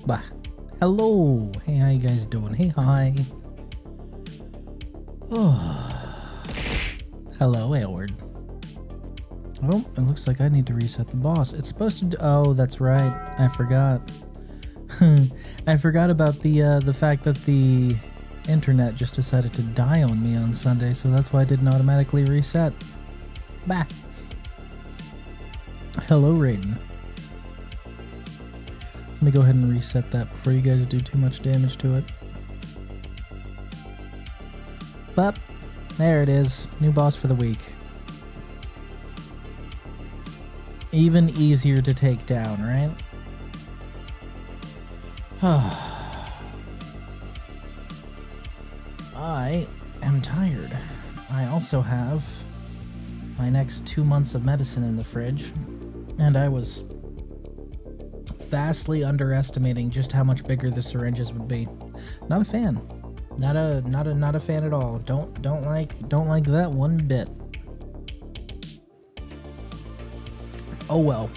Bah. Hello. Hey, how you guys doing? Hey, hi. Oh. Hello, Aylward. Oh, it looks like I need to reset the boss. It's supposed to do— oh, that's right. I forgot. I forgot about the fact that the internet just decided to die on me on Sunday, so that's why I didn't automatically reset. Bah. Hello, Raiden. Let me go ahead and reset that before you guys do too much damage to it. But there it is. New boss for the week. Even easier to take down, right? I am tired. I also have my next 2 months of medicine in the fridge, and I was vastly underestimating just how much bigger the syringes would be. Not a fan. Not a fan at all. Don't like that one bit. Oh well.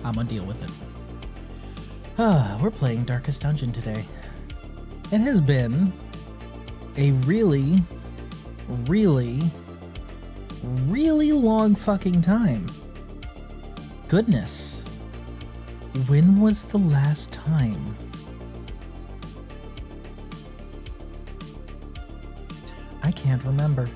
I'm gonna deal with it. We're playing Darkest Dungeon today. It has been a really, really, really long fucking time. Goodness. When was the last time? I can't remember.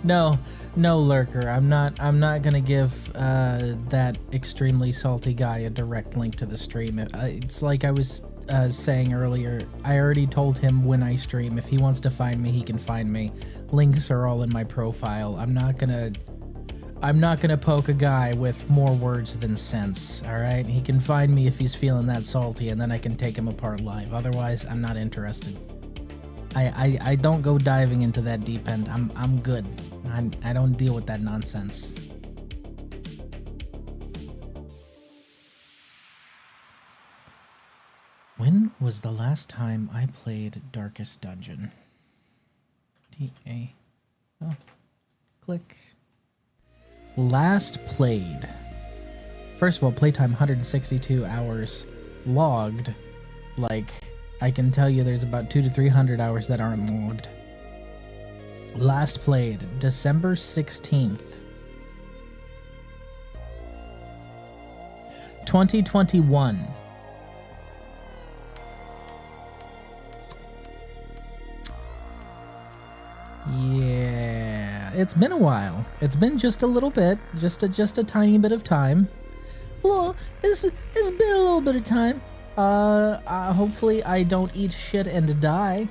No, Lurker. I'm not gonna give that extremely salty guy a direct link to the stream. It's like I was saying earlier. I already told him when I stream. If he wants to find me, he can find me. Links are all in my profile. I'm not gonna poke a guy with more words than sense. All right, he can find me if he's feeling that salty, and then I can take him apart live. Otherwise, I'm not interested. I don't go diving into that deep end. I'm good. I don't deal with that nonsense. When was the last time I played Darkest Dungeon? D-A. Oh. Click. Last played. First of all, playtime 162 hours. Logged. Like, I can tell you there's about 200 to 300 hours that aren't logged. Last played December 16th. 2021. Yeah, it's been a while. It's been just a little bit, just a tiny bit of time. Well, it's been a little bit of time. Hopefully I don't eat shit and die.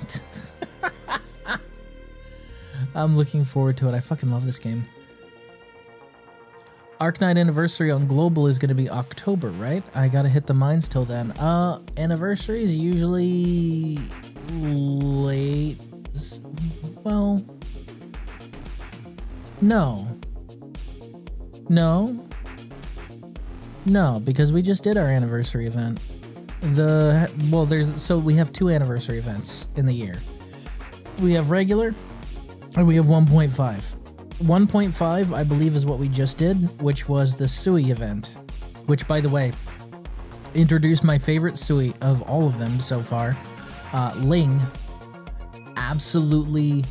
I'm looking forward to it. I fucking love this game. Arknight Anniversary on Global is going to be October, right? I gotta hit the mines till then. Anniversary is usually late. Well, no, because we just did our anniversary event. We have 2 anniversary events in the year. We have regular, and we have 1.5. 1.5, I believe, is what we just did, which was the Sui event, which, by the way, introduced my favorite Sui of all of them so far, Ling. Absolutely,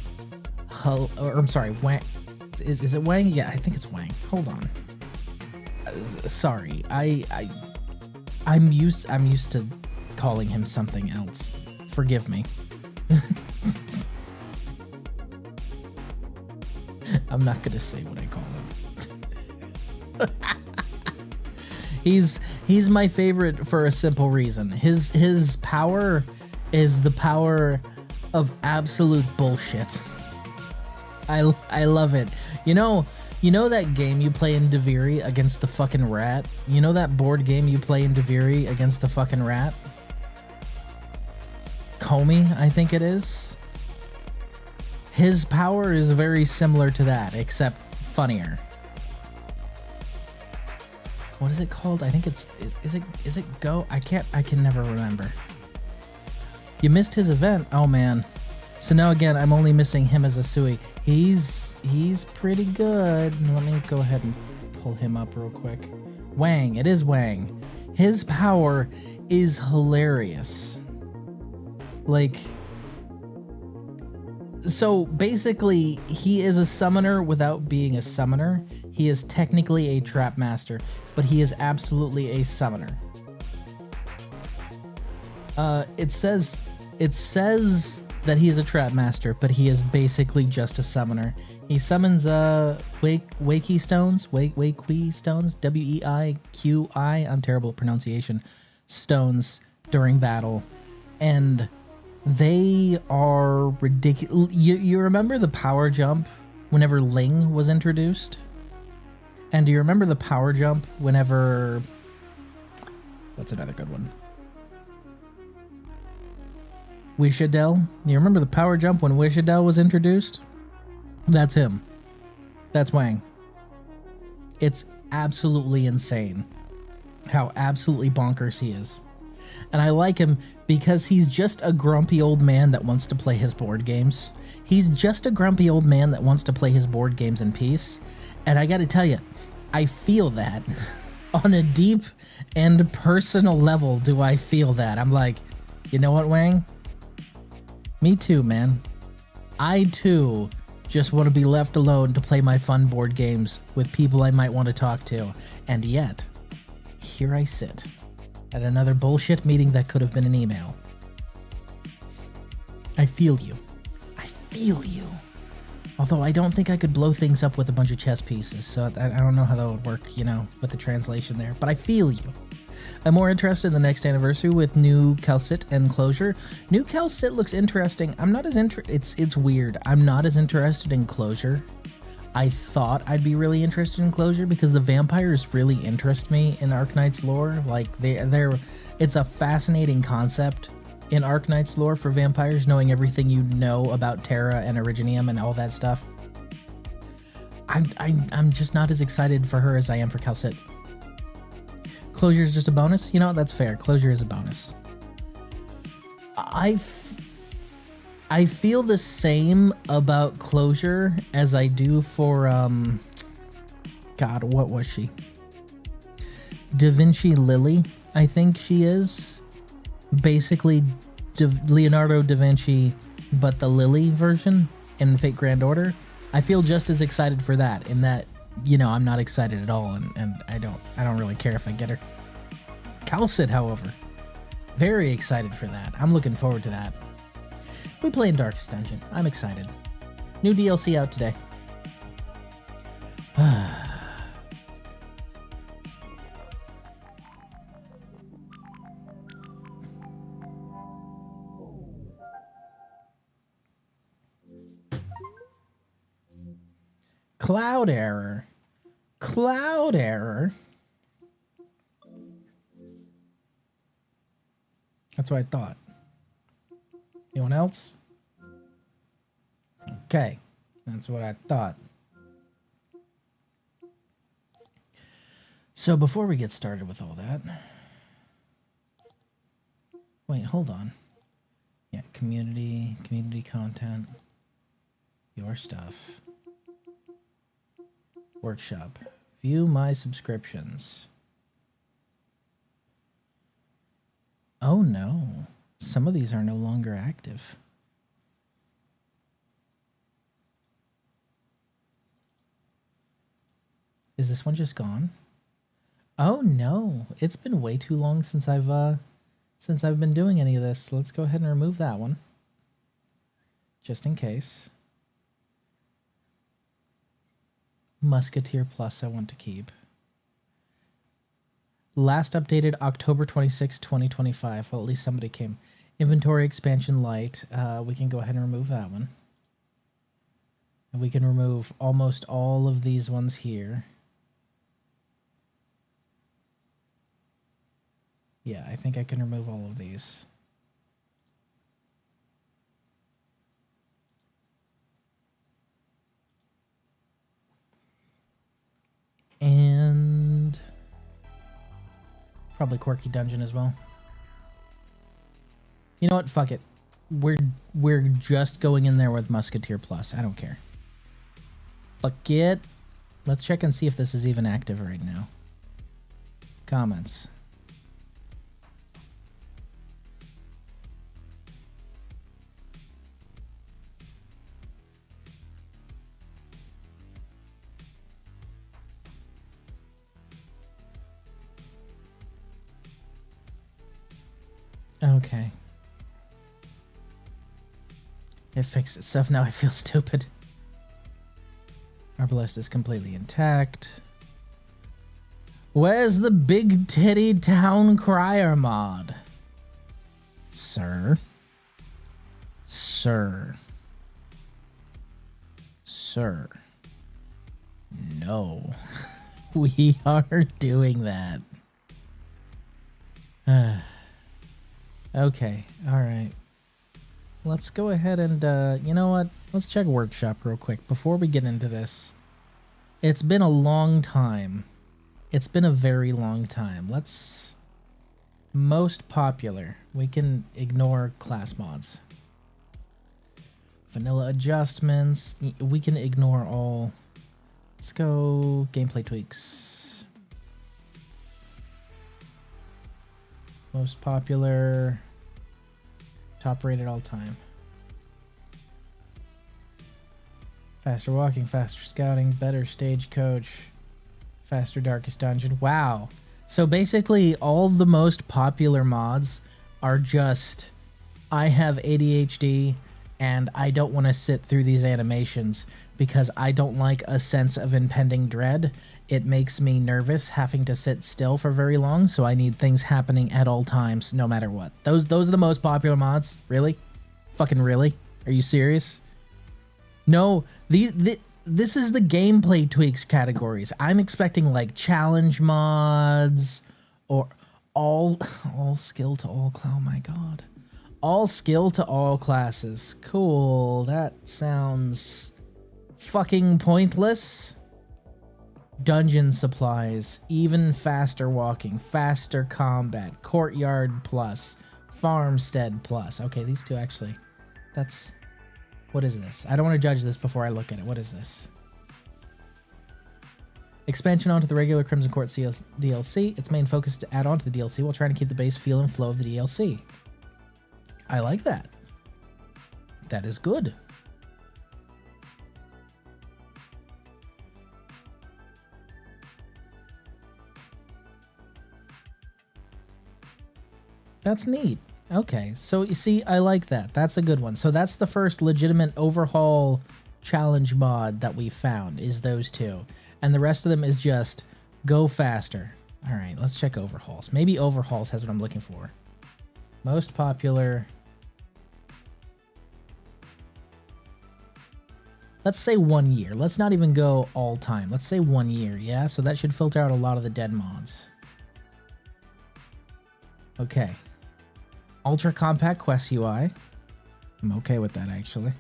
Wang. Is it Wang? Yeah, I think it's Wang. Hold on. Sorry, I'm used to calling him something else. Forgive me. I'm not gonna say what I call him. He's my favorite for a simple reason. His power is the power of absolute bullshit. I love it. You know that game you play in Deviri against the fucking rat? You know that board game you play in Deviri against the fucking rat? Comey, I think it is. His power is very similar to that, except funnier. What is it called? I think it's is it Go? I can never remember. You missed his event. Oh man. So now again, I'm only missing him as a Sui. He's pretty good. Let me go ahead and pull him up real quick. Wang. It is Wang. His power is hilarious. Like, so basically, he is a summoner without being a summoner. He is technically a trap master, but he is absolutely a summoner. It says that he is a trap master, but he is basically just a summoner. He summons Weiqi stones, Weiqi stones, W-E-I-Q-I. I'm terrible at pronunciation. Stones during battle, and they are ridiculous. You remember the power jump whenever Ling was introduced? And do you remember the power jump whenever... What's another good one? Wishadel. You remember the power jump when Wishadel was introduced? That's him. That's Wang. It's absolutely insane how absolutely bonkers he is. And I like him because he's just a grumpy old man that wants to play his board games. He's just a grumpy old man that wants to play his board games in peace. And I gotta tell you, I feel that. On a deep and personal level, do I feel that. I'm like, you know what, Wang? Me too, man. I too just want to be left alone to play my fun board games with people I might want to talk to. And yet, here I sit at another bullshit meeting that could have been an email. I feel you. I feel you. Although I don't think I could blow things up with a bunch of chess pieces, so I don't know how that would work, you know, with the translation there. But I feel you. I'm more interested in the next anniversary with new Calcit and Closure. New Calcit looks interesting. I'm not as it's weird. I'm not as interested in Closure. I thought I'd be really interested in Closure because the vampires really interest me in Arknight's lore. Like it's a fascinating concept in Arknight's lore for vampires, knowing everything you know about Terra and Originium and all that stuff. I'm just not as excited for her as I am for Calcit. Closure is just a bonus? You know, that's fair. Closure is a bonus. I feel the same about Closure as I do for, God, what was she? Da Vinci Lily, I think she is. Basically, Leonardo da Vinci, but the Lily version in Fate Grand Order. I feel just as excited for that, in that, you know, I'm not excited at all, and I don't really care if I get her. Calcit, however, very excited for that. I'm looking forward to that. We play in Darkest Dungeon. I'm excited. New DLC out today. Cloud error. Cloud error. That's what I thought. Anyone else? Okay. That's what I thought. So before we get started with all that... Wait, hold on. Yeah, community content. Your stuff. Workshop. View my subscriptions. Oh no. Some of these are no longer active. Is this one just gone? Oh no. It's been way too long since I've been doing any of this. Let's go ahead and remove that one. Just in case. Musketeer Plus I want to keep. Last updated October 26, 2025. Well, at least somebody came. Inventory Expansion Light. We can go ahead and remove that one. And we can remove almost all of these ones here. Yeah, I think I can remove all of these. And probably Quirky Dungeon as well. You know what? Fuck it. We're just going in there with Musketeer Plus. I don't care. Fuck it. Let's check and see if this is even active right now. Comments. Okay. It fixed itself. Now I feel stupid. Arbalest is completely intact. Where's the big titty town crier mod? Sir? Sir? Sir? No. We are doing that. Okay, alright. Let's go ahead and, you know what? Let's check Workshop real quick before we get into this. It's been a long time. It's been a very long time. Let's Most popular. We can ignore class mods. Vanilla adjustments. We can ignore all. Let's go gameplay tweaks. Most popular. Top rated all time. Faster walking, faster scouting, better stagecoach, faster darkest dungeon. Wow. So basically all the most popular mods are just, I have ADHD and I don't want to sit through these animations because I don't like a sense of impending dread. It makes me nervous having to sit still for very long, so I need things happening at all times no matter what. Those are the most popular mods? Really? Fucking really? Are you serious? No, this is the gameplay tweaks categories. I'm expecting like challenge mods or all skill to all class. Oh my god. All skill to all classes. Cool. That sounds fucking pointless. Dungeon supplies, even faster walking, faster combat, courtyard plus, farmstead plus. Okay, these two actually. That's... What is this? I don't want to judge this before I look at it. What is this? Expansion onto the regular Crimson Court DLC. Its main focus is to add on to the DLC while trying to keep the base feel and flow of the DLC. I like that. That is good. That's neat. Okay, so you see, I like that. That's a good one. So that's the first legitimate overhaul challenge mod that we found, is those two. And the rest of them is just go faster. All right, let's check overhauls. Maybe overhauls has what I'm looking for. Most popular. Let's say 1 year. Let's not even go all time. Let's say 1 year, yeah? So that should filter out a lot of the dead mods. Okay. Ultra compact quest UI. I'm okay with that, actually.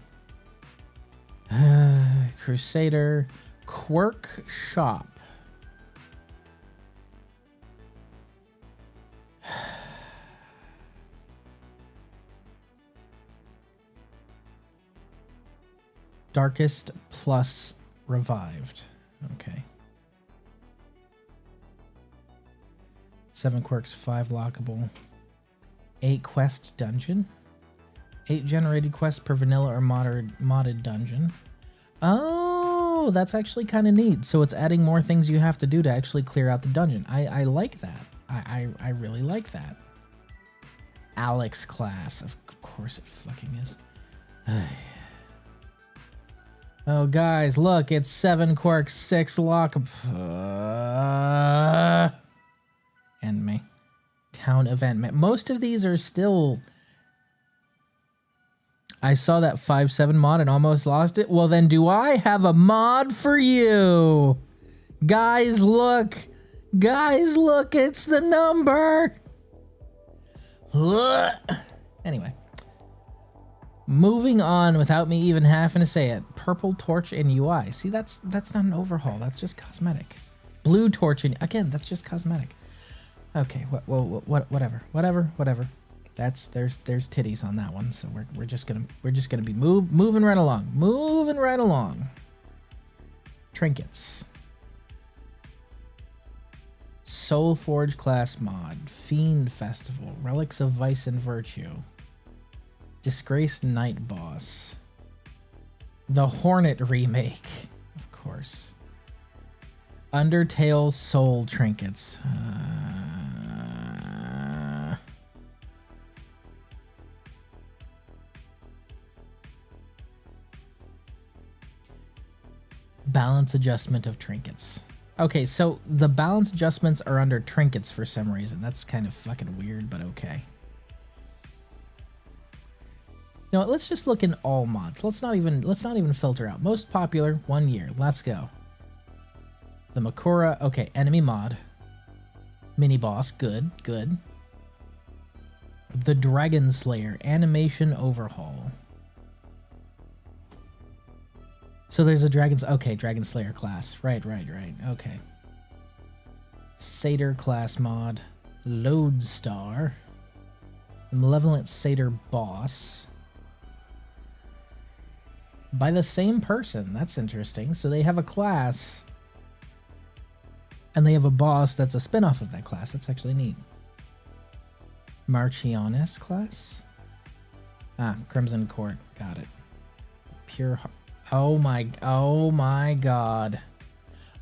Crusader. Quirk shop. Darkest plus revived. Okay. 7 quirks, 5 lockable. 8 quest dungeon. 8 generated quests per vanilla or modded dungeon. Oh, that's actually kind of neat. So it's adding more things you have to do to actually clear out the dungeon. I like that. I really like that. Alex class. Of course it fucking is. Oh, guys, look. It's 7 quirks, 6 lock... End me. Town event. Most of these are still... I saw that 5.7 mod and almost lost it. Well, then do I have a mod for you? Guys, look. Guys, look. It's the number. Anyway. Moving on without me even having to say it. Purple torch in UI. See, that's not an overhaul. That's just cosmetic. Blue torch in... Again, that's just cosmetic. Okay, whatever. There's titties on that one, so we're just gonna be moving right along. Trinkets. Soulforge class mod, Fiend Festival, Relics of Vice and Virtue, Disgraced Night Boss, the Hornet remake, of course. Undertale Soul Trinkets. Balance adjustment of trinkets. Okay, so the balance adjustments are under trinkets for some reason. That's kind of fucking weird, but okay. You know what, let's just look in all mods. Let's not even filter out. Most popular, 1 year. Let's go. The Makura, okay, enemy mod. Mini boss, good. The Dragon Slayer, animation overhaul. So there's a Dragon Slayer class. Right, okay. Satyr class mod. Lodestar. The Malevolent Satyr boss. By the same person. That's interesting. So they have a class. And they have a boss that's a spin-off of that class. That's actually neat. Marchioness class? Ah, Crimson Court. Got it. Pure... Oh my god.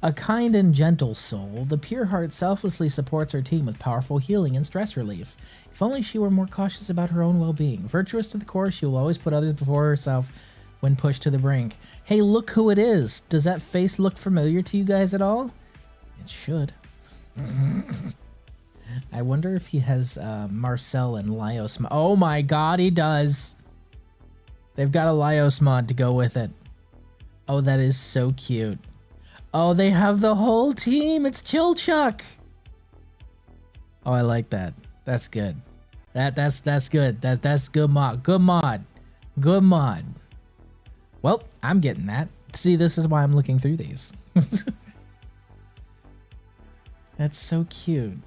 A kind and gentle soul, the Pure Heart selflessly supports her team with powerful healing and stress relief. If only she were more cautious about her own well-being. Virtuous to the core, she will always put others before herself when pushed to the brink. Hey, look who it is! Does that face look familiar to you guys at all? It should. I wonder if he has Marcel and Laios mod. Oh my god, he does! They've got a Laios mod to go with it. Oh, that is so cute. Oh, they have the whole team. It's Chilchuck. Oh, I like that. That's good. That's good. That's good mod. Good mod. Good mod. Well, I'm getting that. See, this is why I'm looking through these. That's so cute.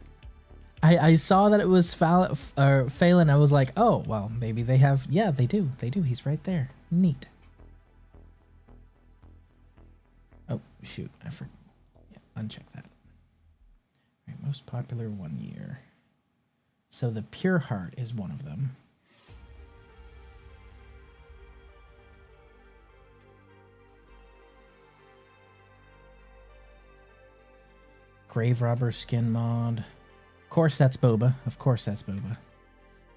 I saw that it was Phelan. I was like, oh, well, maybe they have. Yeah, they do. They do. He's right there. Neat. Oh, shoot. I forgot. Yeah, uncheck that. Right, most popular 1 year. So the Pure Heart is one of them. Grave Robber skin mod. Of course that's Boba. Of course that's Boba.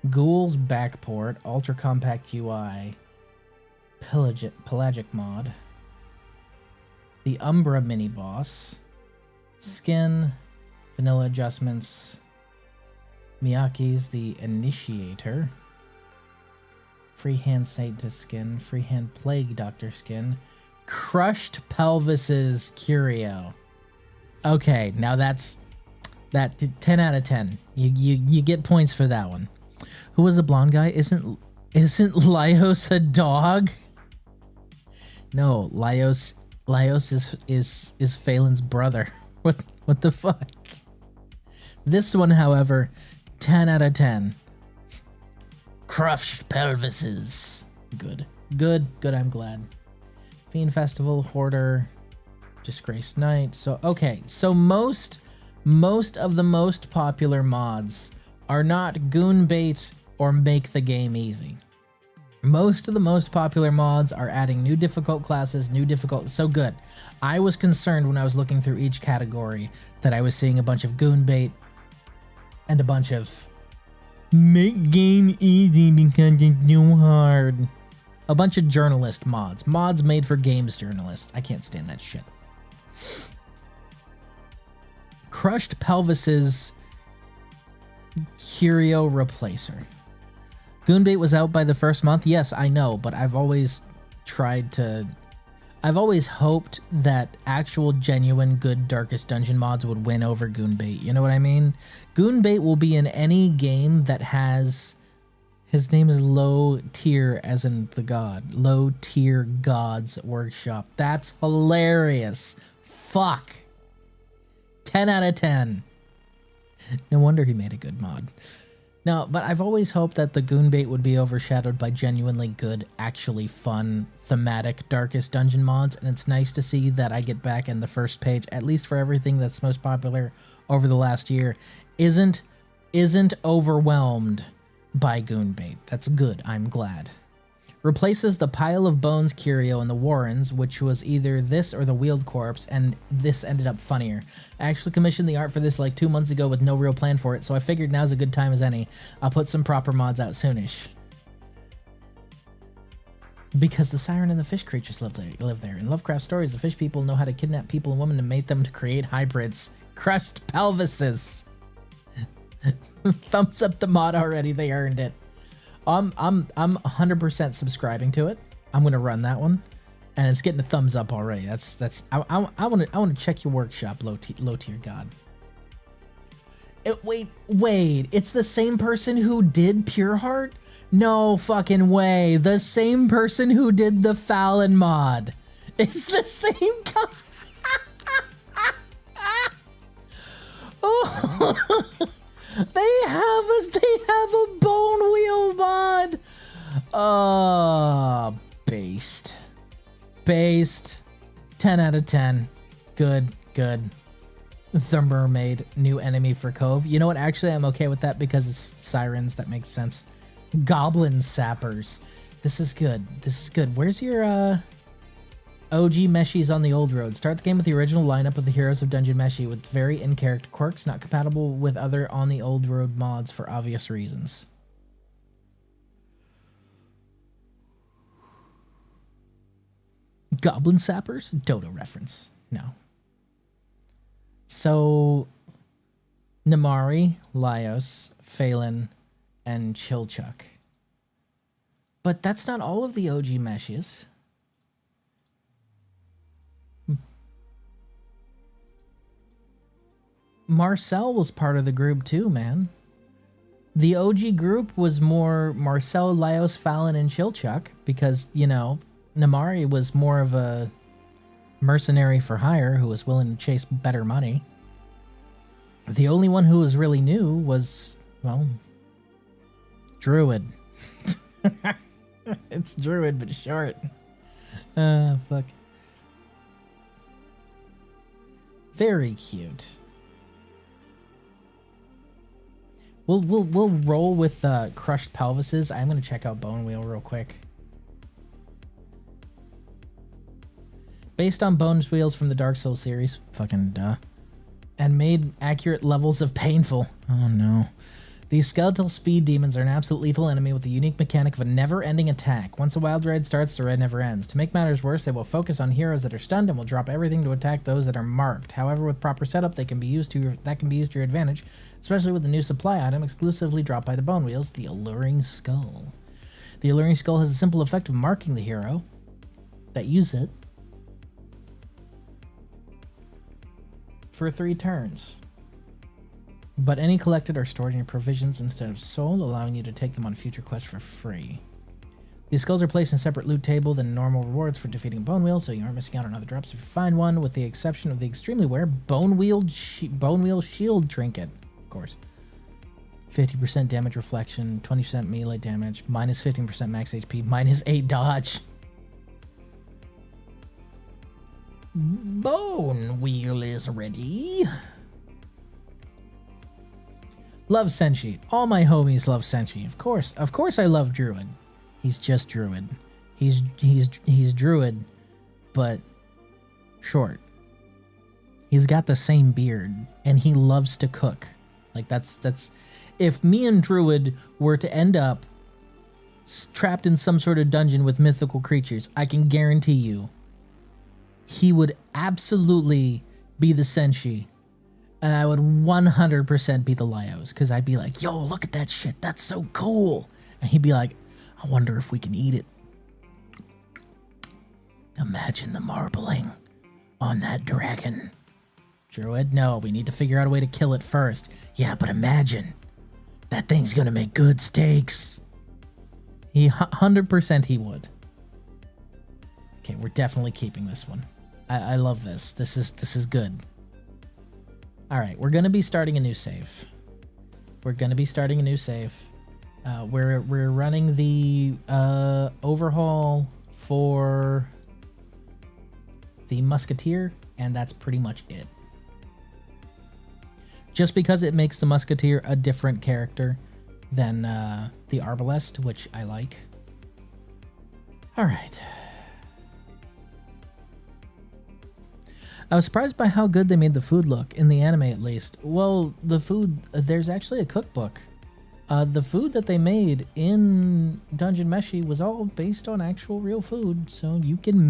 Ghoul's Backport. Ultra Compact UI. Pelagic mod. The Umbra mini boss, skin, vanilla adjustments, Miyake's the Initiator, Freehand Saint skin, Freehand Plague Doctor skin, Crushed Pelvis's Curio. Okay, now that's 10 out of 10. You get points for that one. Who was the blonde guy? Isn't Laios a dog? No, Laios is Phelan's brother. What the fuck? This one, however, 10 out of 10. Crushed pelvises. Good. I'm glad. Fiend Festival, Hoarder, Disgraced Knight. So okay, so most of the most popular mods are not goon bait or make the game easy. Most of the most popular mods are adding new difficult classes, so good. I was concerned when I was looking through each category that I was seeing a bunch of goon bait and a bunch of make game easy because it's too hard. A bunch of journalist mods. Mods made for games journalists. I can't stand that shit. Crushed Pelvis's Curio Replacer. Goonbait was out by the first month. Yes, I know, but I've always hoped that actual genuine good Darkest Dungeon mods would win over Goonbait. You know what I mean? Goonbait will be in any game that has... His name is Low Tier, as in the god. Low Tier Gods Workshop. That's hilarious. Fuck. 10 out of 10. No wonder he made a good mod. No, but I've always hoped that the Goonbait would be overshadowed by genuinely good, actually fun, thematic Darkest Dungeon mods, and it's nice to see that I get back in the first page, at least for everything that's most popular over the last year, isn't overwhelmed by Goonbait. That's good. I'm glad. Replaces the Pile of Bones Curio and the Warrens, which was either this or the Wheeled Corpse, and this ended up funnier. I actually commissioned the art for this like 2 months ago with no real plan for it, so I figured now's a good time as any. I'll put some proper mods out soonish. Because the siren and the fish creatures live there. In Lovecraft stories, the fish people know how to kidnap people and women and mate them to create hybrids. Crushed pelvises. Thumbs up the mod already. They earned it. I'm 100% subscribing to it. I'm gonna run that one, and it's getting a thumbs up already. I want to check your workshop, low tier god. Wait, it's the same person who did Pure Heart? No fucking way. The same person who did the Fallon mod. It's the same guy. Oh. They have a bone wheel mod. Based. Based. 10 out of 10. Good. The mermaid, new enemy for Cove. You know what? Actually, I'm okay with that because it's sirens. That makes sense. Goblin sappers. This is good. Where's your OG Meshies on the old road? Start the game with the original lineup of the heroes of Dungeon Meshi with very in-character quirks, not compatible with other on the old road mods for obvious reasons. Goblin sappers? Dodo reference. No. So, Namari, Laios, Phelan, and Chilchuck. But that's not all of the OG Meshes. Marcel was part of the group too, man. The OG group was more Marcel, Laios, Phelan, and Chilchuck because, you know, Namari was more of a mercenary for hire who was willing to chase better money. The only one who was really new was, well, Druid. It's Druid, but short. Fuck. Very cute. We'll roll with crushed pelvises. I'm gonna check out Bone Wheel real quick. Based on Bone Wheels from the Dark Souls series, fucking duh, and made accurate levels of painful. Oh no. These skeletal speed demons are an absolute lethal enemy with the unique mechanic of a never-ending attack. Once a wild ride starts, the ride never ends. To make matters worse, they will focus on heroes that are stunned and will drop everything to attack those that are marked. However, with proper setup, that can be used to your advantage, especially with the new supply item exclusively dropped by the Bone Wheels, the Alluring Skull. The Alluring Skull has a simple effect of marking the hero that use it for 3 turns. But any collected are stored in your provisions instead of sold, allowing you to take them on future quests for free. These skulls are placed in a separate loot table than normal rewards for defeating a Bone Wheel, so you aren't missing out on other drops if you find one, with the exception of the extremely rare Bone Wheel Shield Trinket, of course. 50% damage reflection, 20% melee damage, minus 15% max HP, minus 8 dodge. Bone Wheel is ready. Love Senshi. All my homies love Senshi. Of course I love Druid. He's just Druid. He's Druid, but short. He's got the same beard, and he loves to cook. Like that's if me and Druid were to end up trapped in some sort of dungeon with mythical creatures, I can guarantee you he would absolutely be the Senshi. And I would 100% be the Laios, because I'd be like, yo, look at that shit. That's so cool. And he'd be like, I wonder if we can eat it. Imagine the marbling on that dragon. Druid, no, we need to figure out a way to kill it first. Yeah, but imagine. That thing's gonna make good steaks. 100% he would. Okay, we're definitely keeping this one. I love this. This is good. All right, we're going to be starting a new save. We're running the overhaul for the Musketeer, and that's pretty much it. Just because it makes the Musketeer a different character than the Arbalest, which I like. All right. I was surprised by how good they made the food look, in the anime at least. Well, the food, there's actually a cookbook. The food that they made in Dungeon Meshi was all based on actual real food, so you can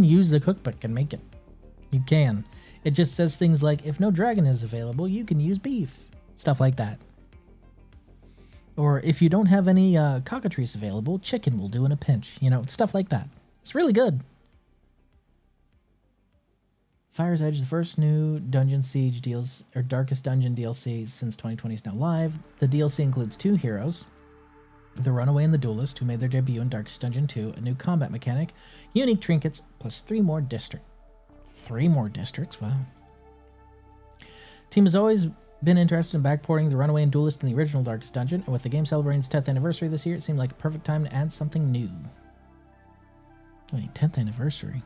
use the cookbook and make it. You can. It just says things like, if no dragon is available, you can use beef. Stuff like that. Or if you don't have any cockatrice available, chicken will do in a pinch. You know, stuff like that. It's really good. Fire's Edge, the first new Dungeon Siege deals or Darkest Dungeon DLC since 2020 is now live. The DLC includes 2 heroes, the Runaway and the Duelist, who made their debut in Darkest Dungeon 2, a new combat mechanic, unique trinkets, plus 3 more districts. 3 more districts? Wow. Team has always been interested in backporting The Runaway and Duelist in the original Darkest Dungeon, and with the game celebrating its 10th anniversary this year, it seemed like a perfect time to add something new. Wait, 10th anniversary?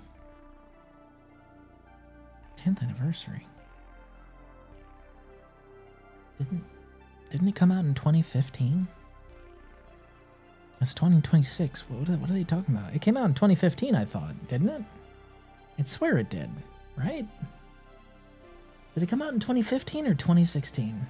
10th anniversary? Didn't it come out in 2015? It's 2026. What are they talking about? It came out in 2015, I thought, didn't it? I swear it did, right? Did it come out in 2015 or 2016?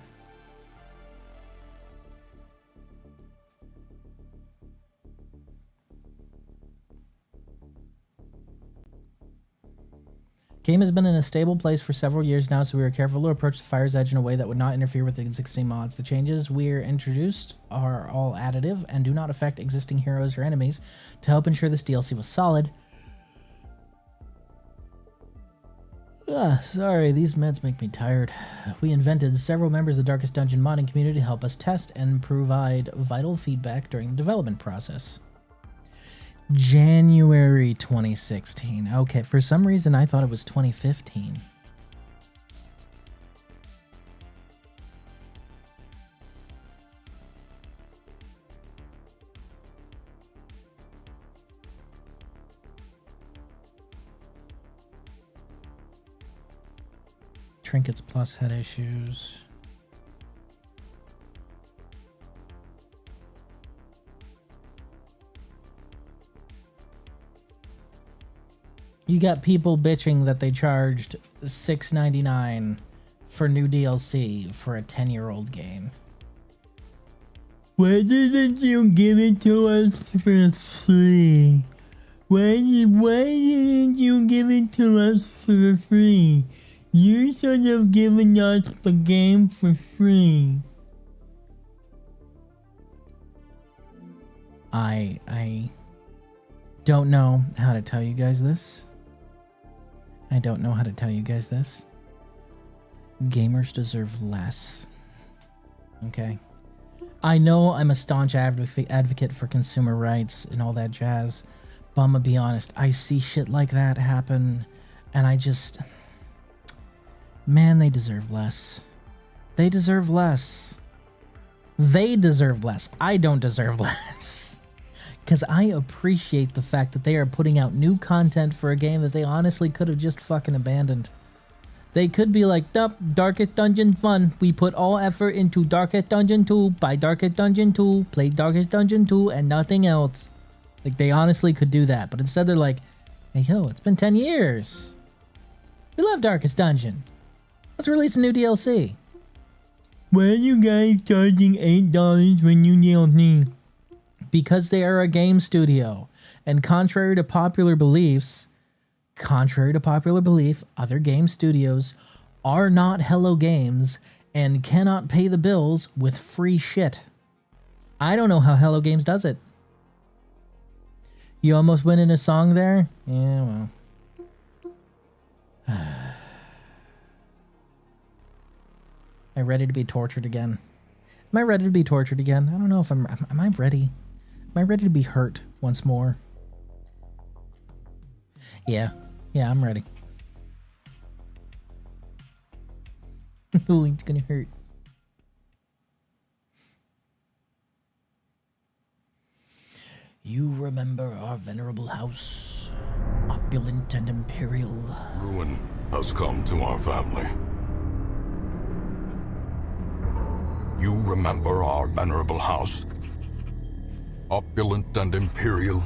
Game has been in a stable place for several years now, so we were careful to approach the Fire's Edge in a way that would not interfere with the existing mods. The changes we're introduced are all additive and do not affect existing heroes or enemies to help ensure this DLC was solid. Sorry, these meds make me tired. We invented several members of the Darkest Dungeon modding community to help us test and provide vital feedback during the development process. January 2016. Okay, for some reason I thought it was 2015. Trinkets plus head issues. You got people bitching that they charged $6.99 for new DLC for a 10-year-old game. Why didn't you give it to us for free? Why didn't you give it to us for free? You should have given us the game for free. I don't know how to tell you guys this. Gamers deserve less. Okay? I know I'm a staunch advocate for consumer rights and all that jazz, but I'm gonna be honest, I see shit like that happen, and I just... Man, they deserve less. They deserve less. They deserve less. I don't deserve less. Because I appreciate the fact that they are putting out new content for a game that they honestly could have just fucking abandoned. They could be like, nope, Darkest Dungeon fun. We put all effort into Darkest Dungeon 2, buy Darkest Dungeon 2, play Darkest Dungeon 2, and nothing else. Like, they honestly could do that. But instead they're like, hey, yo, it's been 10 years. We love Darkest Dungeon. Let's release a new DLC. Why are you guys charging $8 for new DLC? Because they are a game studio. And contrary to popular belief, other game studios are not Hello Games and cannot pay the bills with free shit. I don't know how Hello Games does it. You almost went in a song there? Yeah, well. Am I ready to be tortured again? I don't know if am I ready? Am I ready to be hurt once more? Yeah, I'm ready. Ooh, it's gonna hurt. You remember our venerable house, opulent and imperial. Ruin has come to our family. You remember our venerable house, opulent and imperial,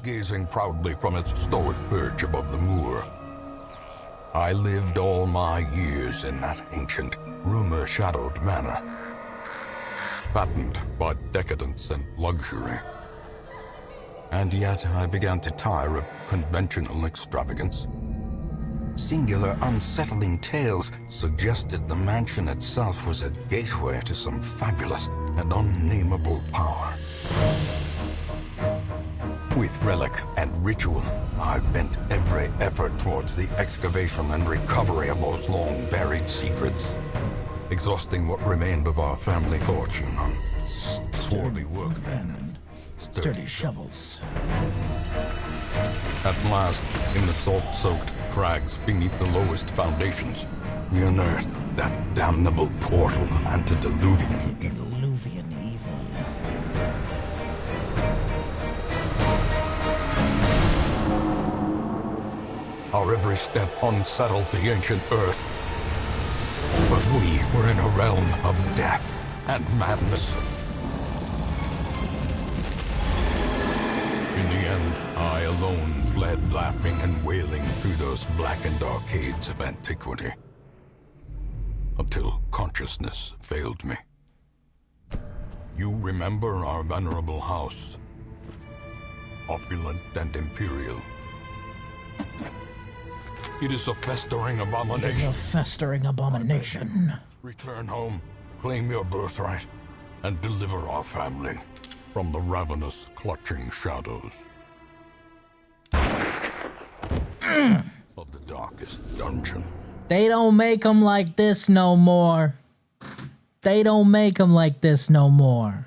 gazing proudly from its stoic perch above the moor. I lived all my years in that ancient, rumor-shadowed manor, fattened by decadence and luxury. And yet I began to tire of conventional extravagance. Singular, unsettling tales suggested the mansion itself was a gateway to some fabulous and unnameable power. With relic and ritual, I bent every effort towards the excavation and recovery of those long-buried secrets, exhausting what remained of our family fortune on swarthy workmen and sturdy shovels. At last, in the salt-soaked crags beneath the lowest foundations, we unearthed that damnable portal antediluvian evil. Antediluvian evil. Our every step unsettled the ancient earth. But we were in a realm of death and madness. In the end, I alone fled laughing and wailing through those blackened arcades of antiquity. Until consciousness failed me. You remember our venerable house. Opulent and imperial. It is a festering It's abomination. a festering abomination. Return home, claim your birthright, and deliver our family from the ravenous, clutching shadows of the darkest dungeon. They don't make them like this no more. They don't make them like this no more.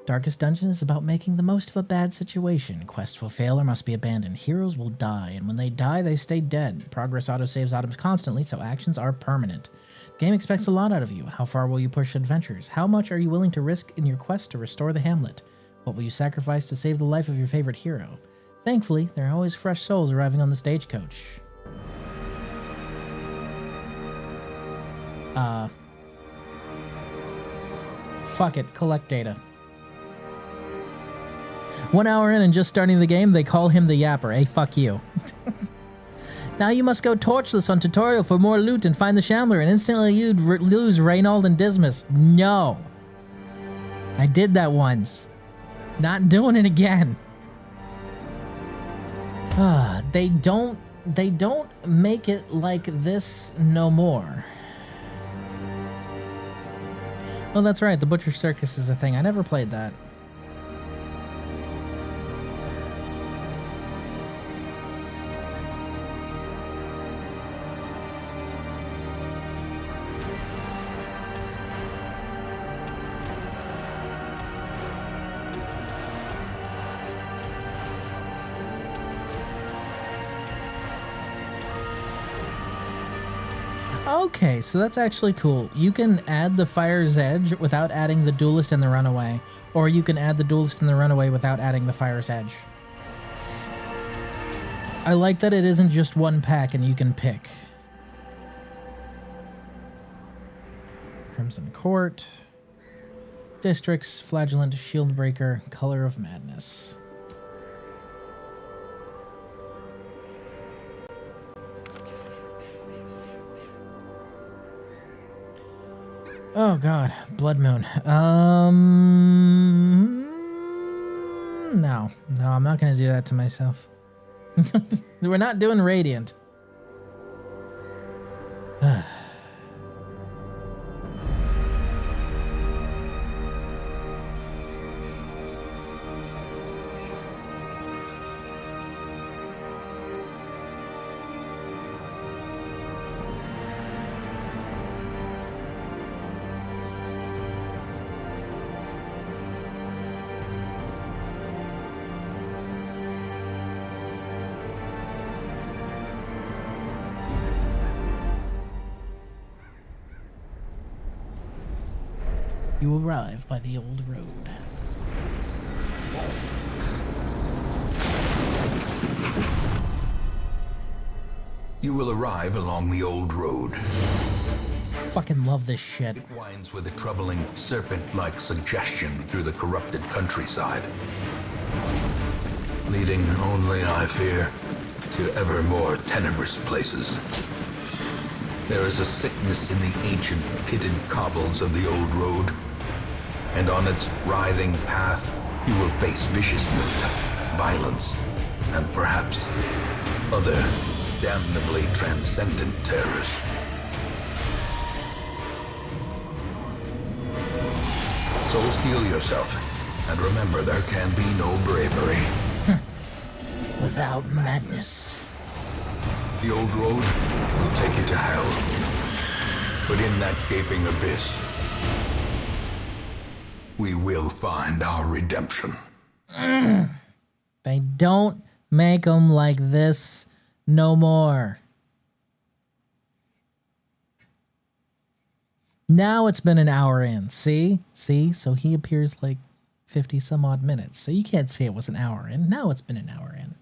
Darkest Dungeon is about making the most of a bad situation. Quests will fail or must be abandoned. Heroes will die, and when they die, they stay dead. Progress autosaves items constantly, so actions are permanent. The game expects a lot out of you. How far will you push adventures? How much are you willing to risk in your quest to restore the hamlet? What will you sacrifice to save the life of your favorite hero? Thankfully, there are always fresh souls arriving on the stagecoach. Fuck it, collect data. 1 hour in and just starting the game, they call him the Yapper. Hey, fuck you. Now you must go torchless on tutorial for more loot and find the Shambler, and instantly you'd lose Reynold and Dismas. No. I did that once. Not doing it again. They don't make it like this no more. Oh, that's right. The Butcher Circus is a thing. I never played that. Okay, so that's actually cool. You can add the Fire's Edge without adding the Duelist and the Runaway, or you can add the Duelist and the Runaway without adding the Fire's Edge. I like that it isn't just one pack and you can pick. Crimson Court, Districts, Flagellant, Shieldbreaker, Color of Madness. Oh god, Blood Moon. No, I'm not gonna do that to myself. We're not doing Radiant. You arrive by the old road. You will arrive along the old road. Fucking love this shit. It winds with a troubling, serpent-like suggestion through the corrupted countryside. Leading only, I fear, to ever more tenebrous places. There is a sickness in the ancient, pitted cobbles of the old road. And on its writhing path, you will face viciousness, violence, and perhaps other damnably transcendent terrors. So steel yourself, and remember there can be no bravery without madness. The old road will take you to hell, but in that gaping abyss, we will find our redemption. They don't make them like this no more. Now it's been an hour in. See? So he appears like 50 some odd minutes. So you can't say it was an hour in. Now it's been an hour in.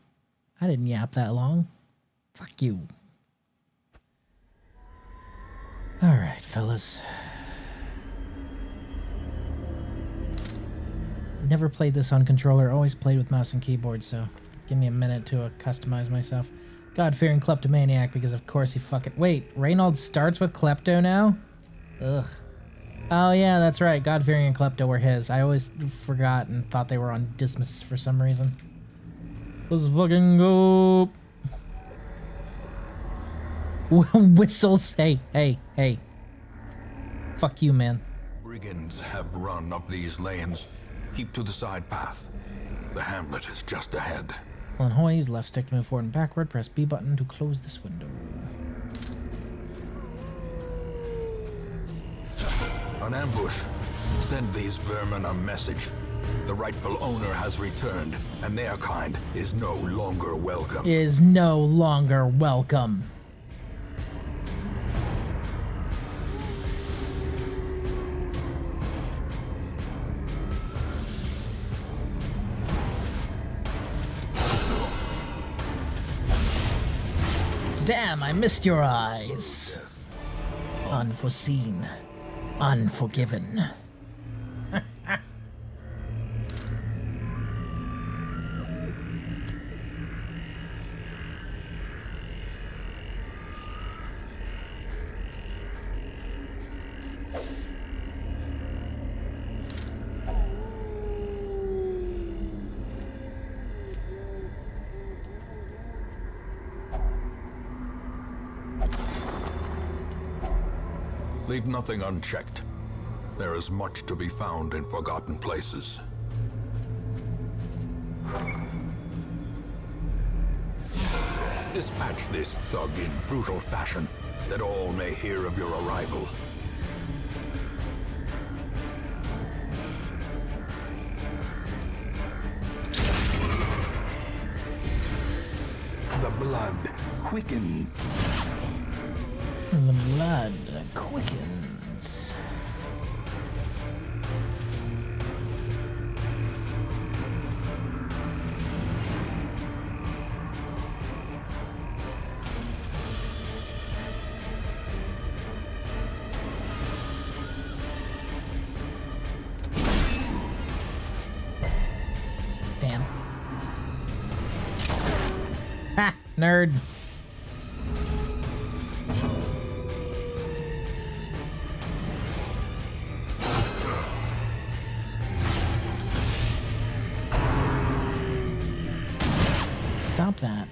I didn't yap that long. Fuck you. Alright, fellas. Never played this on controller. Always played with mouse and keyboard, so give me a minute to customize myself. God-fearing kleptomaniac, because of course he fucking... Wait, Reynolds starts with klepto now? Ugh. Oh yeah, that's right. God-fearing and klepto were his. I always forgot and thought they were on Dismas for some reason. Let's fucking go. Whistles. Hey. Fuck you, man. Brigands have run up these lanes. Keep to the side path. The hamlet is just ahead. On Hoy, use left stick to move forward and backward. Press B button to close this window. An ambush. Send these vermin a message. The rightful owner has returned, and their kind is no longer welcome. Is no longer welcome. Damn, I missed your eyes. Unforeseen. Unforgiven. Leave nothing unchecked. There is much to be found in forgotten places. Dispatch this thug in brutal fashion, that all may hear of your arrival. The blood quickens. The blood quickens. Damn. Ha! Nerd. Stop that.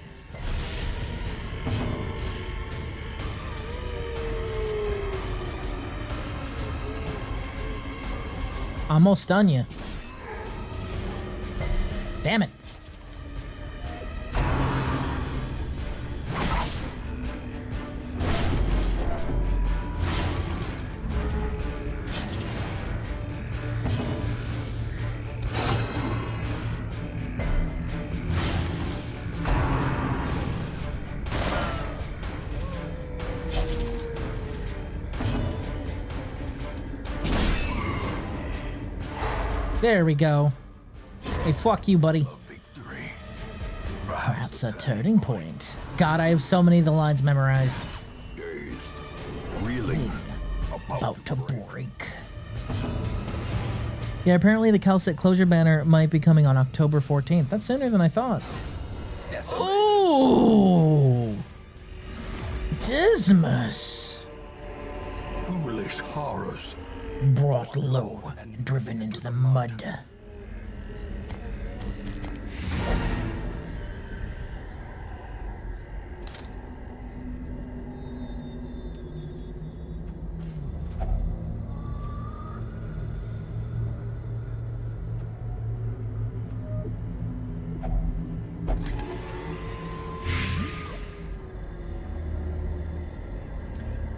Almost done you. Damn it. There we go. Hey, fuck you, buddy. A victory. Perhaps a turning point. God, I have so many of the lines memorized. Dazed. Reeling. About to break. Yeah, apparently the Calcit closure banner might be coming on October 14th. That's sooner than I thought. Ooh! Dismas! Foolish horrors. Brought low and driven into the mud.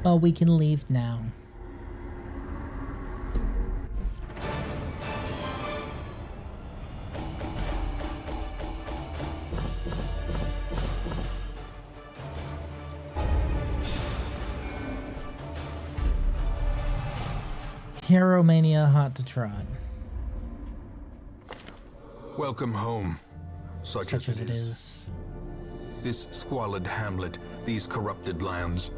Well, we can leave now. Hero Mania hot to trot. Welcome home, such as it is. This squalid hamlet, these corrupted lands,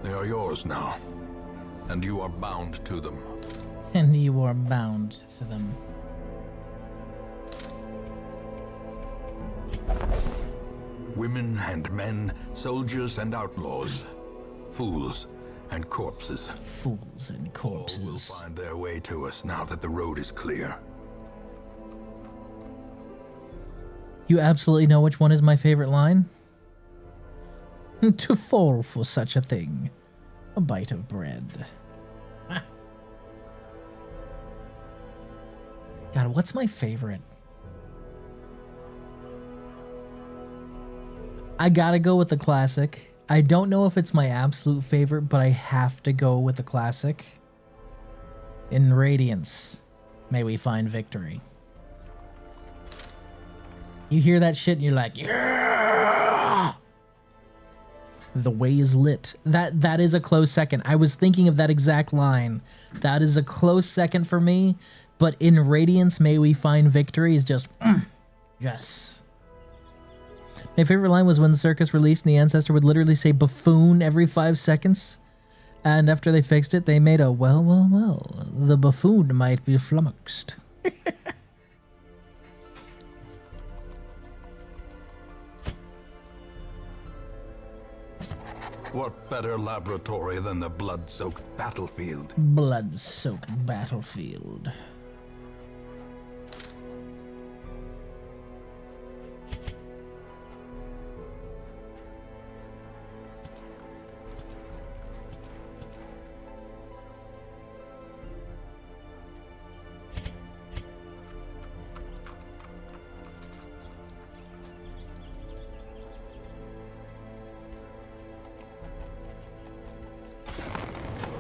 they are yours now, and you are bound to them. And you are bound to them. Women and men, soldiers and outlaws, fools and corpses. Fools and All will corpses. find their way to us now that the road is clear. You absolutely know which one is my favorite line? To fall for such a thing. A bite of bread. Ah. God, what's my favorite? I gotta go with the classic. I don't know if it's my absolute favorite, but I have to go with the classic. In Radiance, may we find victory. You hear that shit and you're like, yeah! The way is lit. That is a close second. I was thinking of that exact line. That is a close second for me, but in Radiance, may we find victory is just, yes. My favorite line was when Circus released and the Ancestor would literally say buffoon every 5 seconds. And after they fixed it, they made a, well, the buffoon might be flummoxed. What better laboratory than the blood-soaked battlefield? Blood-soaked battlefield.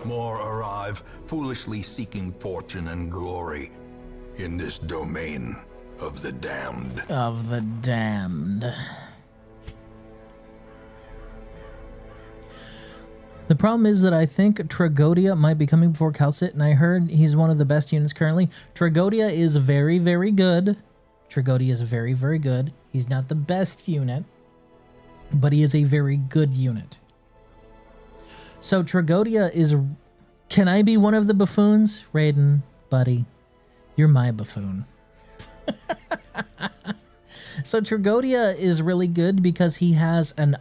More arrive, foolishly seeking fortune and glory in this domain of the damned. Of the damned. The problem is that I think Tragodia might be coming before Calcit, and I heard he's one of the best units currently. Tragodia is very, very good. Tragodia is very, very good. He's not the best unit, but he is a very good unit. So Tragodia is... Can I be one of the buffoons? Raiden, buddy, you're my buffoon. So Tragodia is really good because he has an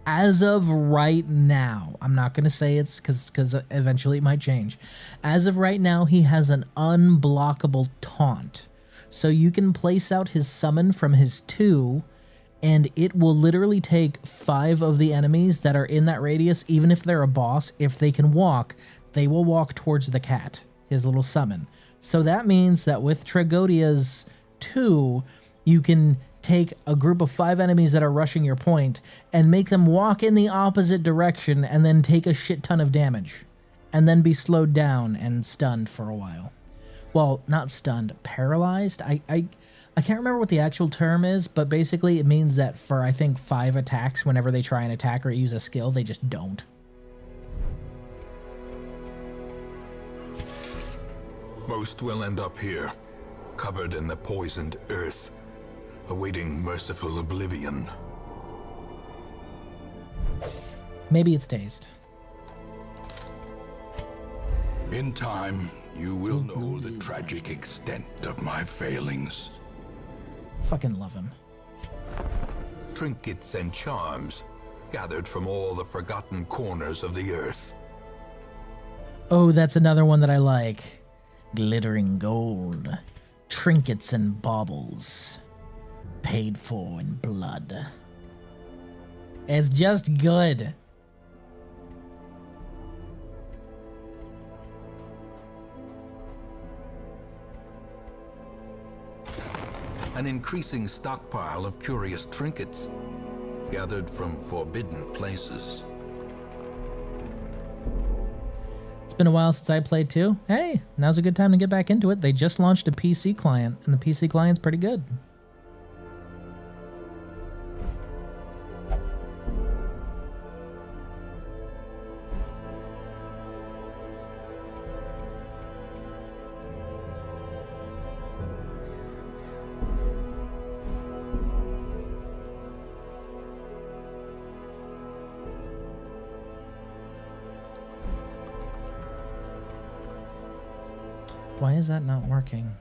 as of right now, I'm not going to say it's because eventually it might change. As of right now, he has an unblockable taunt. So you can place out his summon from his 2, and it will literally take 5 of the enemies that are in that radius, even if they're a boss. If they can walk, they will walk towards the cat, his little summon. So that means that with Tragodia's 2, you can take a group of 5 enemies that are rushing your point and make them walk in the opposite direction and then take a shit ton of damage. And then be slowed down and stunned for a while. Well, not stunned, paralyzed? I can't remember what the actual term is, but basically it means that for, I think, 5 attacks, whenever they try and attack or use a skill, they just don't. Most will end up here, covered in the poisoned earth, awaiting merciful oblivion. Maybe it's dazed. In time, you will know the tragic extent of my failings. Fucking love him. Trinkets and charms, gathered from all the forgotten corners of the earth. Oh, that's another one that I like. Glittering gold. Trinkets and baubles. Paid for in blood. It's just good. An increasing stockpile of curious trinkets, gathered from forbidden places. It's been a while since I played too. Hey, now's a good time to get back into it. They just launched a PC client, and the PC client's pretty good. Why is that not working?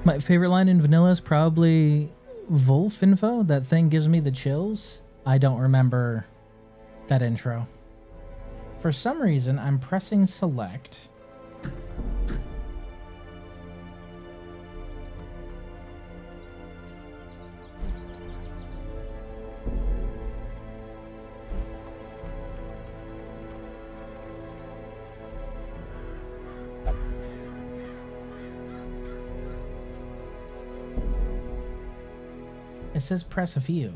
My favorite line in vanilla is probably Wolf info. That thing gives me the chills. I don't remember that intro. For some reason, I'm pressing select. It says press a few.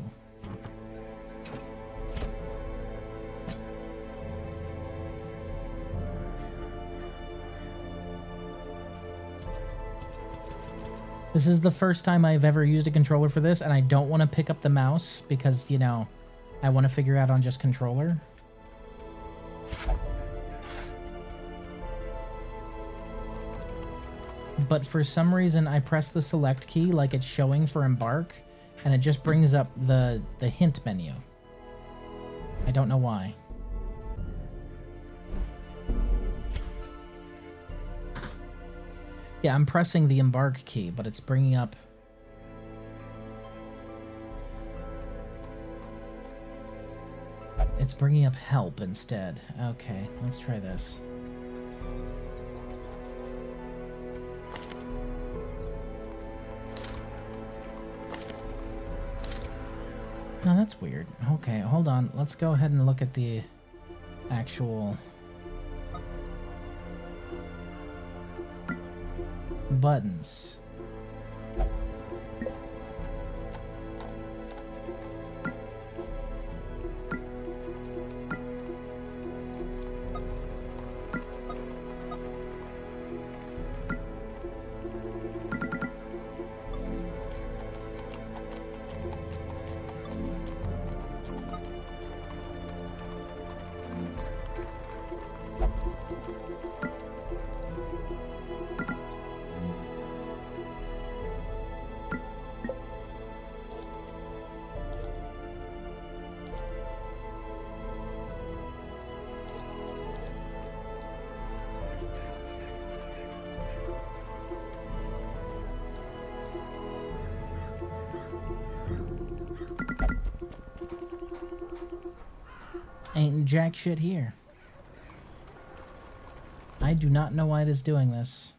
This is the first time I've ever used a controller for this, and I don't want to pick up the mouse because, you know, I want to figure out on just controller. But for some reason, I press the select key like it's showing for Embark, and it just brings up the hint menu. I don't know why. Yeah, I'm pressing the Embark key, but it's bringing up... It's bringing up help instead. Okay, let's try this. No, that's weird. Okay, hold on. Let's go ahead and look at the actual buttons. Ain't jack shit here. I do not know why it is doing this.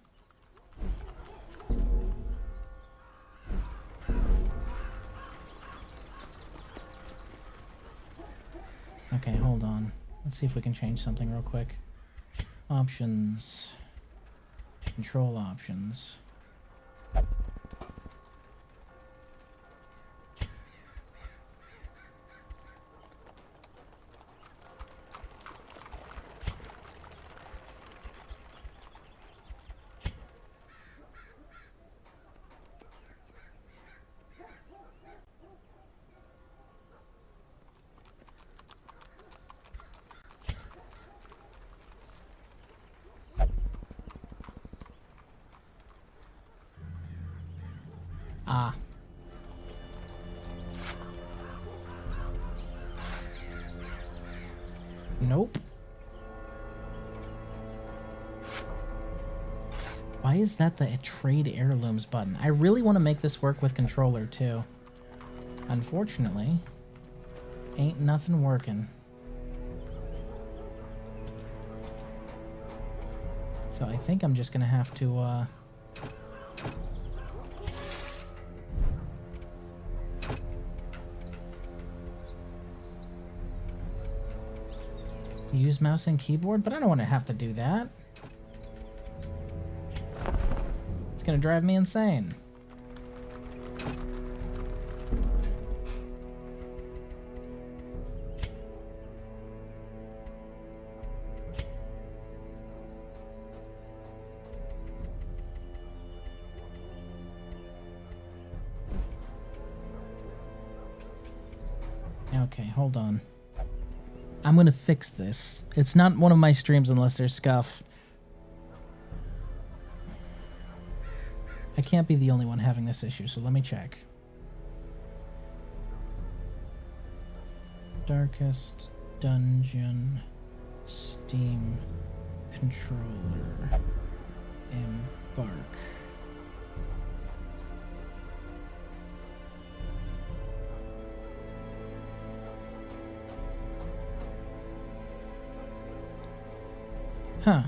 Okay, hold on. Let's see if we can change something real quick. Options. Control options. Ah. Nope. Why is that the trade heirlooms button? I really want to make this work with controller too. Unfortunately, ain't nothing working. So I think I'm just gonna have to use mouse and keyboard, but I don't want to have to do that. Let's gonna drive me insane. Okay, hold on. I'm gonna fix this. It's not one of my streams unless there's scuff. I can't be the only one having this issue, so let me check. Darkest Dungeon Steam Controller Embark. Huh.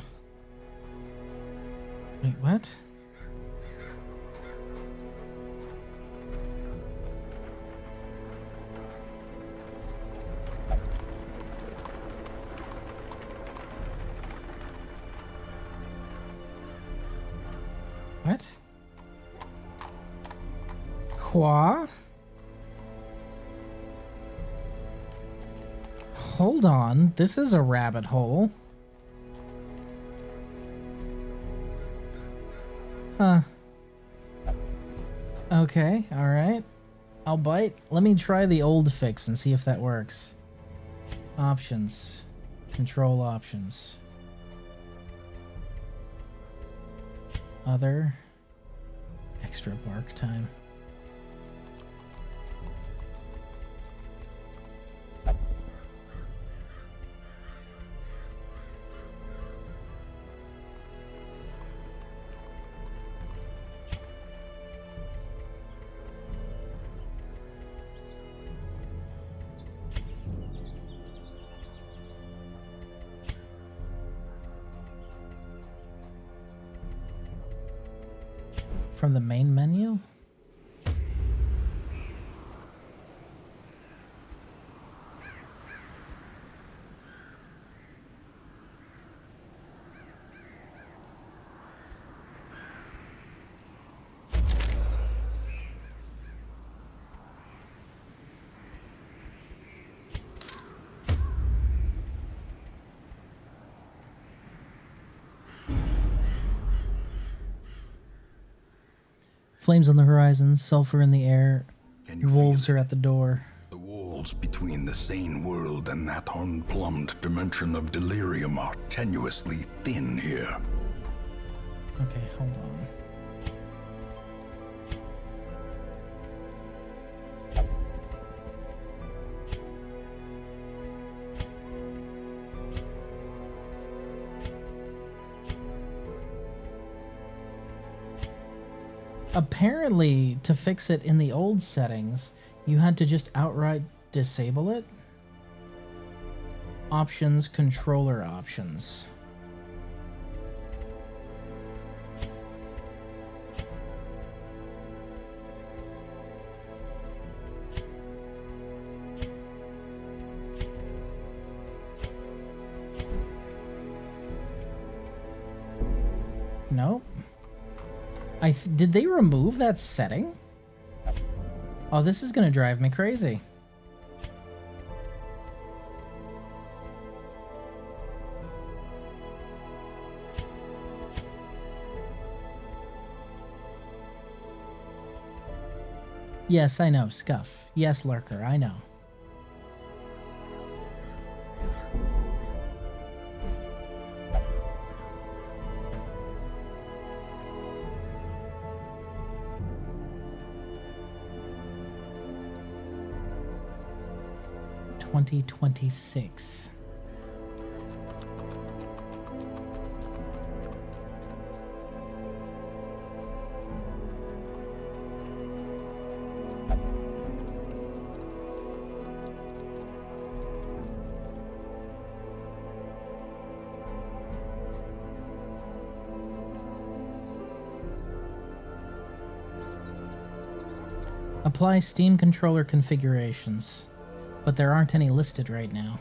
Wait, what? What? Qua? Hold on, this is a rabbit hole. Huh. Okay, alright. I'll bite. Let me try the old fix and see if that works. Options. Control options. Other. Extra bark time. From the main menu? Flames on the horizon, sulfur in the air, wolves are at the door. The walls between the sane world and that unplumbed dimension of delirium are tenuously thin here. Okay, hold on. Apparently, to fix it in the old settings, you had to just outright disable it. Options, controller options. Nope. Did they remove that setting? Oh, this is gonna drive me crazy. Yes, I know, Scuff. Yes, Lurker, I know. $2026. Apply Steam controller configurations, but there aren't any listed right now.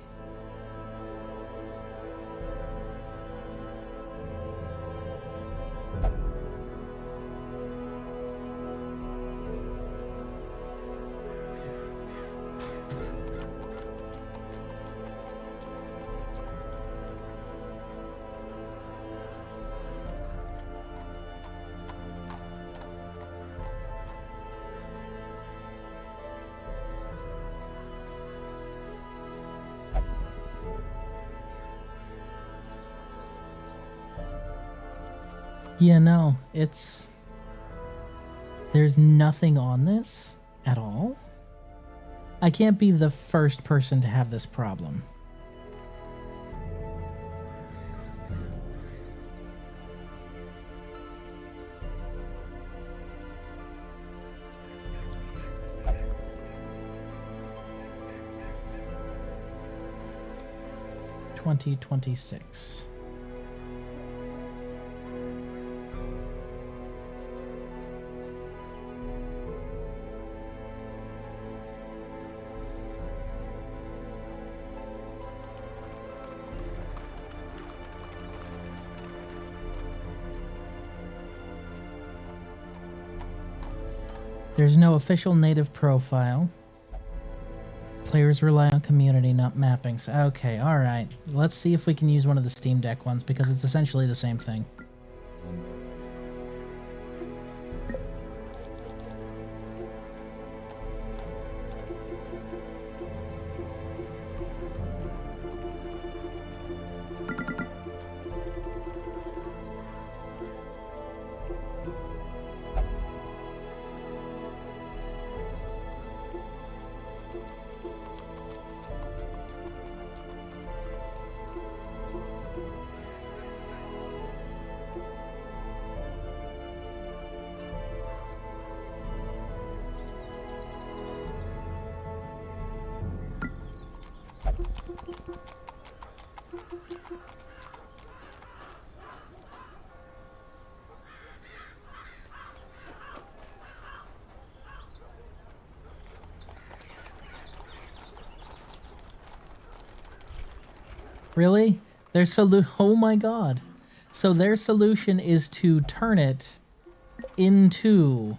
Yeah, no, it's... There's nothing on this at all? I can't be the first person to have this problem. $20.26. There's no official native profile. Players rely on community, not mappings. Okay, alright. Let's see if we can use one of the Steam Deck ones, because it's essentially the same thing. Really? Oh my god. So their solution is to turn it into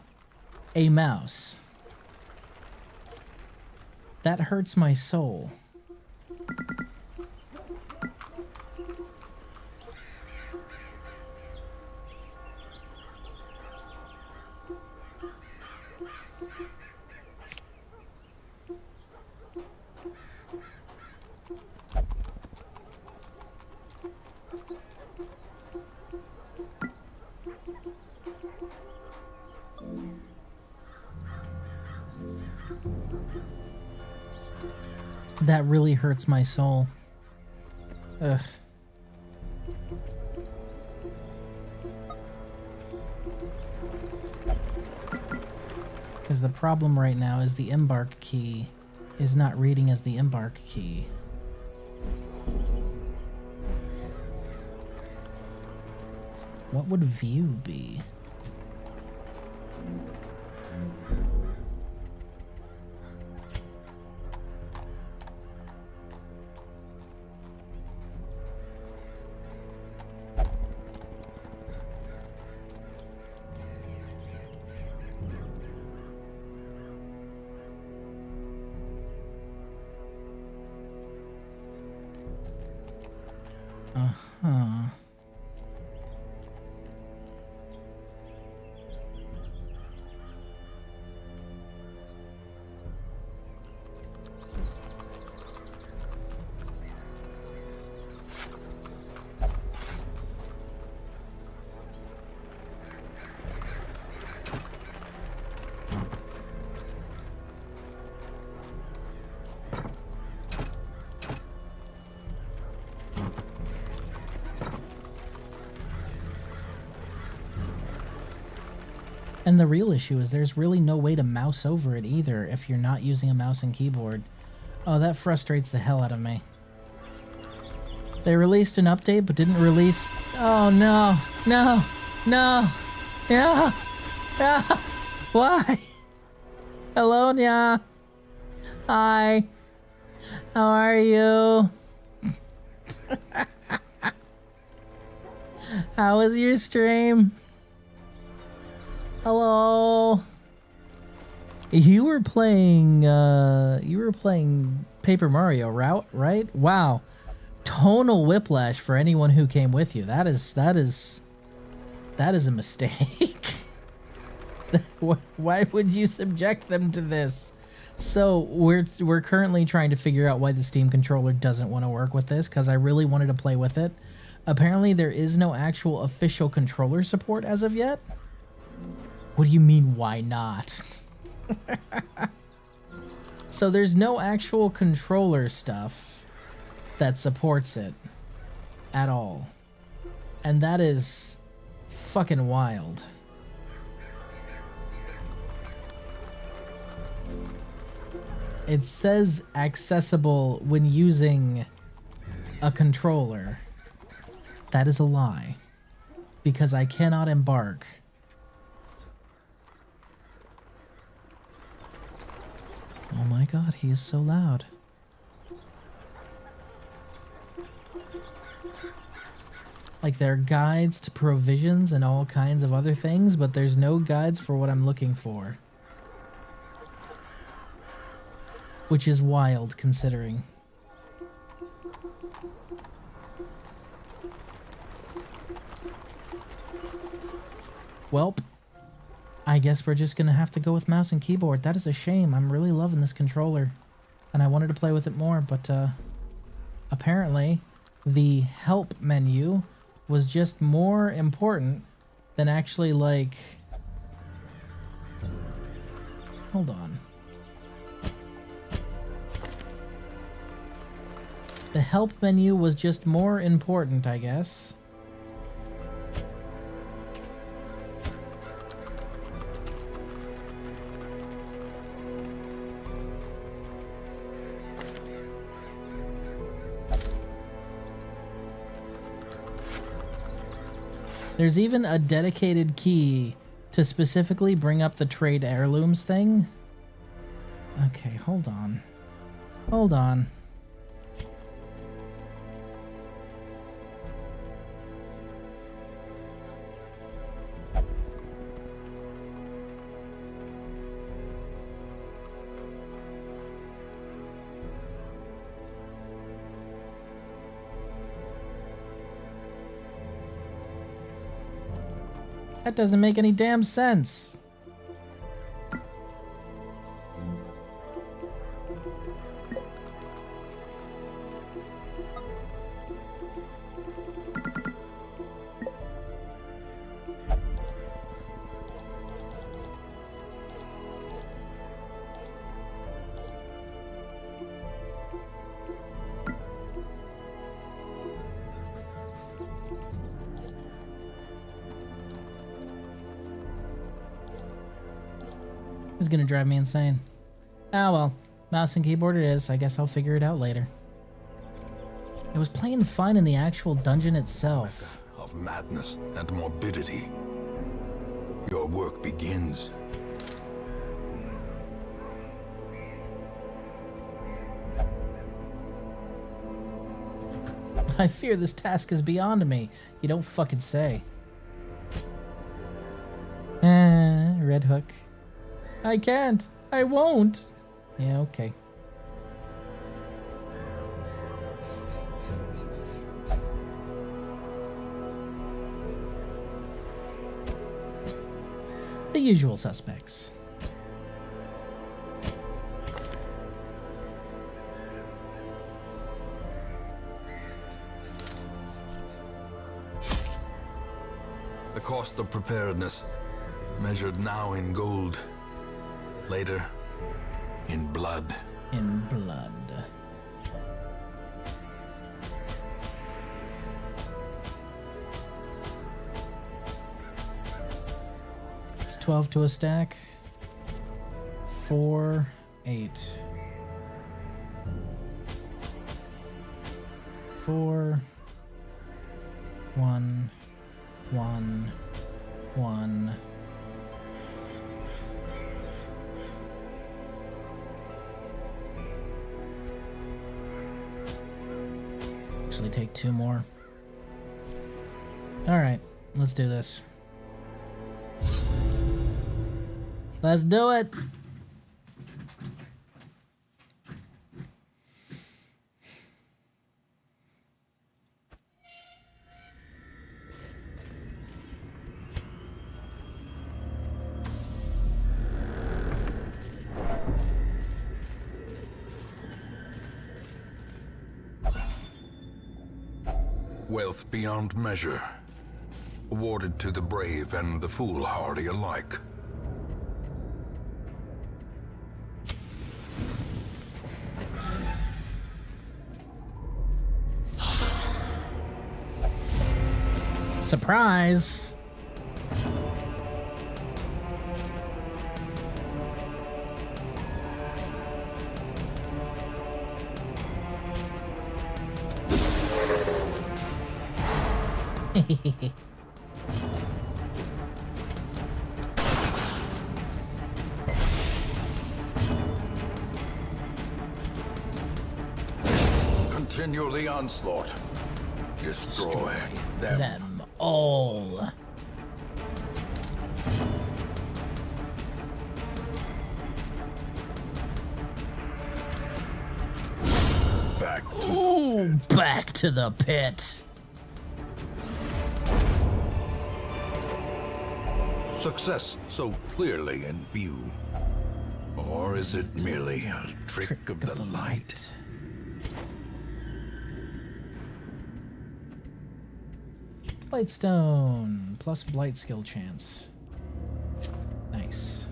a mouse. That hurts my soul. That really hurts my soul. Ugh. Because the problem right now is the embark key is not reading as the embark key. What would view be? Uh-huh. And the real issue is there's really no way to mouse over it either if you're not using a mouse and keyboard. Oh, that frustrates the hell out of me. They released an update but didn't release... Oh, no. No. No. Yeah. Yeah. Why? Hello, Nya. Hi. How are you? How was your stream? Hello. You were playing Paper Mario, right? Wow. Tonal whiplash for anyone who came with you. That is a mistake. Why would you subject them to this? So we're currently trying to figure out why the Steam controller doesn't want to work with this, because I really wanted to play with it, Apparently there is no actual official controller support as of yet. What do you mean, why not? So there's no actual controller stuff that supports it at all. And that is fucking wild. It says accessible when using a controller. That is a lie. Because I cannot embark. Oh my god, he is so loud. Like, there are guides to provisions and all kinds of other things, but there's no guides for what I'm looking for. Which is wild, considering. Welp. I guess we're just gonna have to go with mouse and keyboard. That is a shame. I'm really loving this controller. And I wanted to play with it more, but apparently the help menu was just more important than actually, like... Hold on. The help menu was just more important, I guess. There's even a dedicated key to specifically bring up the trade heirlooms thing. Okay, hold on. Hold on. That doesn't make any damn sense. It's gonna drive me insane. Ah well, mouse and keyboard it is. I guess I'll figure it out later. It was playing fine in the actual dungeon itself. Of madness and morbidity. Your work begins. I fear this task is beyond me. You don't fucking say. Red Hook. I can't. I won't. Yeah, okay. The usual suspects. The cost of preparedness, measured now in gold, later in blood. In blood. It's 12 to a stack. 4, 8. 4, 1, 1, 1. Actually take 2 more. Alright, let's do this. Let's do it! Wealth beyond measure, awarded to the brave and the foolhardy alike. Surprise! Continue the onslaught. Destroy them. Them all. Back to Ooh, back to the pit. success so clearly in view. Or is it merely a trick of the light? Blightstone plus blight skill chance. Nice.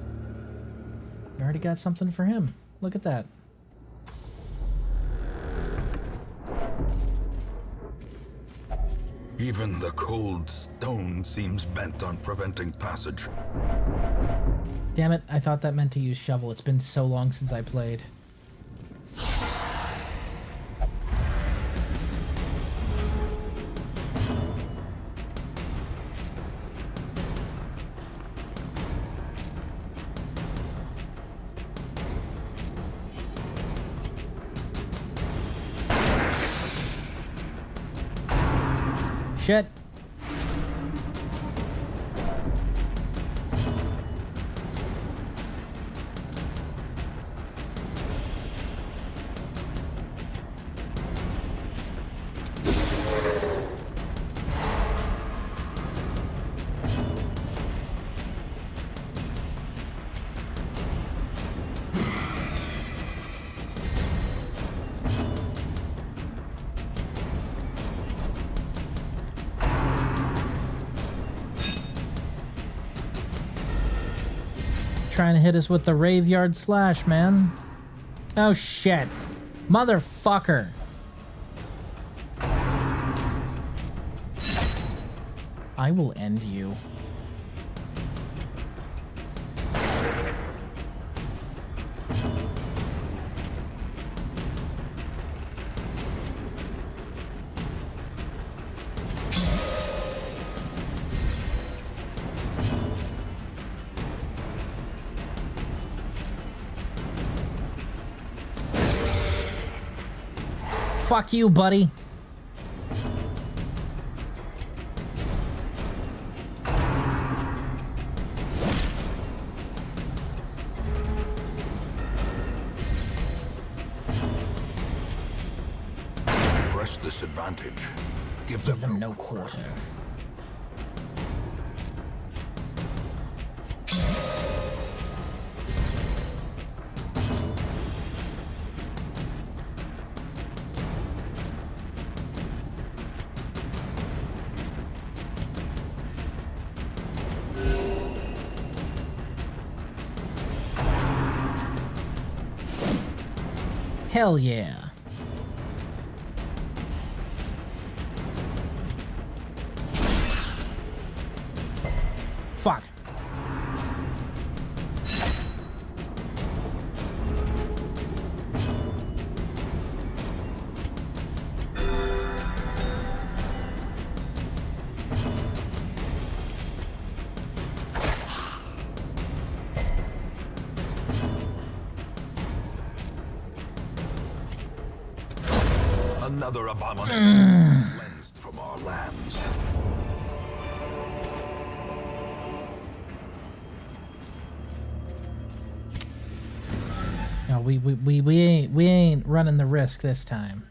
We already got something for him. Look at that. Even the cold stone seems bent on preventing passage. Damn it, I thought that meant to use shovel. It's been so long since I played. Shit. Trying to hit us with the Raveyard Slash, man. Oh shit. Motherfucker. I will end you. Fuck you, buddy. Press this advantage. Give Give them them no quarter. Hell yeah. Fuck. Another abomination cleansed from our lands. No, we ain't running the risk this time.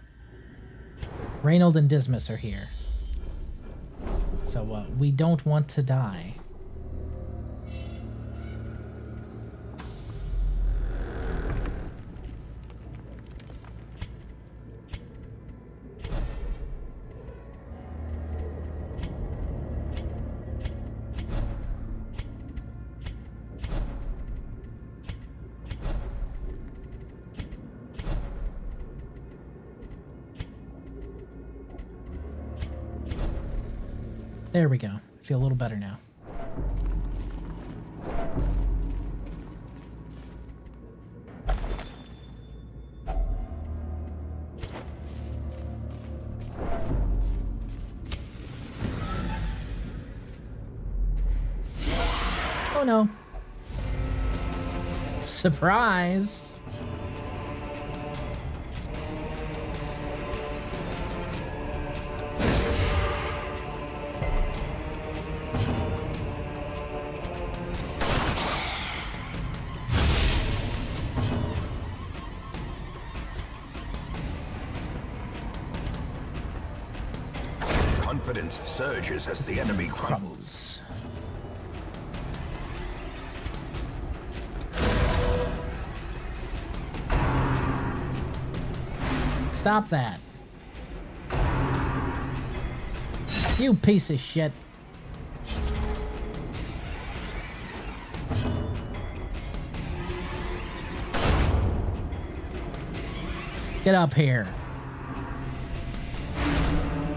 Reynold and Dismas are here. So we don't want to die. There we go. I feel a little better now. Oh no. Surprise! Confidence surges as the enemy crumbles. Stop that. You piece of shit. Get up here.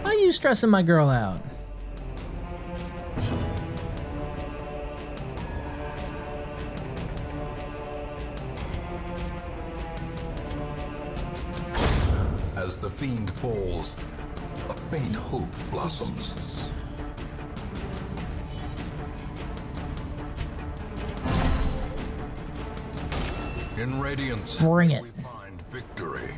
Why are you stressing my girl out? As the fiend falls, a faint hope blossoms. In Radiance, Bring it. we find victory.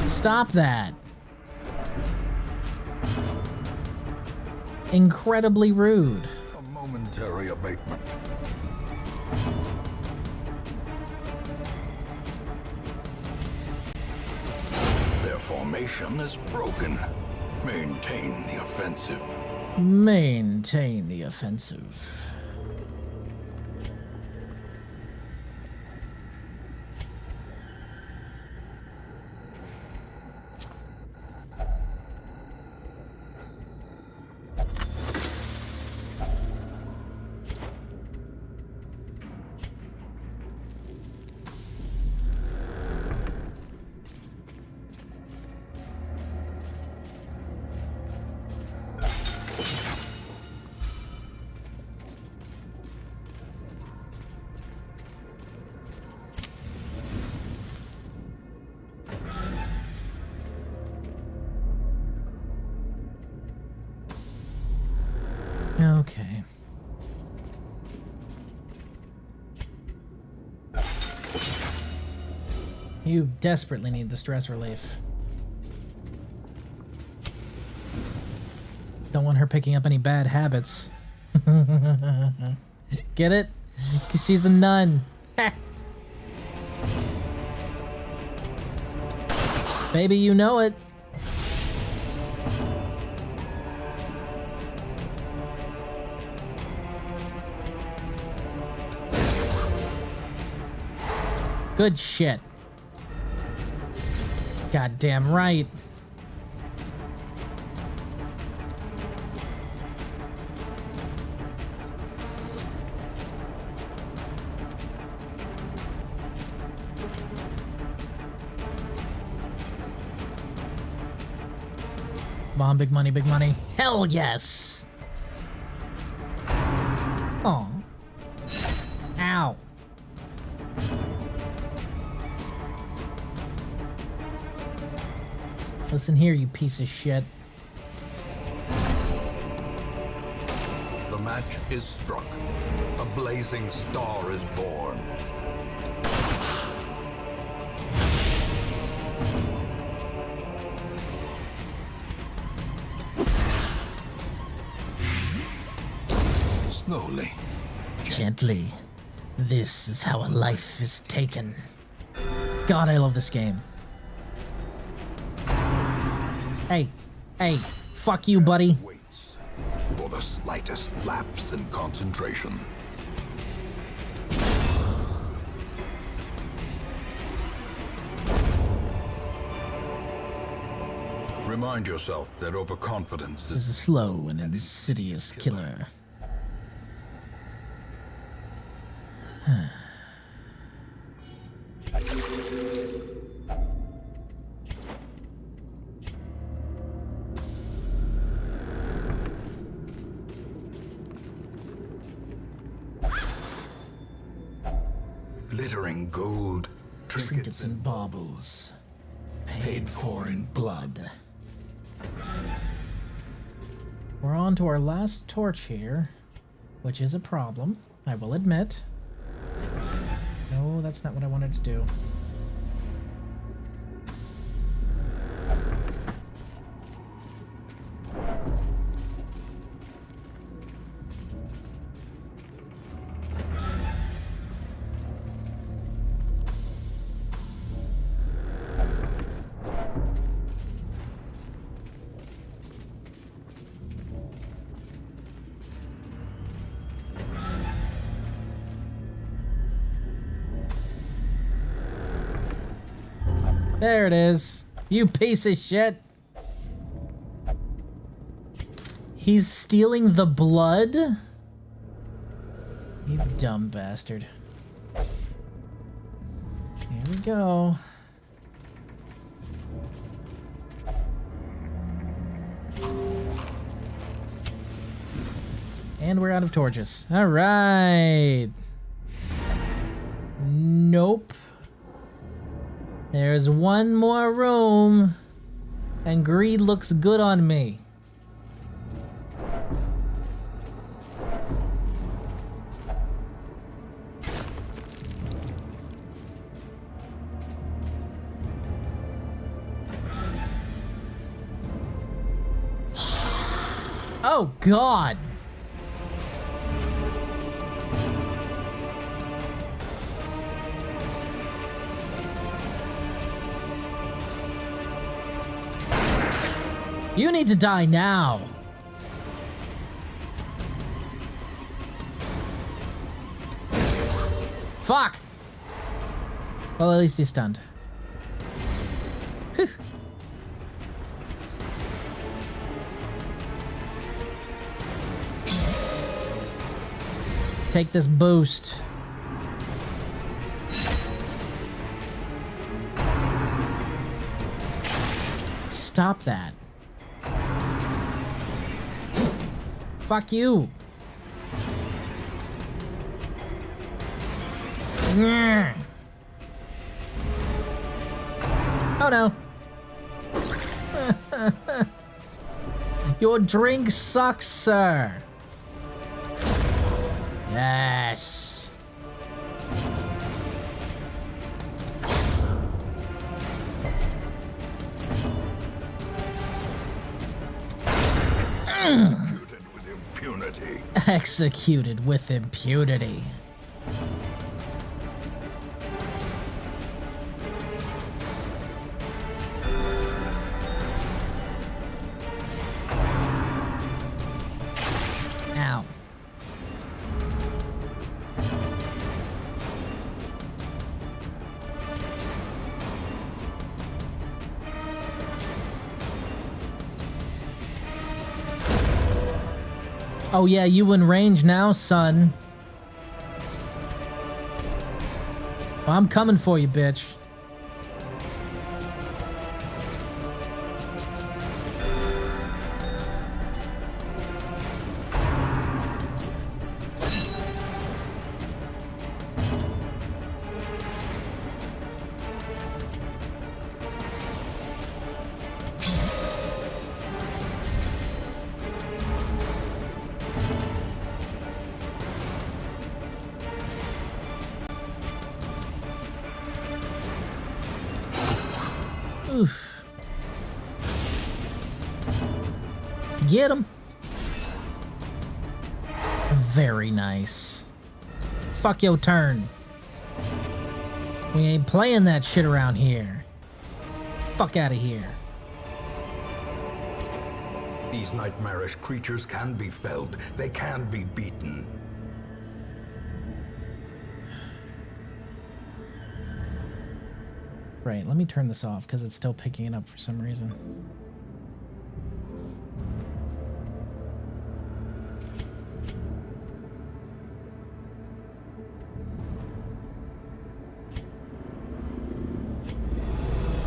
Stop that. Incredibly rude. A momentary abatement. Their formation is broken. Maintain the offensive. Maintain the offensive. Okay. You desperately need the stress relief. Don't want her picking up any bad habits. Get it? 'Cause she's a nun. Baby, you know it. Good shit. Goddamn right. Bomb, big money, big money. Hell yes. Aw. Ow. Listen here, you piece of shit. The match is struck. A blazing star is born. Slowly. Gently. This is how a life is taken. God, I love this game. Hey, hey, fuck you, buddy. Waits for the slightest lapse in concentration. Remind yourself that overconfidence This is a slow and insidious killer. glittering gold, Trinkets and baubles, paid for in blood. We're on to our last torch here, which is a problem, I will admit. No, that's not what I wanted to do. There it is. You piece of shit. He's stealing the blood? You dumb bastard. Here we go. And we're out of torches. All right. Nope. There's one more room, and greed looks good on me. Oh, God. You need to die now. Fuck. Well, at least he's stunned. Whew. Take this boost. Stop that. Fuck you. Oh no. Your drink sucks, sir. Yes. Executed with impunity. Ow. Oh yeah, you in range now, son. Well, I'm coming for you, bitch. Oof. Get him. Very nice. Fuck your turn. We ain't playing that shit around here. Fuck out of here. These nightmarish creatures can be felled. They can be beaten. Right, let me turn this off because it's still picking it up for some reason.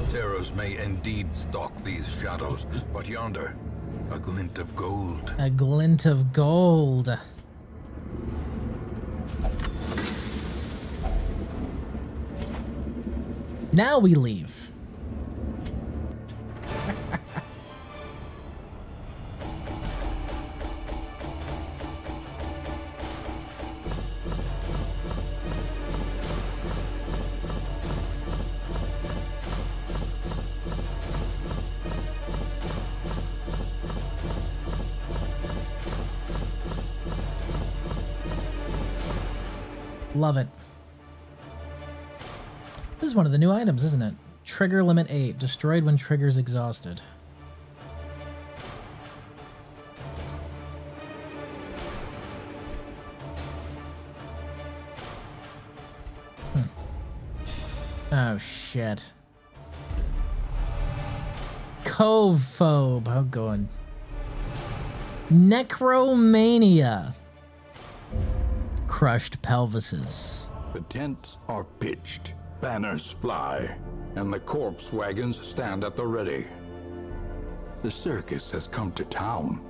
Terrors may indeed stalk these shadows, but yonder, a glint of gold. A glint of gold. Now we leave. Love it. This is one of the new items, isn't it? Trigger limit 8. Destroyed when trigger's exhausted. Oh, shit. Covephobe. How going? Necromania. Crushed pelvises. The tents are pitched, banners fly, and the corpse wagons stand at the ready. The circus has come to town.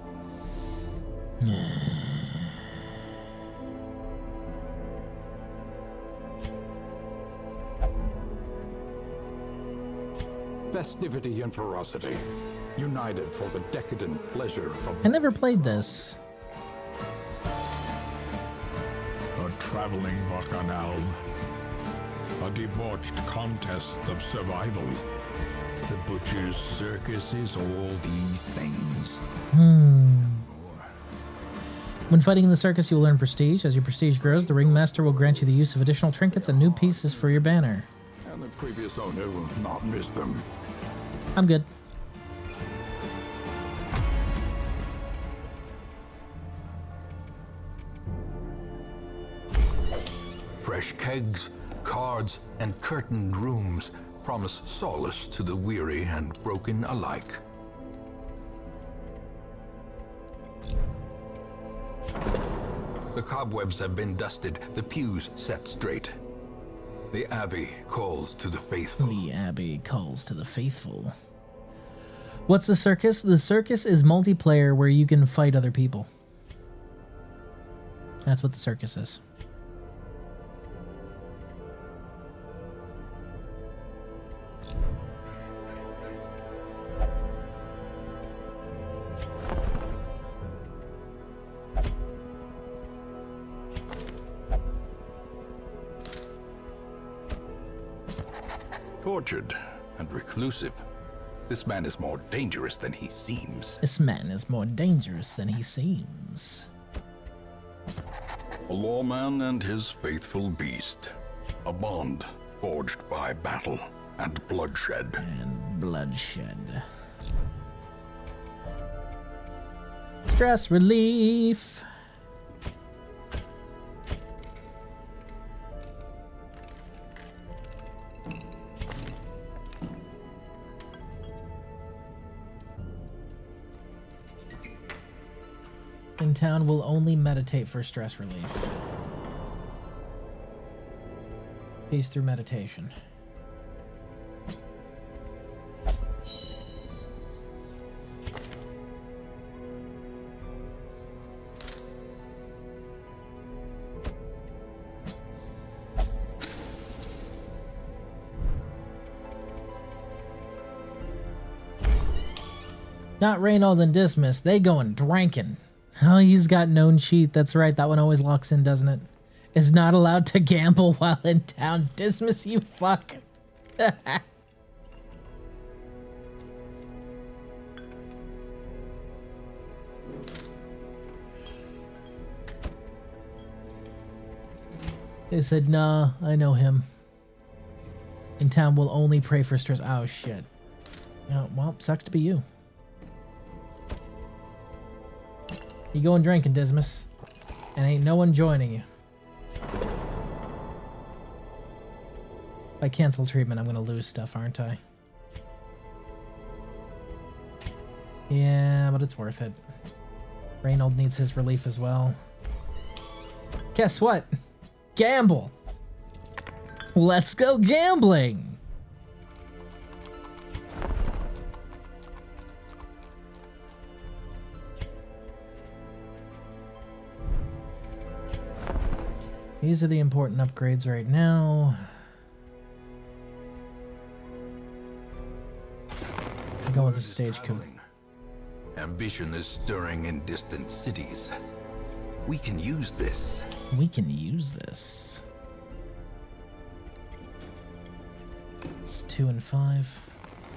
Festivity and ferocity, united for the decadent pleasure of I never played this. A traveling bacchanal. A debauched contest of survival. The butcher's circus is all these things. When fighting in the circus, you'll learn prestige. As your prestige grows, the ringmaster will grant you the use of additional trinkets and new pieces for your banner. And the previous owner will not miss them. I'm good. Fresh kegs, cards, and curtained rooms promise solace to the weary and broken alike. The cobwebs have been dusted, the pews set straight. The Abbey calls to the faithful. The Abbey calls to the faithful. What's the circus? The circus is multiplayer where you can fight other people. That's what the circus is. Tortured and reclusive, this man is more dangerous than he seems. This man is more dangerous than he seems. A lawman and his faithful beast. A bond forged by battle and bloodshed. And bloodshed. Stress relief. In town will only meditate for stress relief. Peace through meditation. Not Reynold and Dismas, they going drinking. Oh, he's got known cheat. That's right. That one always locks in, doesn't it? Is not allowed to gamble while in town. Dismas, you fuck. They said, nah, I know him. In town, we'll only pray for stress. Oh, shit. Oh, well, sucks to be you. You going drinking, Dismas, and ain't no one joining you. If I cancel treatment, I'm gonna lose stuff, aren't I? Yeah, but it's worth it. Reynold needs his relief as well. Guess what? Gamble! Let's go gambling! These are the important upgrades right now. go with the Word is stage coup. traveling. Ambition is stirring in distant cities. We can use this. We can use this. It's 2 and 5.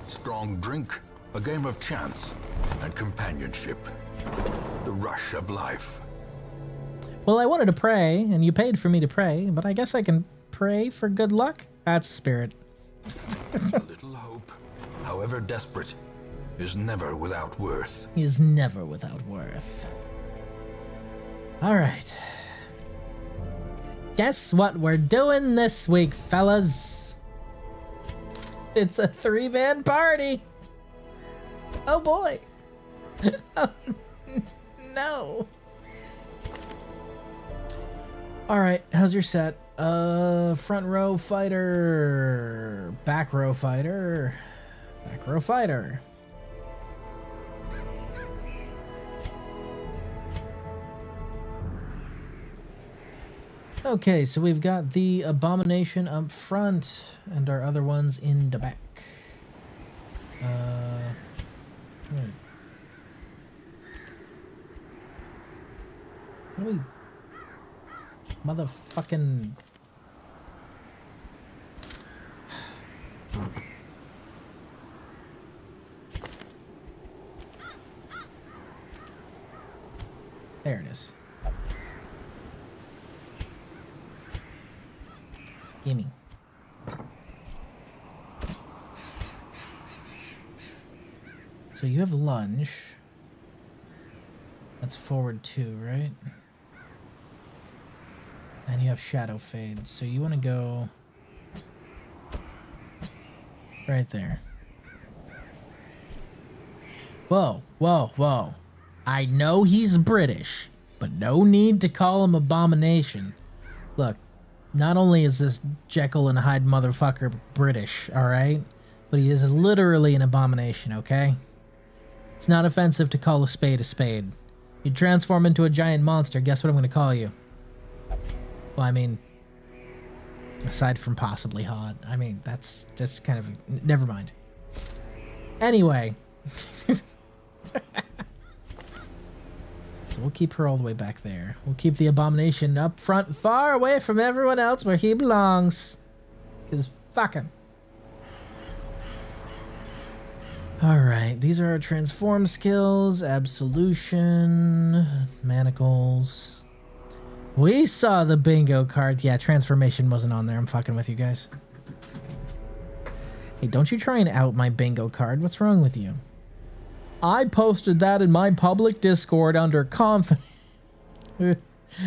Strong drink, a game of chance, and companionship. The rush of life. Well, I wanted to pray, and you paid for me to pray, but I guess I can pray for good luck? That's spirit. A little hope, however desperate, is never without worth. Is never without worth. Alright. Guess what we're doing this week, fellas? It's a 3-man party! Oh boy! Oh, no! Alright, how's your set? Front row fighter, back row fighter, back row fighter. Okay, so we've got the Abomination up front and our other ones in the back. What do we... Motherfucking... There it is. Gimme. So you have lunge. That's forward 2, right? And you have shadow fade. So you want to go right there. Whoa, whoa, whoa. I know he's British, but no need to call him Abomination. Look, not only is this Jekyll and Hyde motherfucker British, alright? But he is literally an abomination, okay? It's not offensive to call a spade a spade. You transform into a giant monster, guess what I'm gonna call you? Well, I mean, aside from possibly hot, I mean, that's kind of... Never mind. Anyway. So we'll keep her all the way back there. We'll keep the Abomination up front, far away from everyone else where he belongs. 'Cause fuck him. Alright, these are our transform skills. Absolution. Manacles. We saw the bingo card. Yeah, transformation wasn't on there. I'm fucking with you guys. Hey, don't you try and out my bingo card. What's wrong with you? I posted that in my public Discord under confidence.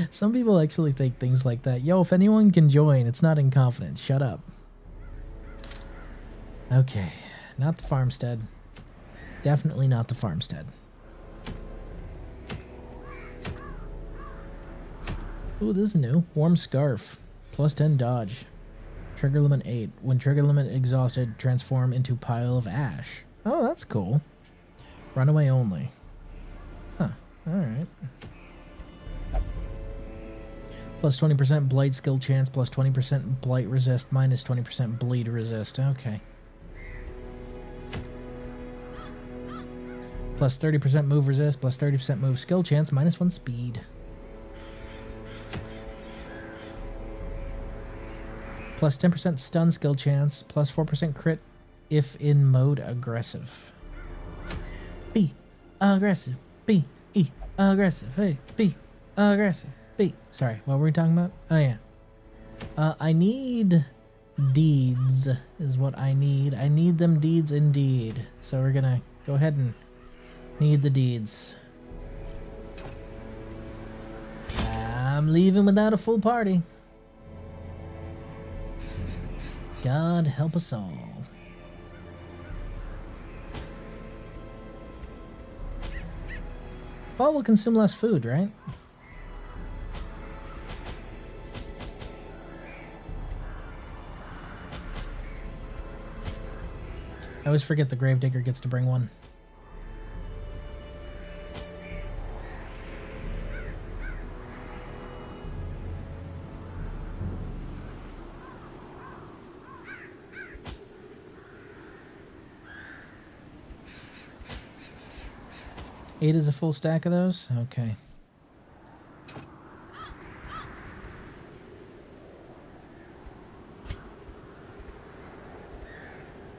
Some people actually think things like that. Yo, if anyone can join, it's not in confidence. Shut up. Okay, not the farmstead. Definitely not the farmstead. Ooh, this is new. Warm scarf. Plus 10 dodge. Trigger limit 8. When trigger limit exhausted, transform into pile of ash. Oh, that's cool. Runaway only. Huh. Alright. Plus 20% blight skill chance, plus 20% blight resist, minus 20% bleed resist. Okay. Plus 30% move resist, plus 30% move skill chance, minus 1 speed. Plus 10% stun skill chance, plus 4% crit if in mode aggressive. Be aggressive. Be aggressive. Hey, be aggressive. Be. Sorry, what were we talking about? Oh, yeah. I need deeds, is what I need. I need them deeds indeed. So we're gonna go ahead and need the deeds. I'm leaving without a full party. God help us all. Well, we'll consume less food, right? I always forget the Gravedigger gets to bring one. 8 is a full stack of those? Okay.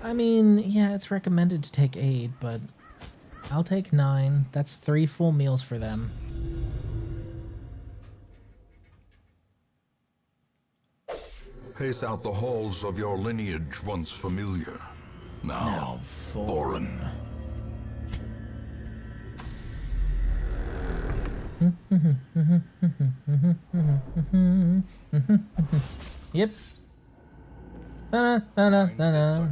I mean, yeah, it's recommended to take 8, but I'll take 9. That's 3 full meals for them. Pace out the halls of your lineage once familiar. Now, foreign. Yep. Such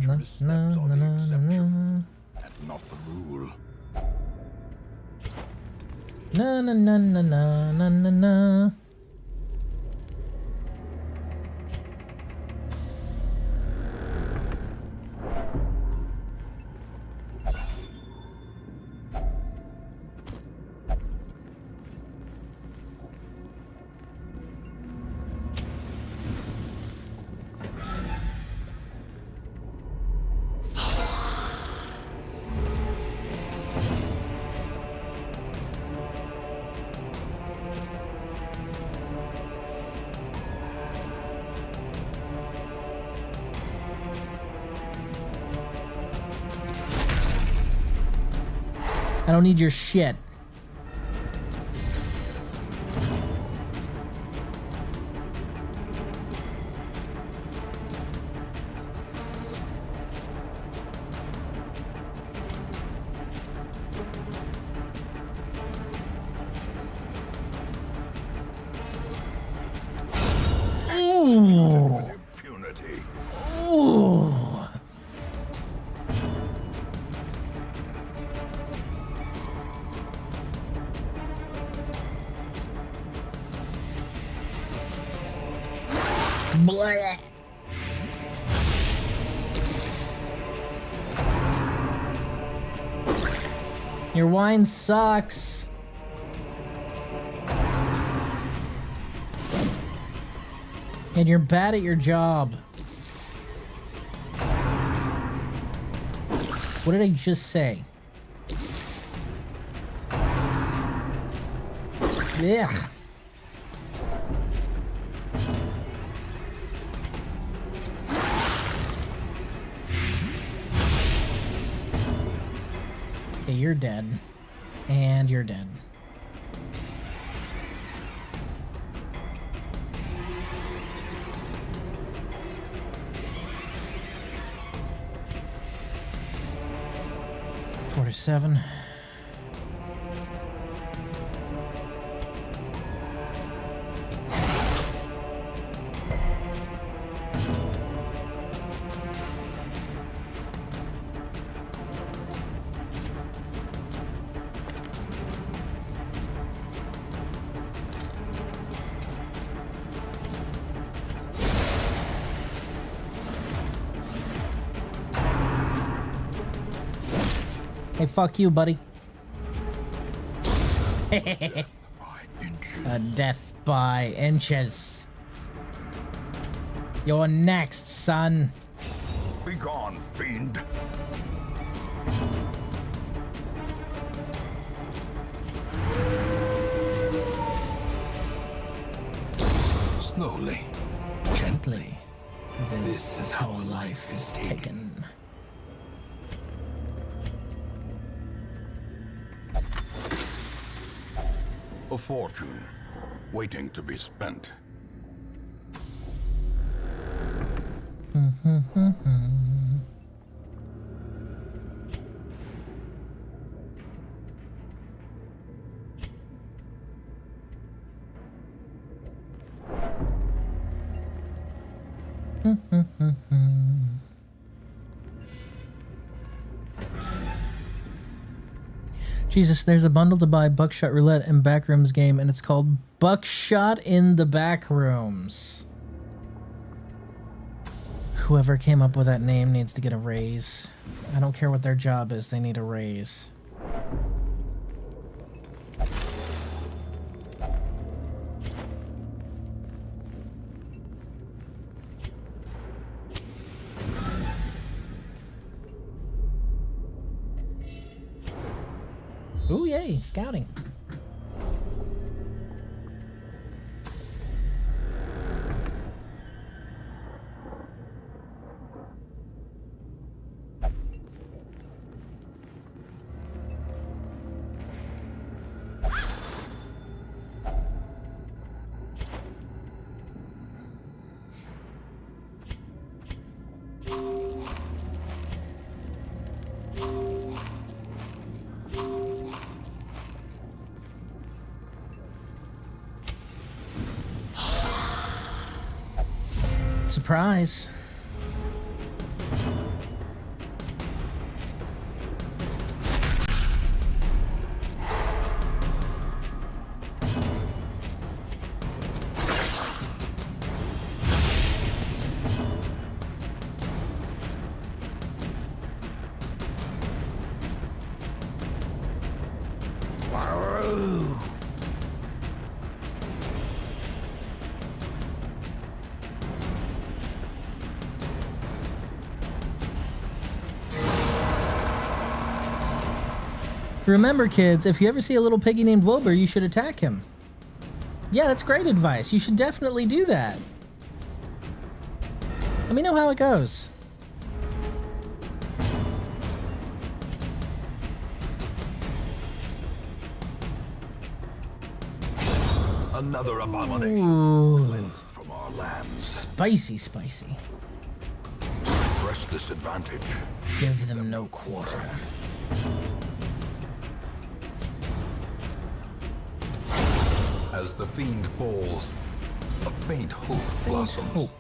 missteps are the exception, and not the rule. Na na na na na na na na. I don't need your shit. Ooh. Impunity. Ooh. Blah. Your wine sucks. And you're bad at your job. What did I just say? Ugh. Okay, you're dead. And you're dead. Seven. Hey, fuck you, buddy. A death by inches. You're next, son. Begone, fiend. Slowly, Gently. This is how life is taken. a fortune waiting to be spent. Jesus, there's a bundle to buy Buckshot Roulette and Backrooms game, and it's called Buckshot in the Backrooms. Whoever came up with that name needs to get a raise. I don't care what their job is, they need a raise. Ooh. Ooh, yay, scouting. Surprise. Remember, kids, if you ever see a little piggy named Wilbur, you should attack him. Yeah, that's great advice. You should definitely do that. Let me know how it goes. Another abomination Ooh, cleansed from our lands. spicy, spicy. Press this advantage. Give them no quarter. As the fiend falls, a faint hope blossoms. Hope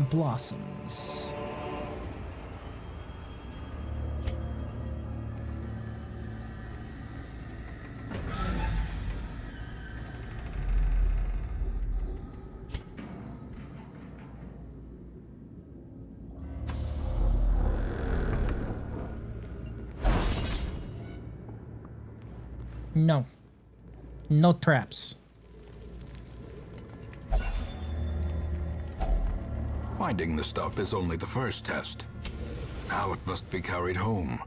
blossoms. No. No traps. Finding the stuff is only the first test. Now it must be carried home.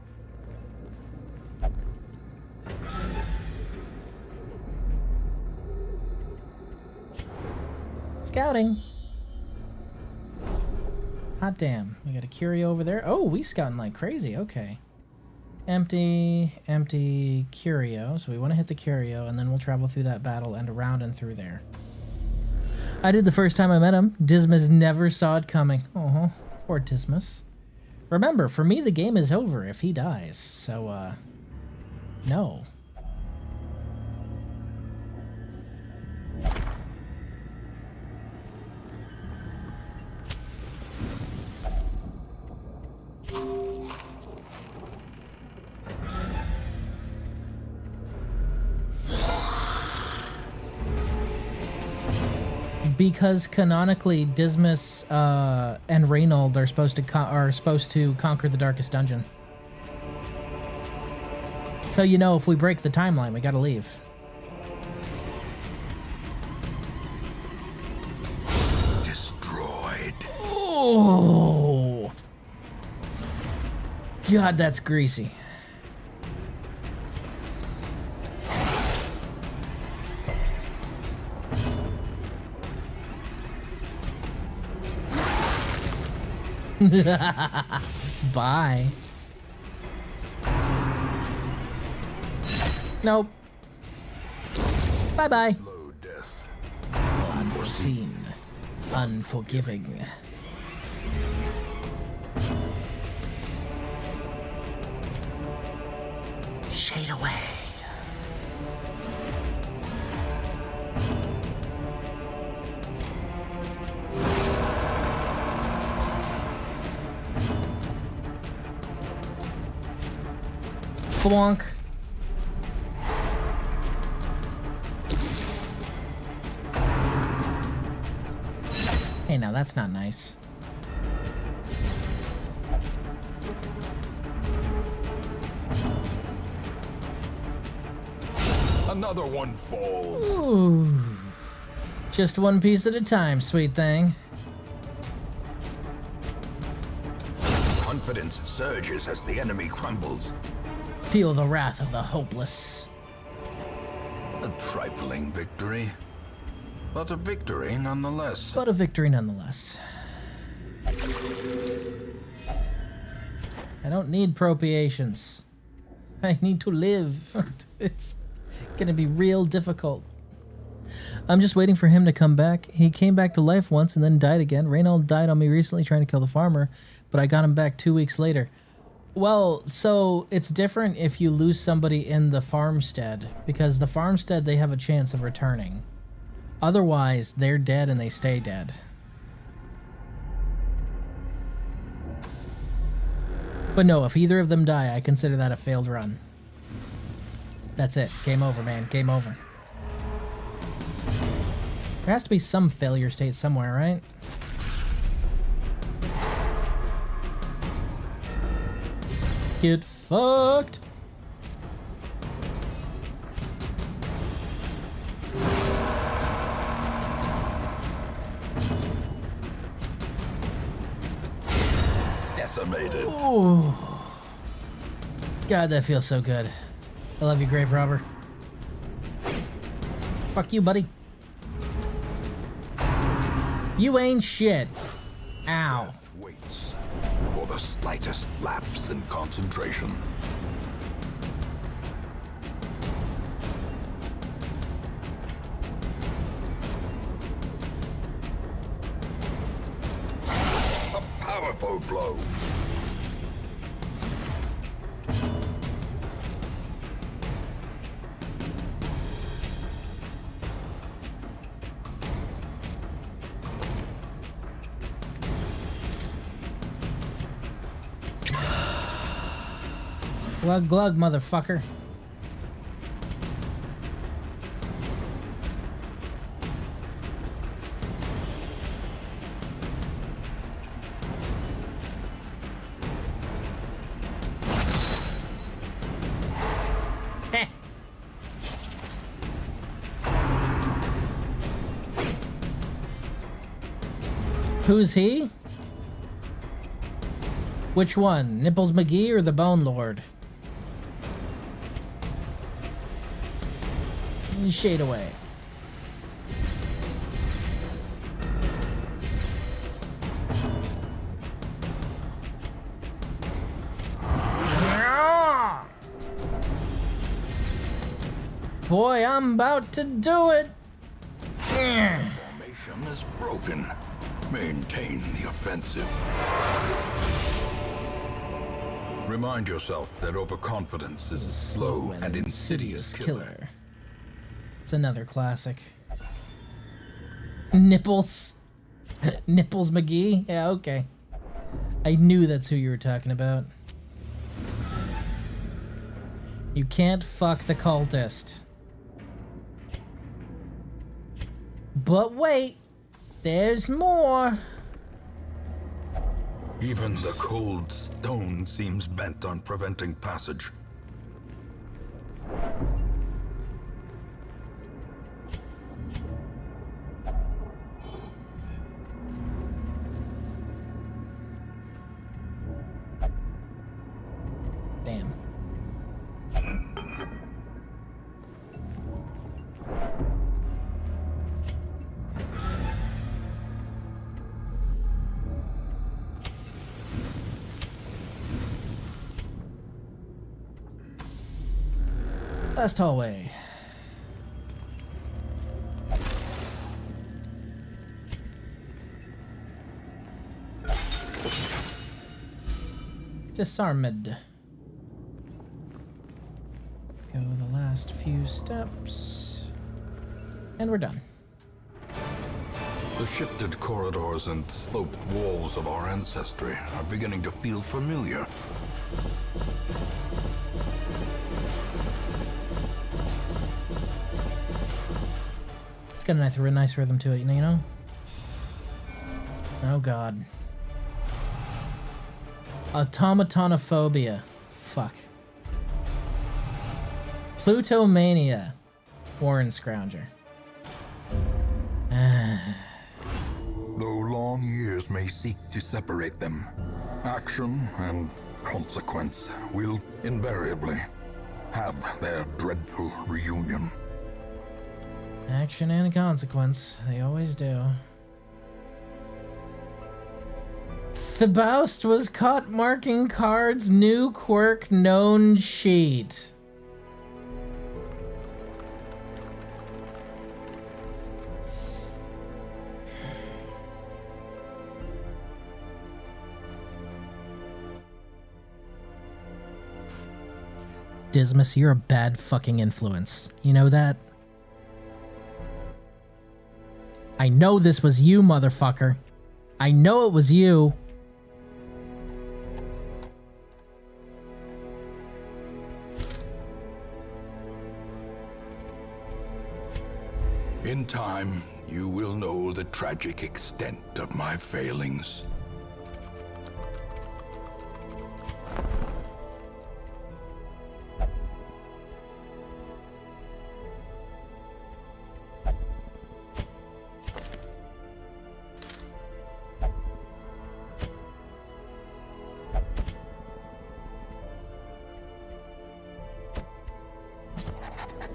Scouting. Hot damn. We got a curio over there. Oh, we scouting like crazy. Okay. Empty, empty curio. So we want to hit the curio, and then we'll travel through that battle and around and through there. I did the first time I met him. Dismas never saw it coming. Oh, poor Dismas. Remember, for me, the game is over if he dies. So, no. Because canonically, Dismas and Reynold are supposed to conquer the Darkest Dungeon. So you know, if we break the timeline, we gotta leave. Destroyed. Oh, God, that's greasy. Bye. Nope. Bye-bye. Slow death. Unforeseen. Unforgiving. Shade away. Bonk. Hey, now that's not nice. Another one falls. Ooh. Just one piece at a time, sweet thing. Confidence surges as the enemy crumbles. Feel the wrath of the hopeless. A trifling victory, but a victory nonetheless. But a victory nonetheless. I don't need propitiations. I need to live. It's gonna be real difficult. I'm just waiting for him to come back. He came back to life once and then died again. Reynold died on me recently trying to kill the farmer, but I got him back 2 weeks later. Well, so it's different if you lose somebody in the farmstead, because the farmstead, they have a chance of returning. Otherwise, they're dead and they stay dead. But no, if either of them die, I consider that a failed run. That's it. Game over, man. Game over. There has to be some failure state somewhere, right? Get fucked. Decimated. Ooh. God, that feels so good. I love you, grave robber. Fuck you, buddy. You ain't shit. Ow. Death waits for the slightest lapse in concentration. A powerful blow. Glug glug, motherfucker. Heh. Who's he? Which one? Nipples McGee or the Bone Lord? Shade away. Boy, I'm about to do it. Formation is broken. Maintain the offensive. Remind yourself that overconfidence is a slow and insidious killer. It's another classic. Nipples. Nipples McGee? Yeah, okay. I knew that's who you were talking about. You can't fuck the cultist. But wait, there's more. Even the cold stone seems bent on preventing passage. Damn. Last hallway. Disarmed. Go the last few steps. And we're done. The shifted corridors and sloped walls of our ancestry are beginning to feel familiar. It's got a nice rhythm to it, you know? Oh god. Automatonophobia. Fuck. Plutomania. Warren Scrounger. Though long years may seek to separate them, action and consequence will invariably have their dreadful reunion. Action and a consequence. They always do. Thebaust was caught marking cards new quirk known sheet. Dismas, you're a bad fucking influence. You know that? I know this was you, motherfucker. I know it was you. In time, you will know the tragic extent of my failings.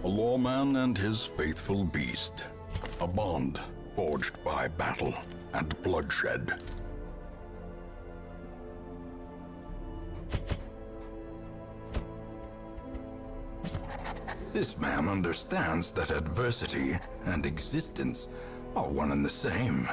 A lawman and his faithful beast. A bond forged by battle and bloodshed. This man understands that adversity and existence are one and the same.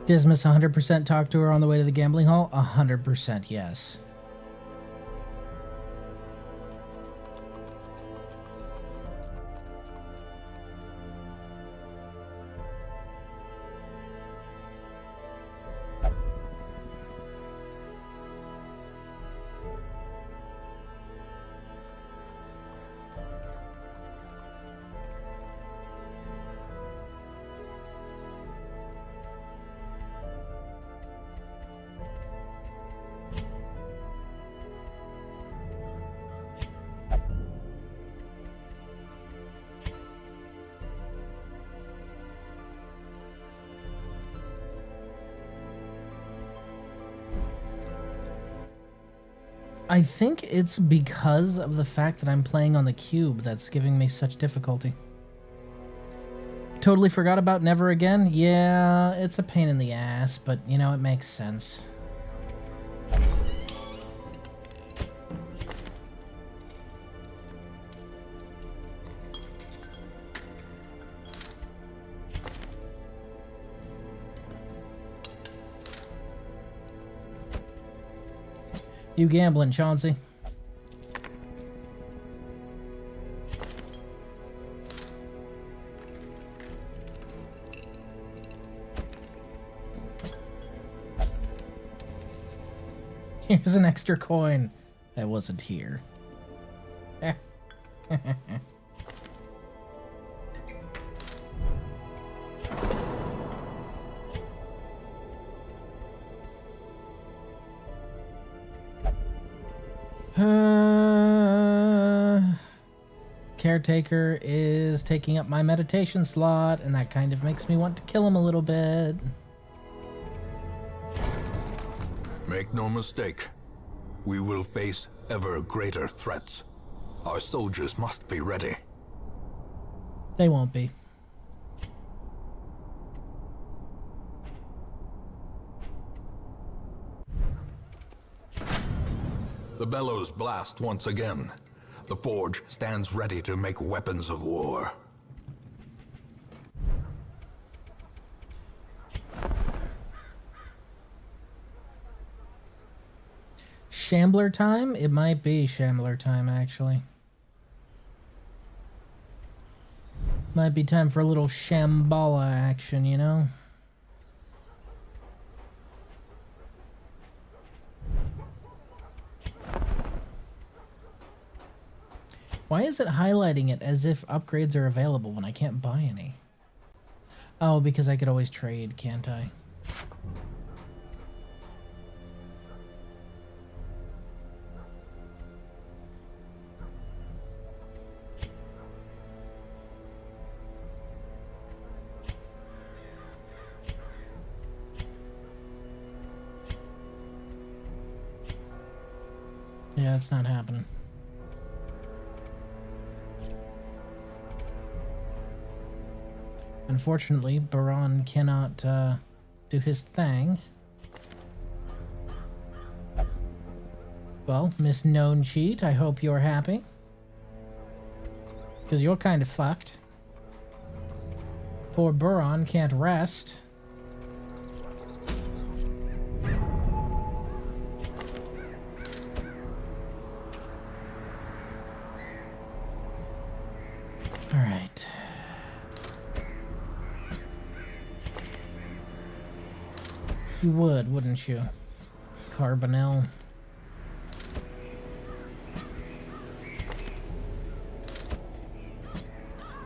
Dismas 100% talked to her on the way to the gambling hall? 100% yes. I think it's because of the fact that I'm playing on the cube that's giving me such difficulty. Totally forgot about Never Again? Yeah, it's a pain in the ass, but you know, it makes sense. You gambling, Chauncey? Here's an extra coin. I wasn't here. Caretaker is taking up my meditation slot, and that kind of makes me want to kill him a little bit. Make no mistake, we will face ever greater threats. Our soldiers must be ready. They won't be. The bellows blast once again. The forge stands ready to make weapons of war. Shambler time? It might be Shambler time, actually. Might be time for a little Shambhala action, you know? Why is it highlighting it as if upgrades are available when I can't buy any? Oh, because I could always trade, can't I? Yeah, it's not happening. Unfortunately, Baron cannot do his thing. Well, Miss Known Cheat, I hope you're happy. Because you're kind of fucked. Poor Baron can't rest. Alright. You would, wouldn't you? Carbonell.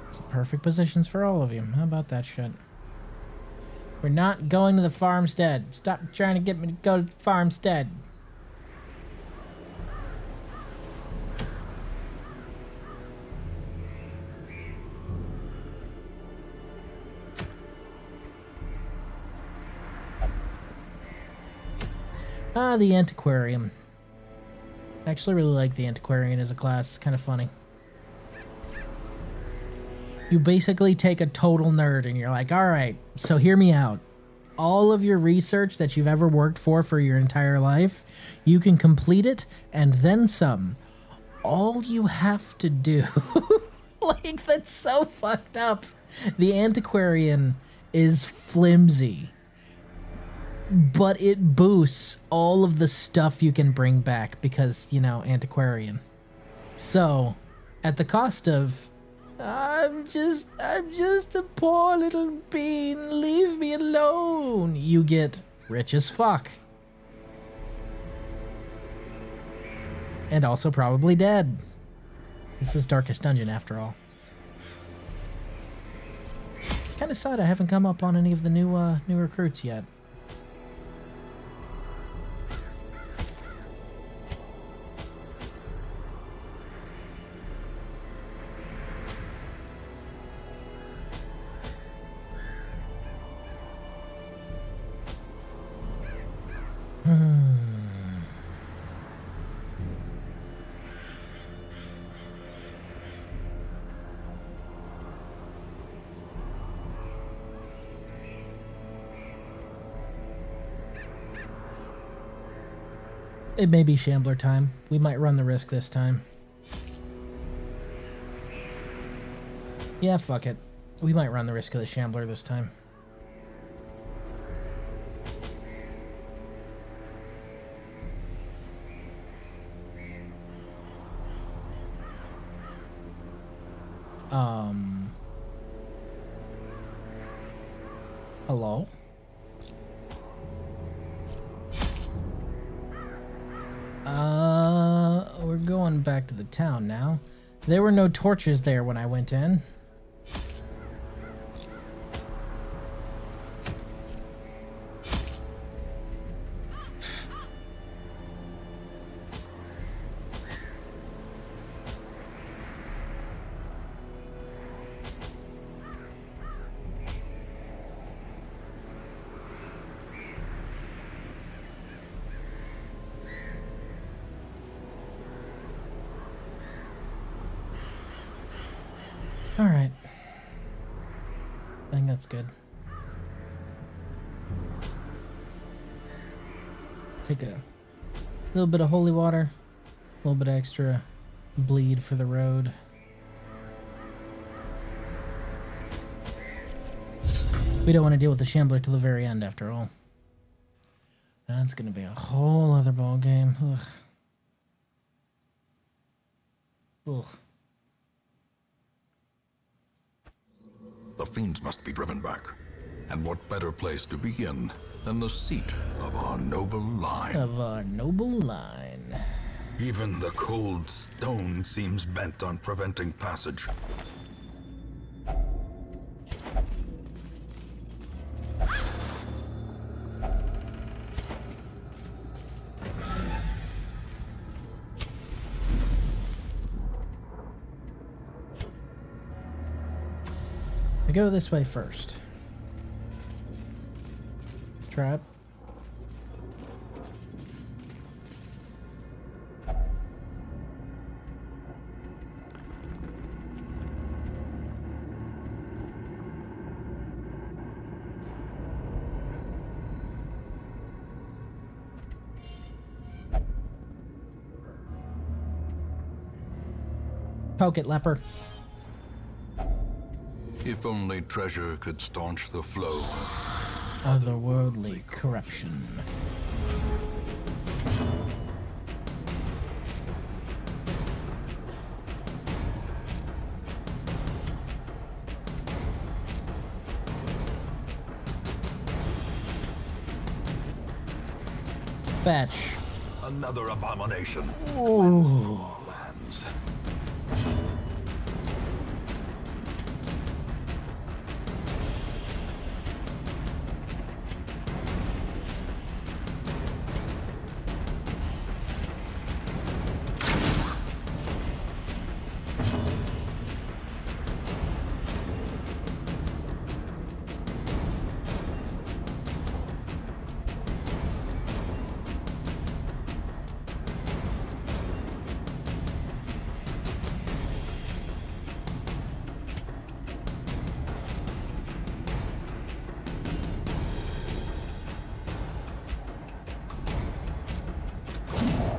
It's the perfect positions for all of you. How about that shit? We're not going to the farmstead. Stop trying to get me to go to the farmstead. Ah, the Antiquarian. I actually really like the Antiquarian as a class. It's kind of funny. You basically take a total nerd and you're like, alright, so hear me out. All of your research that you've ever worked for your entire life, you can complete it and then some. All you have to do... like, that's so fucked up. The Antiquarian is flimsy. But it boosts all of the stuff you can bring back because, you know, Antiquarian. So, at the cost of, I'm just a poor little bean, leave me alone, you get rich as fuck. And also probably dead. This is Darkest Dungeon after all. Kinda sad I haven't come up on any of the new recruits yet. It may be Shambler time. We might run the risk this time. Yeah, fuck it. We might run the risk of the Shambler this time. Hello? We're going back to the town now. There were no torches there when I went in. Alright. I think that's good. Take a little bit of holy water, a little bit extra bleed for the road. We don't want to deal with the Shambler till the very end after all. That's gonna be a whole other ball game. Ugh. Ugh. The fiends must be driven back. And what better place to begin than the seat of our noble line? Of our noble line. Even the cold stone seems bent on preventing passage. We go this way first. Trap. Poke it, leper. If only treasure could staunch the flow. Otherworldly corruption. Fetch. Another abomination. Ooh. Lands.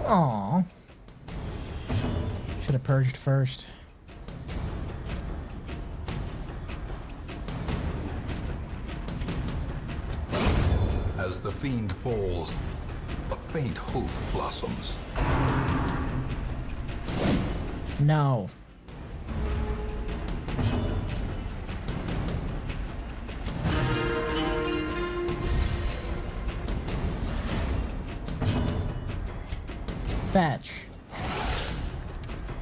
Aww. Should have purged first. As the fiend falls, a faint hope blossoms. No. Fetch.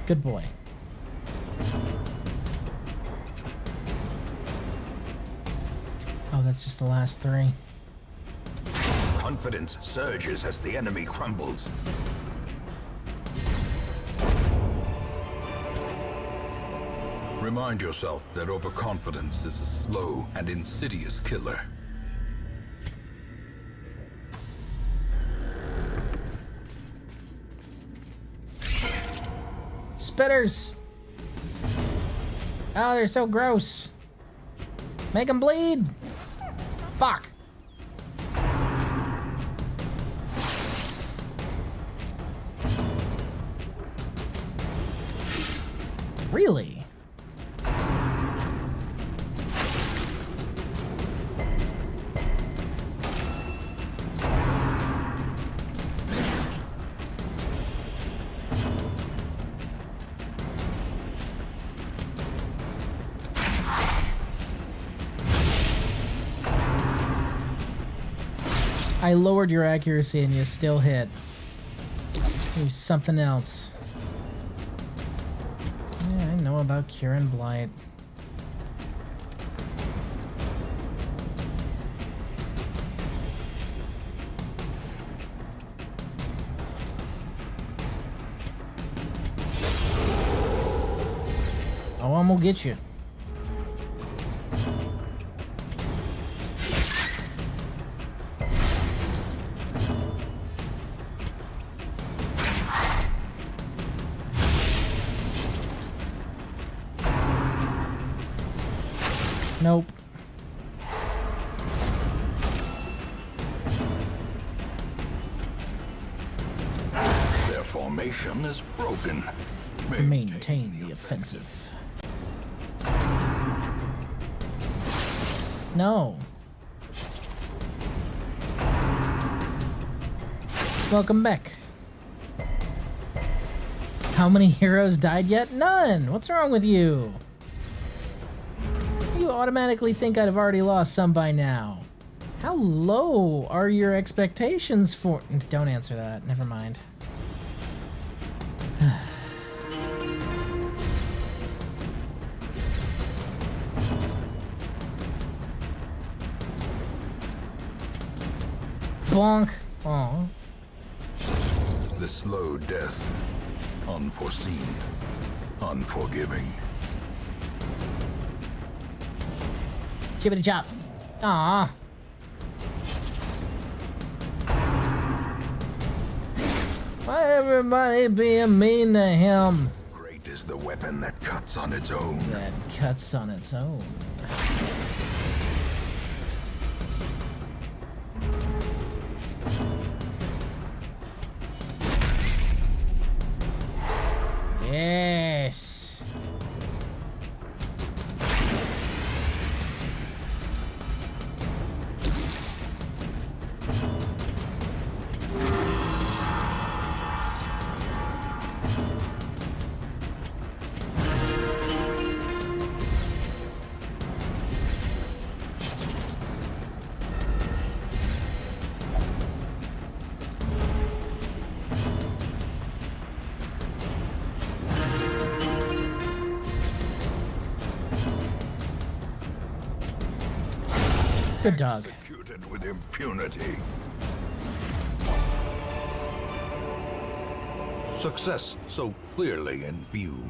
Good boy. Oh, that's just the last three. Confidence surges as the enemy crumbles. Remind yourself that overconfidence is a slow and insidious killer. Spitters! Oh, they're so gross. Make them bleed! Fuck! Really? I lowered your accuracy and you still hit. Do something else. Yeah, I know about Cure and Blight. Oh, I'm gonna get you. Nope. Their formation is broken. Maintain the offensive. No. Welcome back. How many heroes died yet? None! What's wrong with you? You automatically think I'd have already lost some by now. How low are your expectations for... Don't answer that. Never mind. Bonk. Aw. The slow death. Unforeseen. Unforgiving. Chippity chop. Aw. Why everybody being mean to him? Great is the weapon that cuts on its own. That cuts on its own. Yes. Good dog. Executed with impunity. Success so clearly in view.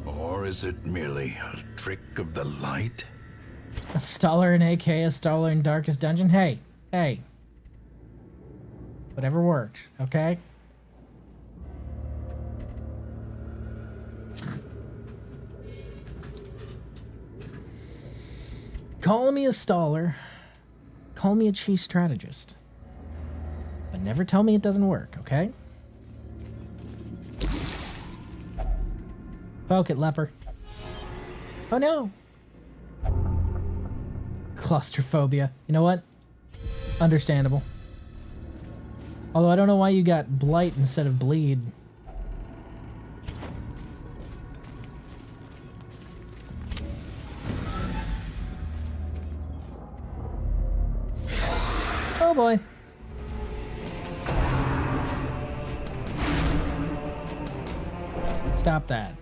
Or is it merely a trick of the light? A Staller in AK, a Staller in Darkest Dungeon. Hey, hey. Whatever works, okay? Call me a Staller. Call me a chief strategist. But never tell me it doesn't work, okay? Poke it, leper. Oh no! Claustrophobia. You know what? Understandable. Although I don't know why you got blight instead of bleed. Oh boy. Stop that.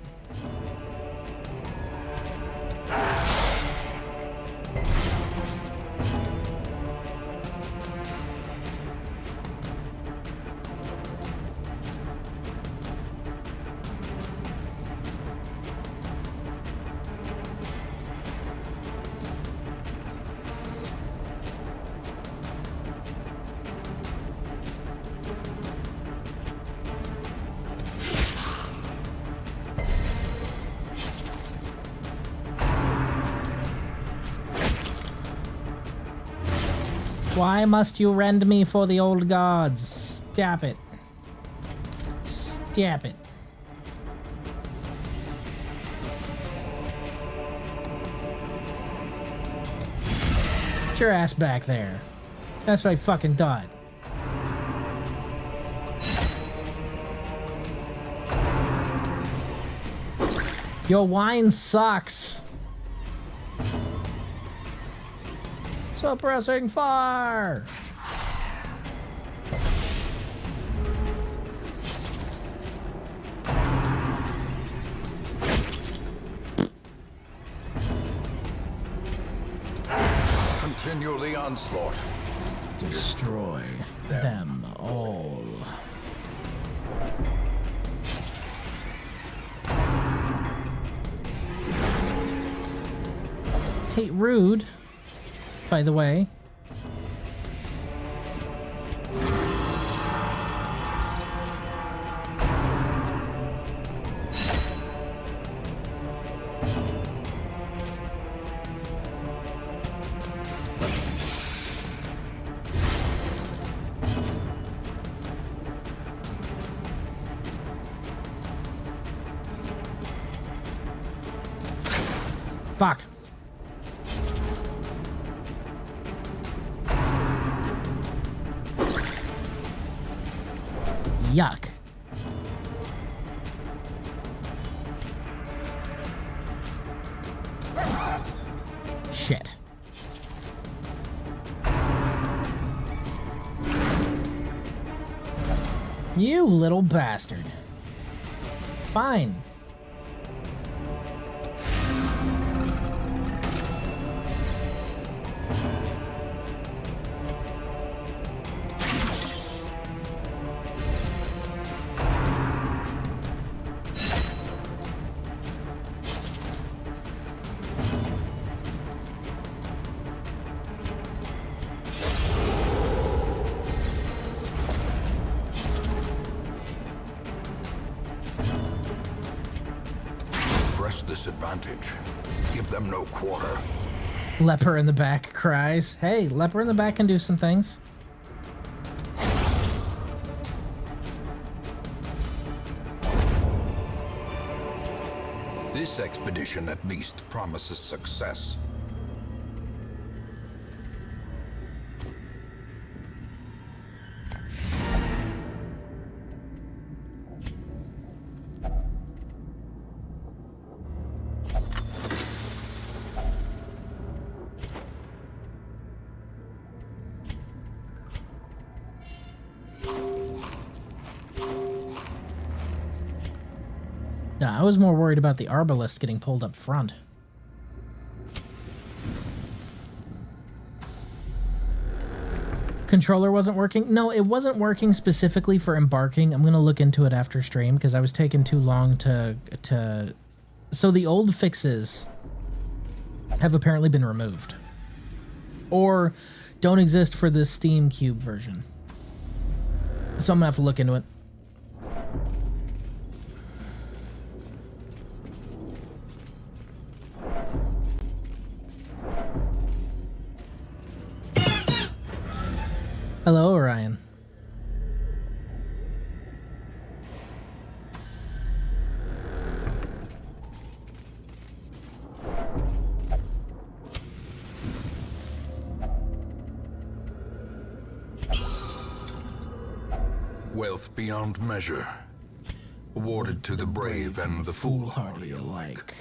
Why must you rend me for the old gods? Stop it. Stop it. Get your ass back there. That's what I fucking thought. Your wine sucks. Suppressing fire! Continue the onslaught. Destroy them all. Hey, rude. By the way. Fuck. Yuck. Shit. You little bastard. Fine. advantage. Give them no quarter. Leper in the back cries. Hey, leper in the back can do some things. This expedition at least promises success. No, I was more worried about the arbalist getting pulled up front. Controller wasn't working? No, it wasn't working specifically for embarking. I'm going to look into it after stream because I was taking too long to... So the old fixes have apparently been removed. Or don't exist for the Steam Cube version. So I'm going to have to look into it. Hello, Orion. Wealth beyond measure. Awarded to the brave and the foolhardy alike.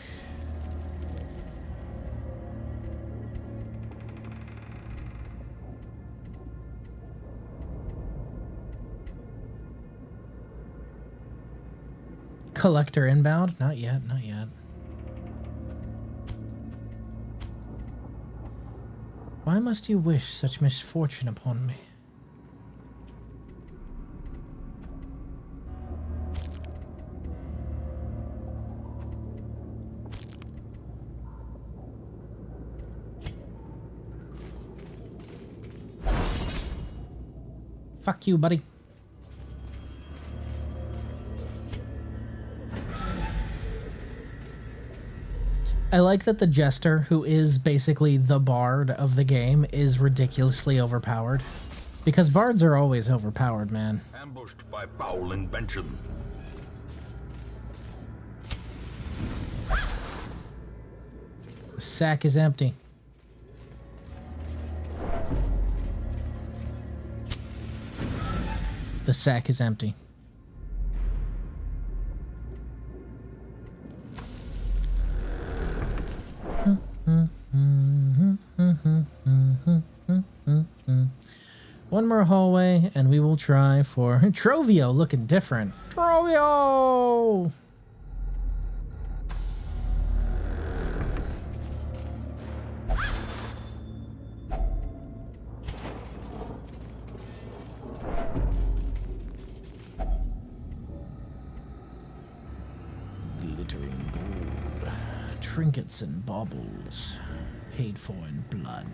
Collector inbound? Not yet, not yet. Why must you wish such misfortune upon me? Fuck you, buddy. I like that the Jester, who is basically the bard of the game, is ridiculously overpowered. Because bards are always overpowered, man. Ambushed by foul invention. The sack is empty. The sack is empty. One more hallway, and we will try for Trovio, looking different. Trovio! Glittering gold, trinkets and baubles, paid for in blood.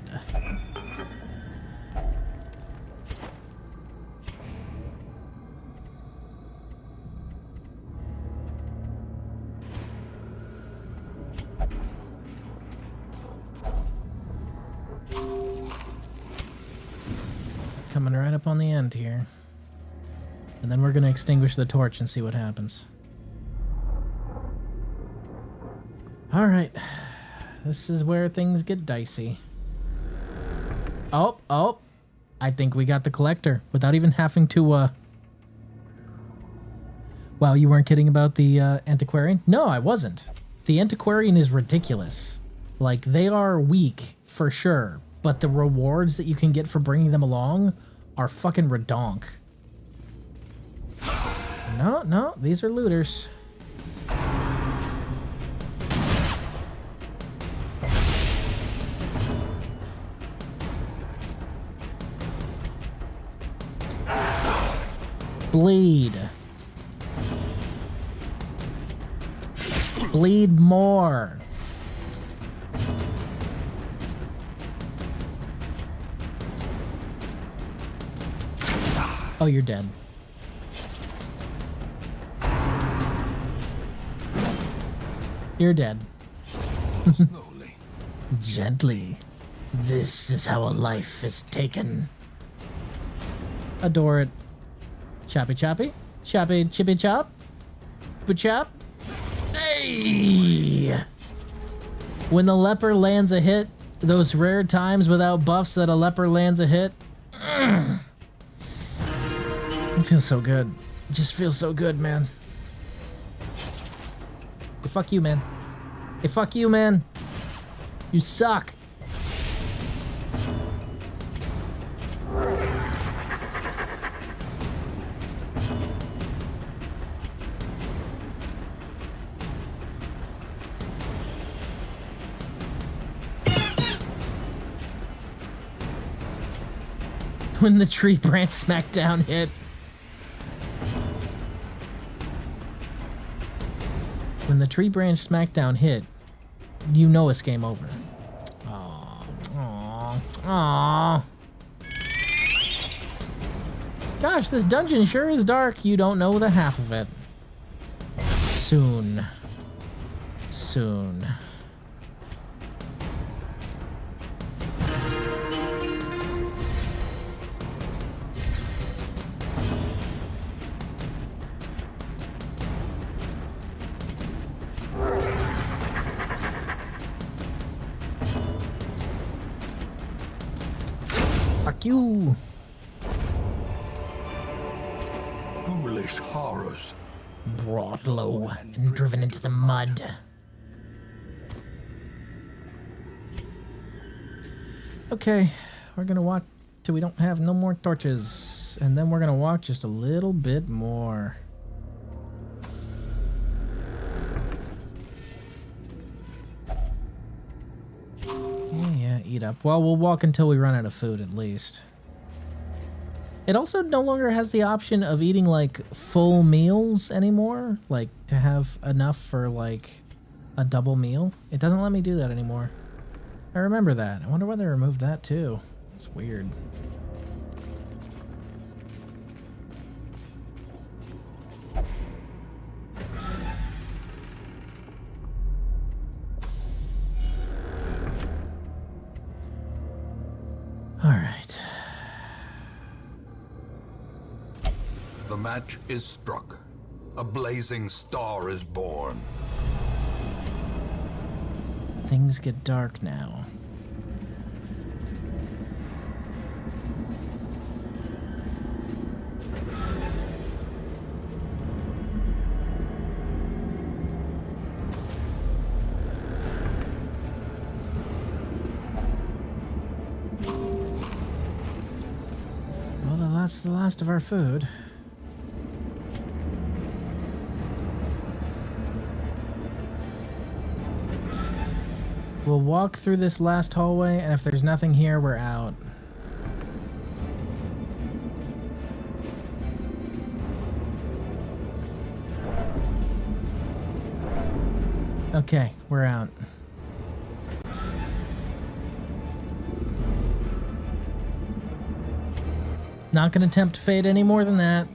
Coming right up on the end here. And then we're going to extinguish the torch and see what happens. Alright. This is where things get dicey. Oh. I think we got the collector without even having to, Wow, you weren't kidding about the antiquarian? No, I wasn't. The antiquarian is ridiculous. Like, they are weak, for sure. But the rewards that you can get for bringing them along are fucking redonk. No, these are looters. Bleed. Bleed more. Oh, you're dead. You're dead. Slowly. Gently. This is how a life is taken. Adore it. Choppy choppy? Choppy chippy chop? Chop? Hey! When the leper lands a hit, those rare times without buffs that a leper lands a hit, it feels so good. It just feels so good, man. Hey, fuck you, man. Hey, fuck you, man. You suck. When the tree branch smackdown hit. When the tree branch smackdown hit, you know it's game over. Aww. Aww. Aww. Gosh, this dungeon sure is dark. You don't know the half of it. Soon. Soon. Fuck you. Foolish horrors. Brought low and driven into the mud. Okay, we're gonna walk till we don't have no more torches, and then we're gonna walk just a little bit more. Yeah, eat up. Well, we'll walk until we run out of food at least. It also no longer has the option of eating like full meals anymore, like to have enough for like a double meal. It doesn't let me do that anymore. I remember that. I wonder why they removed that too. It's weird. All right. The match is struck. A blazing star is born. Things get dark now. Well, that's the last of our food. We'll walk through this last hallway, and if there's nothing here, we're out. Okay, we're out. Not gonna tempt fate any more than that.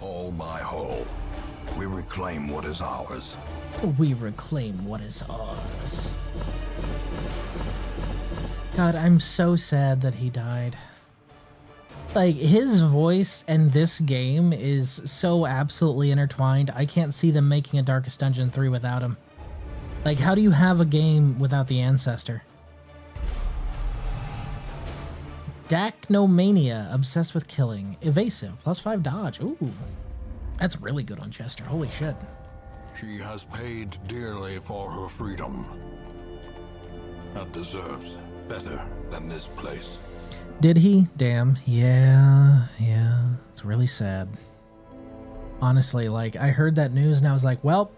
All my whole. We reclaim what is ours. We reclaim what is ours. God, I'm so sad that he died. Like, his voice and this game is so absolutely intertwined. I can't see them making a Darkest Dungeon 3 without him. Like, how do you have a game without the Ancestor? Dacnomania, obsessed with killing. Evasive, +5 dodge. Ooh, that's really good on Chester. Holy shit. She has paid dearly for her freedom. And deserves better than this place. Did he? Damn. Yeah. It's really sad. Honestly, like, I heard that news and I was like, well,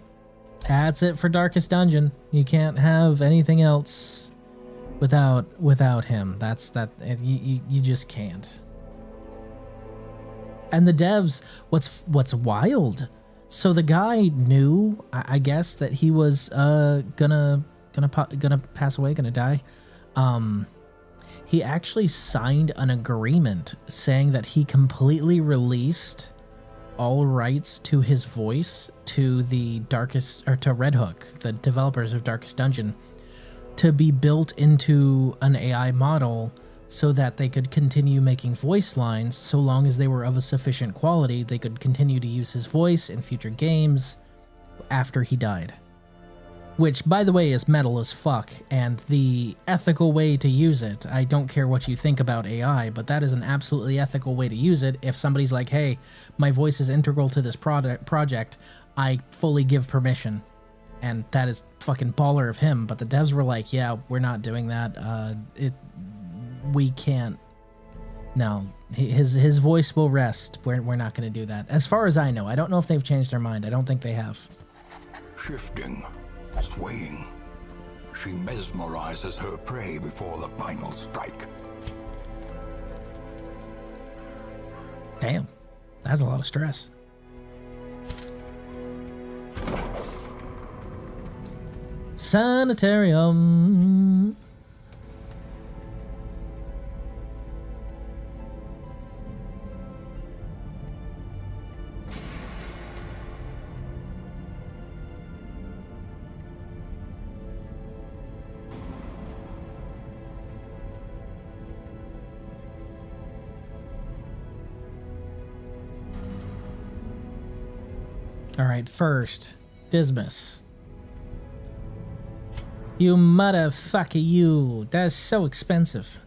that's it for Darkest Dungeon. You can't have anything else without him. That's that. You just can't. And the devs, what's wild? So the guy knew, I guess, that he was gonna pass away, gonna die. He actually signed an agreement saying that he completely released all rights to his voice to the to Red Hook, the developers of Darkest Dungeon, to be built into an AI model so that they could continue making voice lines so long as they were of a sufficient quality. They could continue to use his voice in future games after he died. Which, by the way, is metal as fuck, and the ethical way to use it, I don't care what you think about AI, but that is an absolutely ethical way to use it. If somebody's like, hey, my voice is integral to this project, I fully give permission. And that is fucking baller of him, but the devs were like, yeah, we're not doing that. We can't. No, his voice will rest. We're not going to do that. As far as I know, I don't know if they've changed their mind. I don't think they have. Shifting, swaying. She mesmerizes her prey before the final strike. Damn, that's a lot of stress. Sanitarium. All right, first, Dismas. You motherfucker, you. That's so expensive.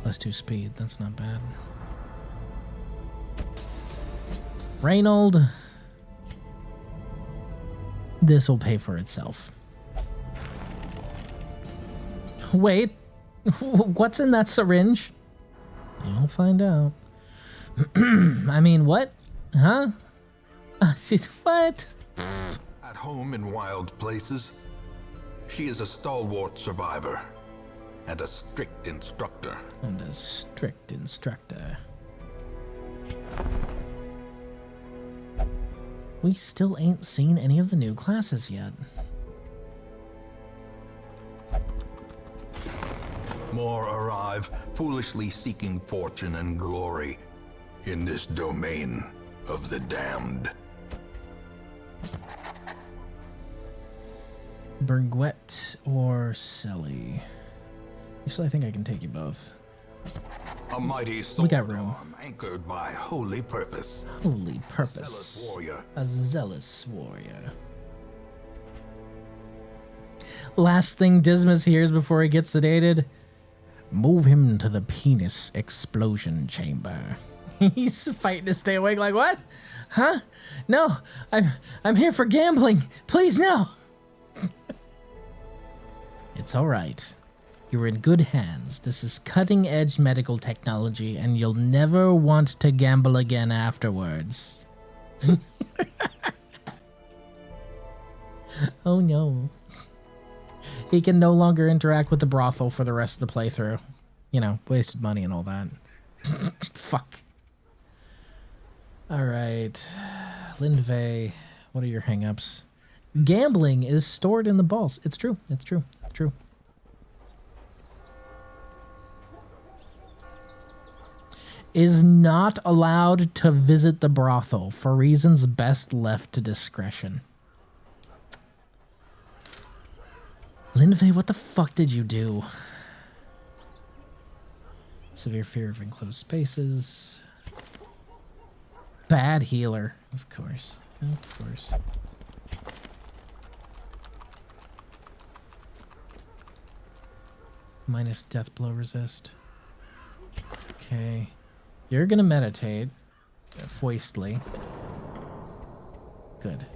+2 speed, that's not bad. Reynold. This will pay for itself. Wait. What's in that syringe? You'll find out. I mean, what? Huh? What? At home in wild places, she is a stalwart survivor and a strict instructor. And a strict instructor. We still ain't seen any of the new classes yet. More arrive, foolishly seeking fortune and glory in this domain of the damned. Bergwet or Selly? Actually, I think I can take you both. A mighty sword got room. arm anchored by holy purpose. Holy purpose. Zealous warrior. A zealous warrior. Last thing Dismas hears before he gets sedated. Move him to the penis explosion chamber. He's fighting to stay awake like, what? Huh? No, I'm here for gambling. Please, no. It's all right. You're in good hands. This is cutting-edge medical technology, and you'll never want to gamble again afterwards. Oh no. He can no longer interact with the brothel for the rest of the playthrough. You know, wasted money and all that. Fuck. Alright. Lindvey, what are your hang-ups? Gambling is stored in the balls. It's true. It's true. It's true. Is not allowed to visit the brothel for reasons best left to discretion. Lindvey, what the fuck did you do? Severe fear of enclosed spaces. Bad healer. Of course. Of course. Minus death blow resist. Okay. You're gonna meditate. Foistly. Good.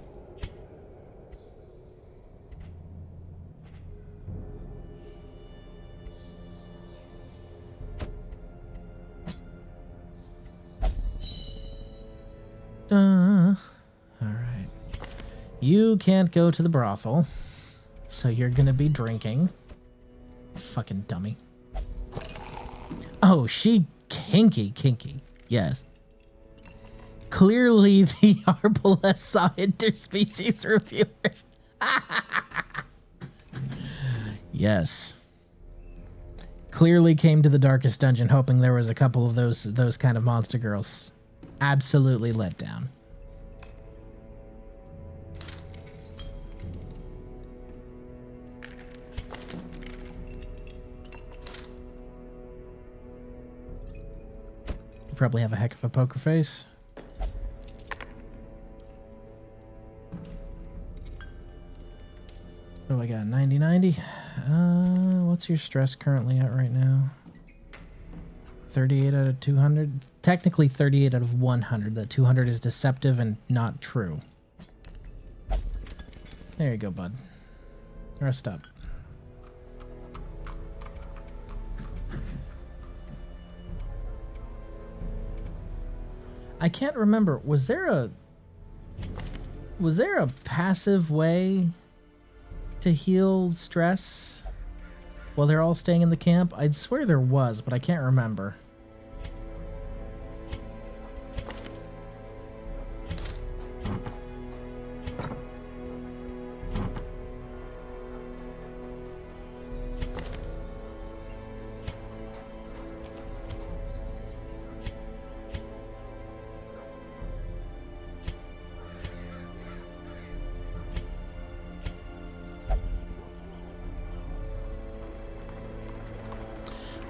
Alright. You can't go to the brothel, so you're gonna be drinking. Fucking dummy. Oh, she kinky. Yes. Clearly the Arbalest saw interspecies reviewer. Yes. Clearly came to the darkest dungeon hoping there was a couple of those kind of monster girls. Absolutely let down. You probably have a heck of a poker face. What do I got? 90. What's your stress currently at right now? 38 out of 200? Technically 38 out of 100. That 200 is deceptive and not true. There you go, bud. Rest up. I can't remember. Was there a passive way to heal stress while they're all staying in the camp? I'd swear there was, but I can't remember.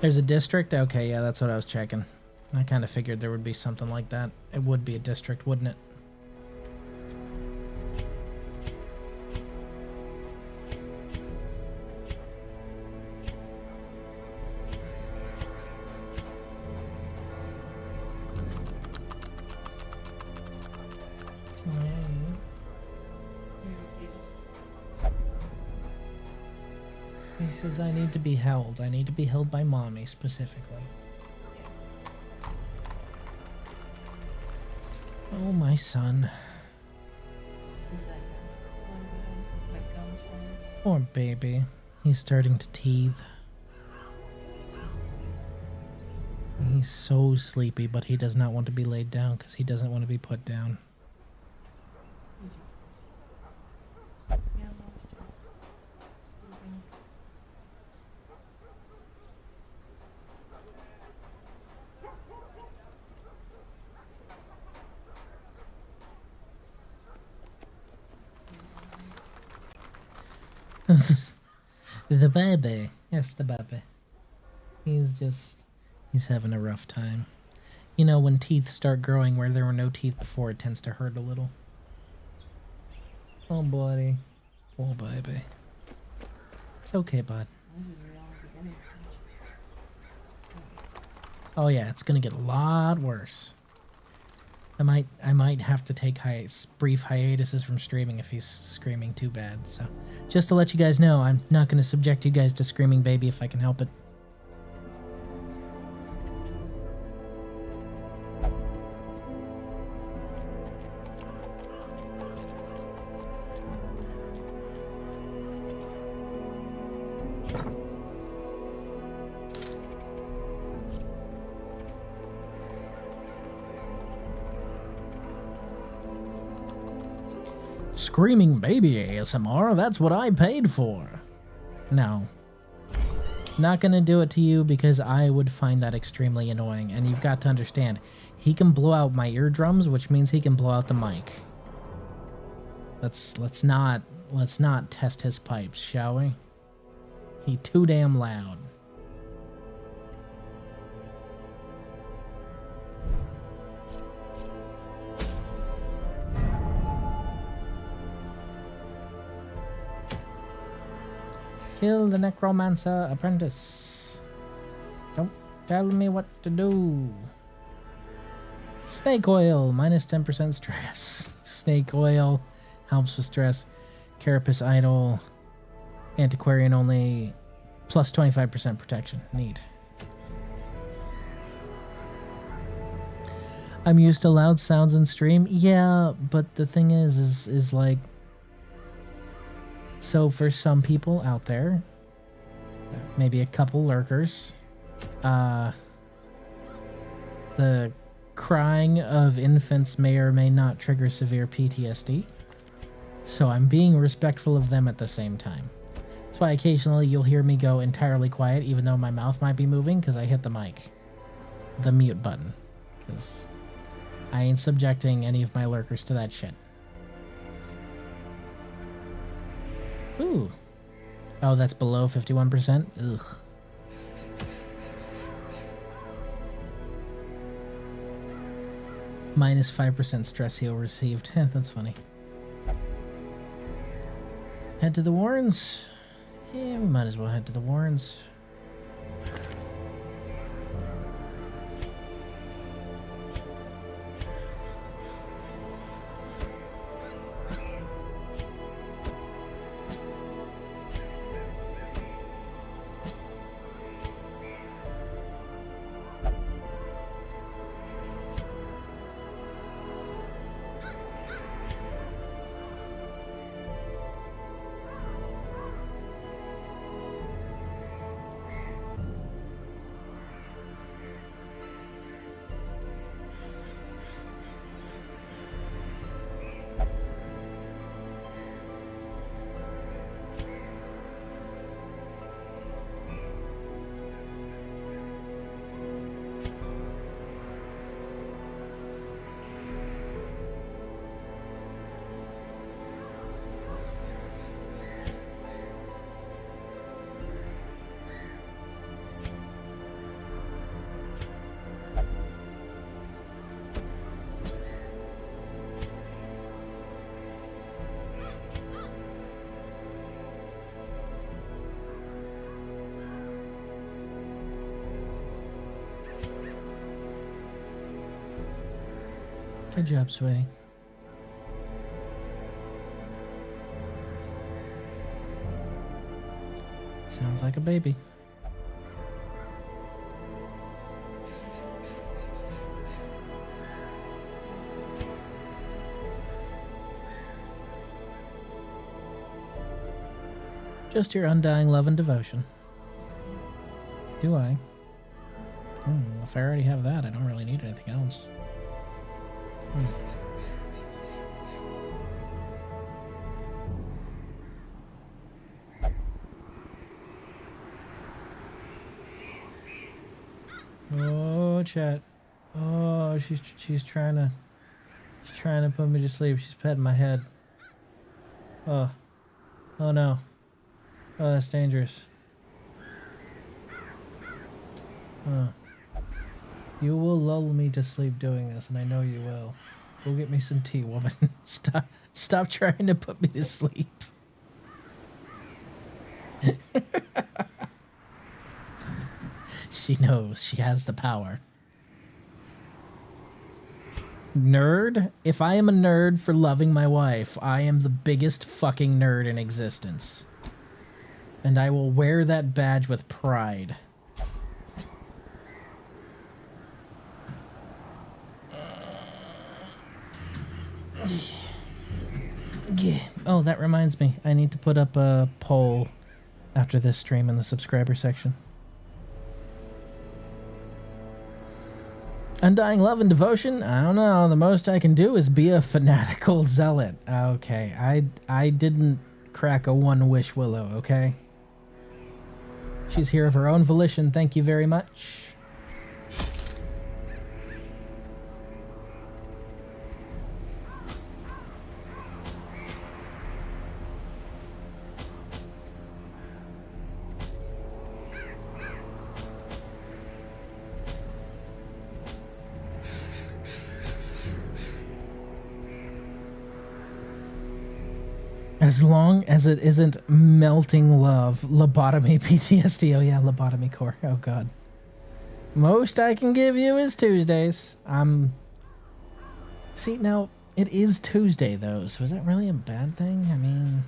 There's a district? Okay, yeah, that's what I was checking. I kind of figured there would be something like that. It would be a district, wouldn't it? He says I need to be held. I need to be held by mommy, specifically. Oh, my son. Is that one guy? My gums hurt. Poor baby. He's starting to teeth. He's so sleepy, but he does not want to be laid down because he doesn't want to be put down. He just was. Yeah, no stress. Soothing. The baby. Yes, the baby. He's having a rough time. You know, when teeth start growing where there were no teeth before, it tends to hurt a little. Oh, buddy. Oh, baby. It's okay, bud. This is the only beginning stage. Oh, yeah, it's gonna get a lot worse. I might have to take brief hiatuses from streaming if he's screaming too bad. So, just to let you guys know, I'm not going to subject you guys to screaming baby if I can help it. Screaming baby ASMR, that's what I paid for. No. Not gonna do it to you because I would find that extremely annoying, and you've got to understand, he can blow out my eardrums, which means he can blow out the mic. Let's not test his pipes, shall we? He too damn loud. Kill the necromancer apprentice. Don't tell me what to do. Snake oil, minus 10% stress. Snake oil helps with stress. Carapace idol, antiquarian only, plus 25% protection. Neat. I'm used to loud sounds in stream. Yeah, but the thing is like, so for some people out there, maybe a couple lurkers, the crying of infants may or may not trigger severe PTSD. So I'm being respectful of them at the same time. That's why occasionally you'll hear me go entirely quiet, even though my mouth might be moving, because I hit the mic. The mute button. Because I ain't subjecting any of my lurkers to that shit. Ooh. Oh, that's below 51%? Ugh. Minus 5% stress heal received. That's funny. Head to the Warrens? Yeah, we might as well head to the Warrens. Good job, sweetie. Sounds like a baby. Just your undying love and devotion. Do I? If I already have that, I don't really need anything else. Oh, chat. Oh, she's trying to put me to sleep. She's petting my head. Oh no. Oh, that's dangerous. You will lull me to sleep doing this, and I know you will. Go get me some tea, woman. Stop trying to put me to sleep. She knows she has the power. Nerd? If I am a nerd for loving my wife, I am the biggest fucking nerd in existence. And I will wear that badge with pride. Oh, that reminds me. I need to put up a poll after this stream in the subscriber section. Undying love and devotion? I don't know. The most I can do is be a fanatical zealot. Okay, I didn't crack a one-wish willow, okay? She's here of her own volition. Thank you very much. As long as it isn't melting love, lobotomy PTSD. Oh yeah, lobotomy core. Oh god. Most I can give you is Tuesdays. See, now, it is Tuesday though, so is that really a bad thing? I mean...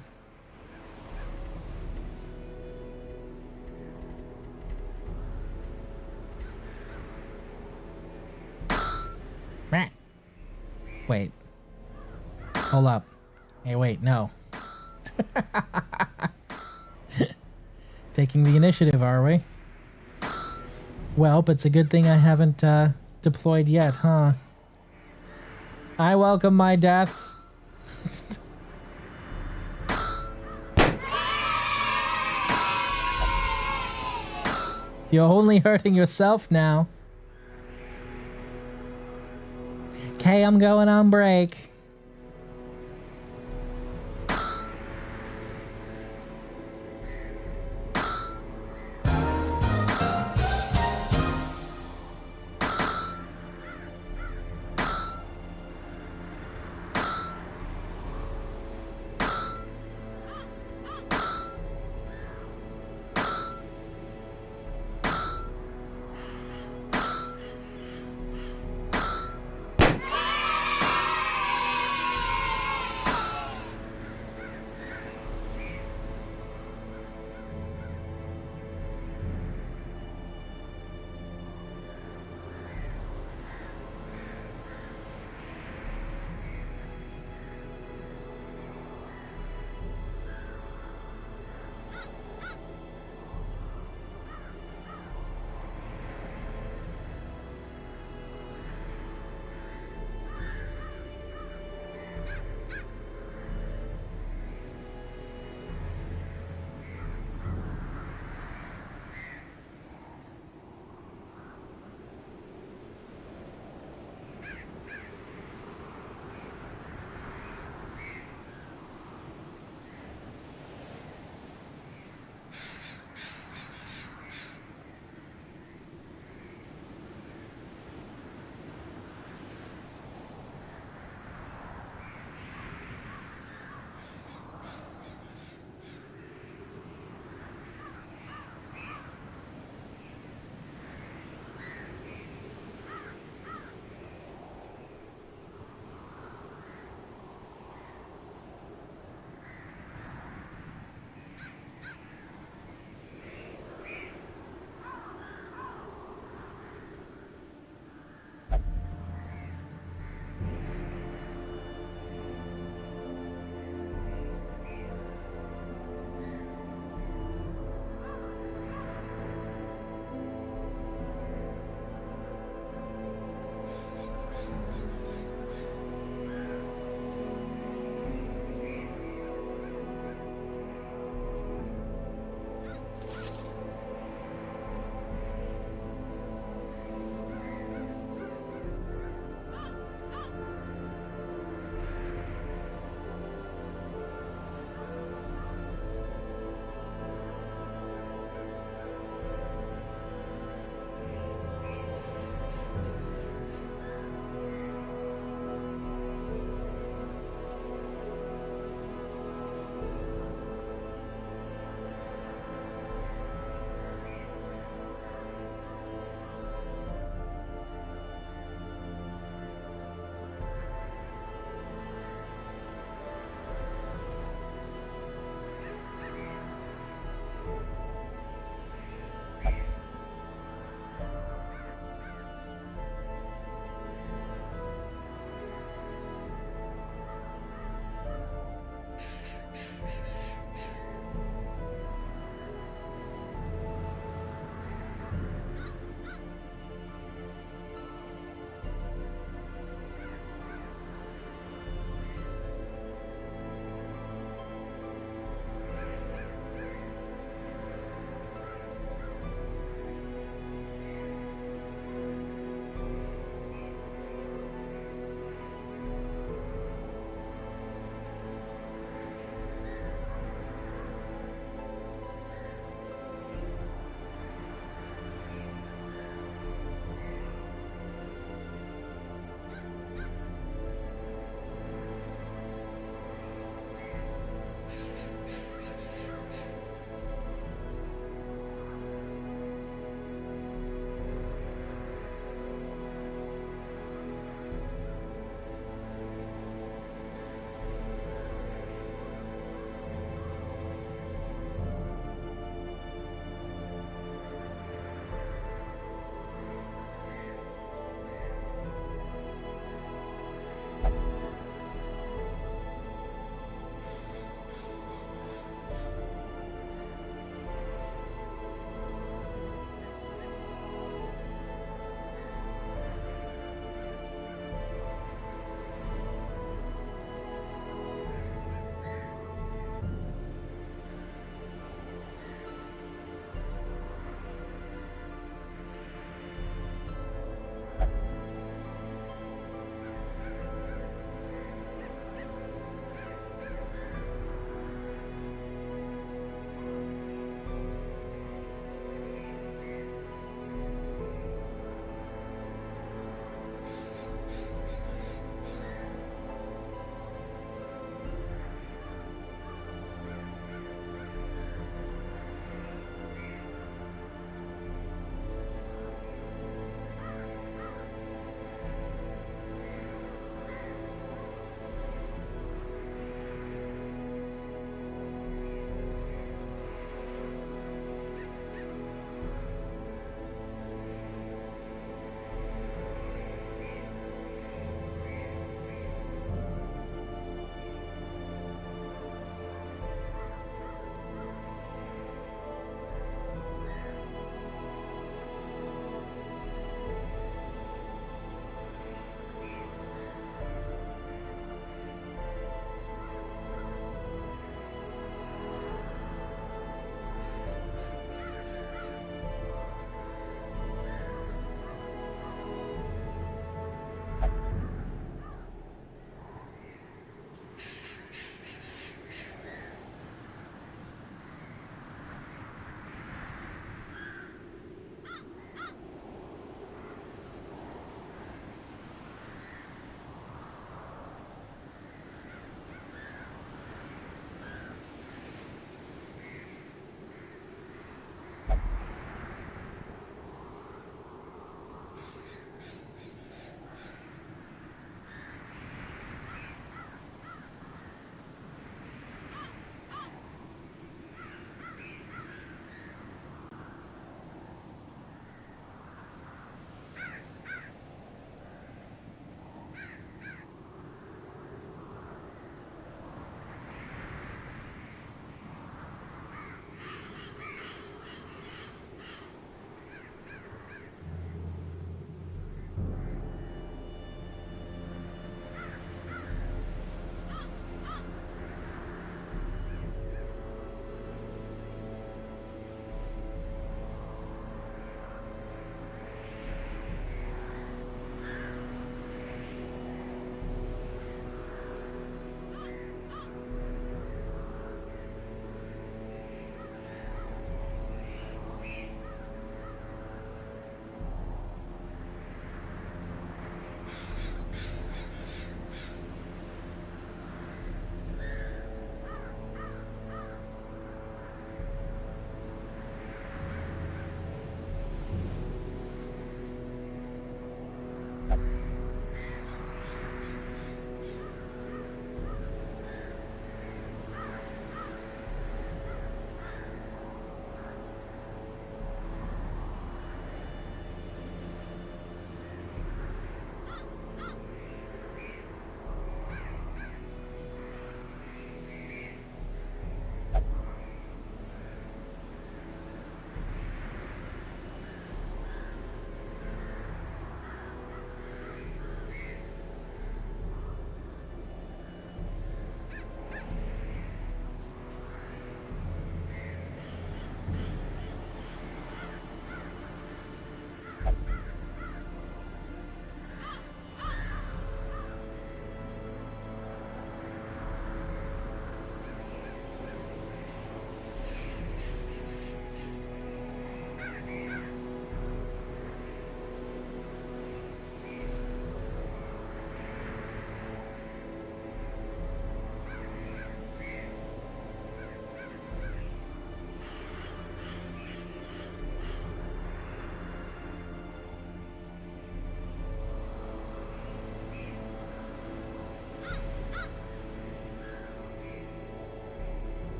Wait. Hold up. Hey, wait, no. Taking the initiative, are we? Well, but it's a good thing I haven't deployed yet, huh? I welcome my death. You're only hurting yourself now. Okay, I'm going on break.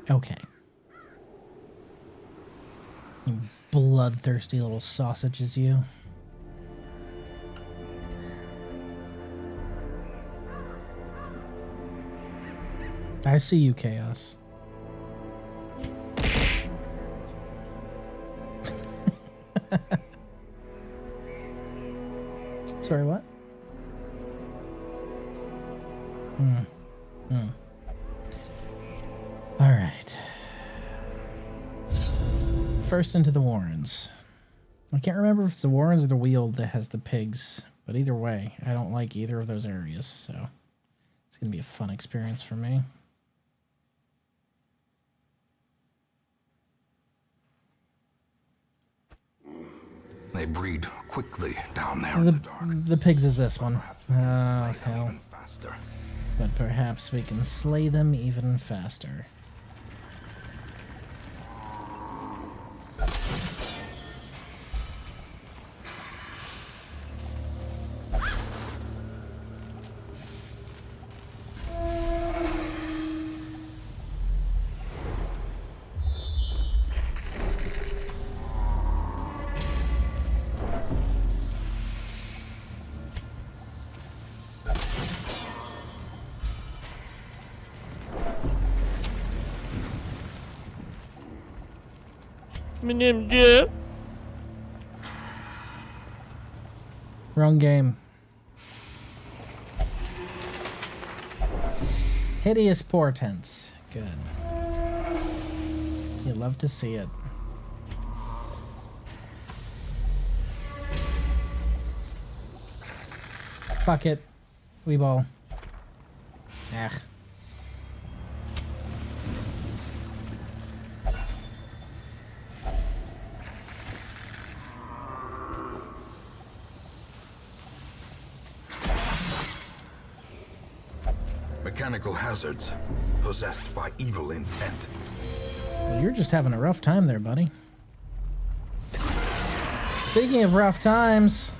Okay. You bloodthirsty little sausages, you. I see you, Chaos. Sorry, what? All right. First into the Warrens. I can't remember if it's the Warrens or the Weald that has the pigs, but either way, I don't like either of those areas, so it's going to be a fun experience for me. They breed quickly down there in the dark. The pigs is this one. Perhaps we can slay them Hell. even faster. But perhaps we can slay them even faster. My name's Jeff. Wrong game. Hideous portents. Good. You love to see it. Fuck it. We ball. Ugh. Mechanical hazards, possessed by evil intent. Well, you're just having a rough time there, buddy. Speaking of rough times...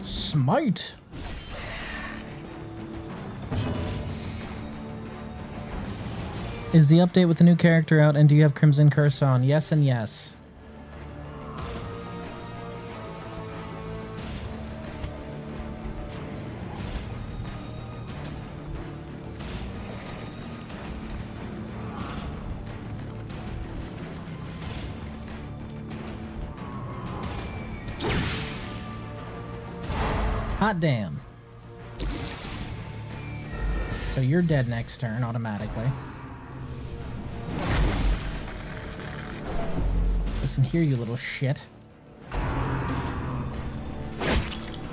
Smite. Is the update with the new character out, and do you have Crimson Curse on? Yes and yes. Hot damn. So you're dead next turn automatically. Listen here, you little shit.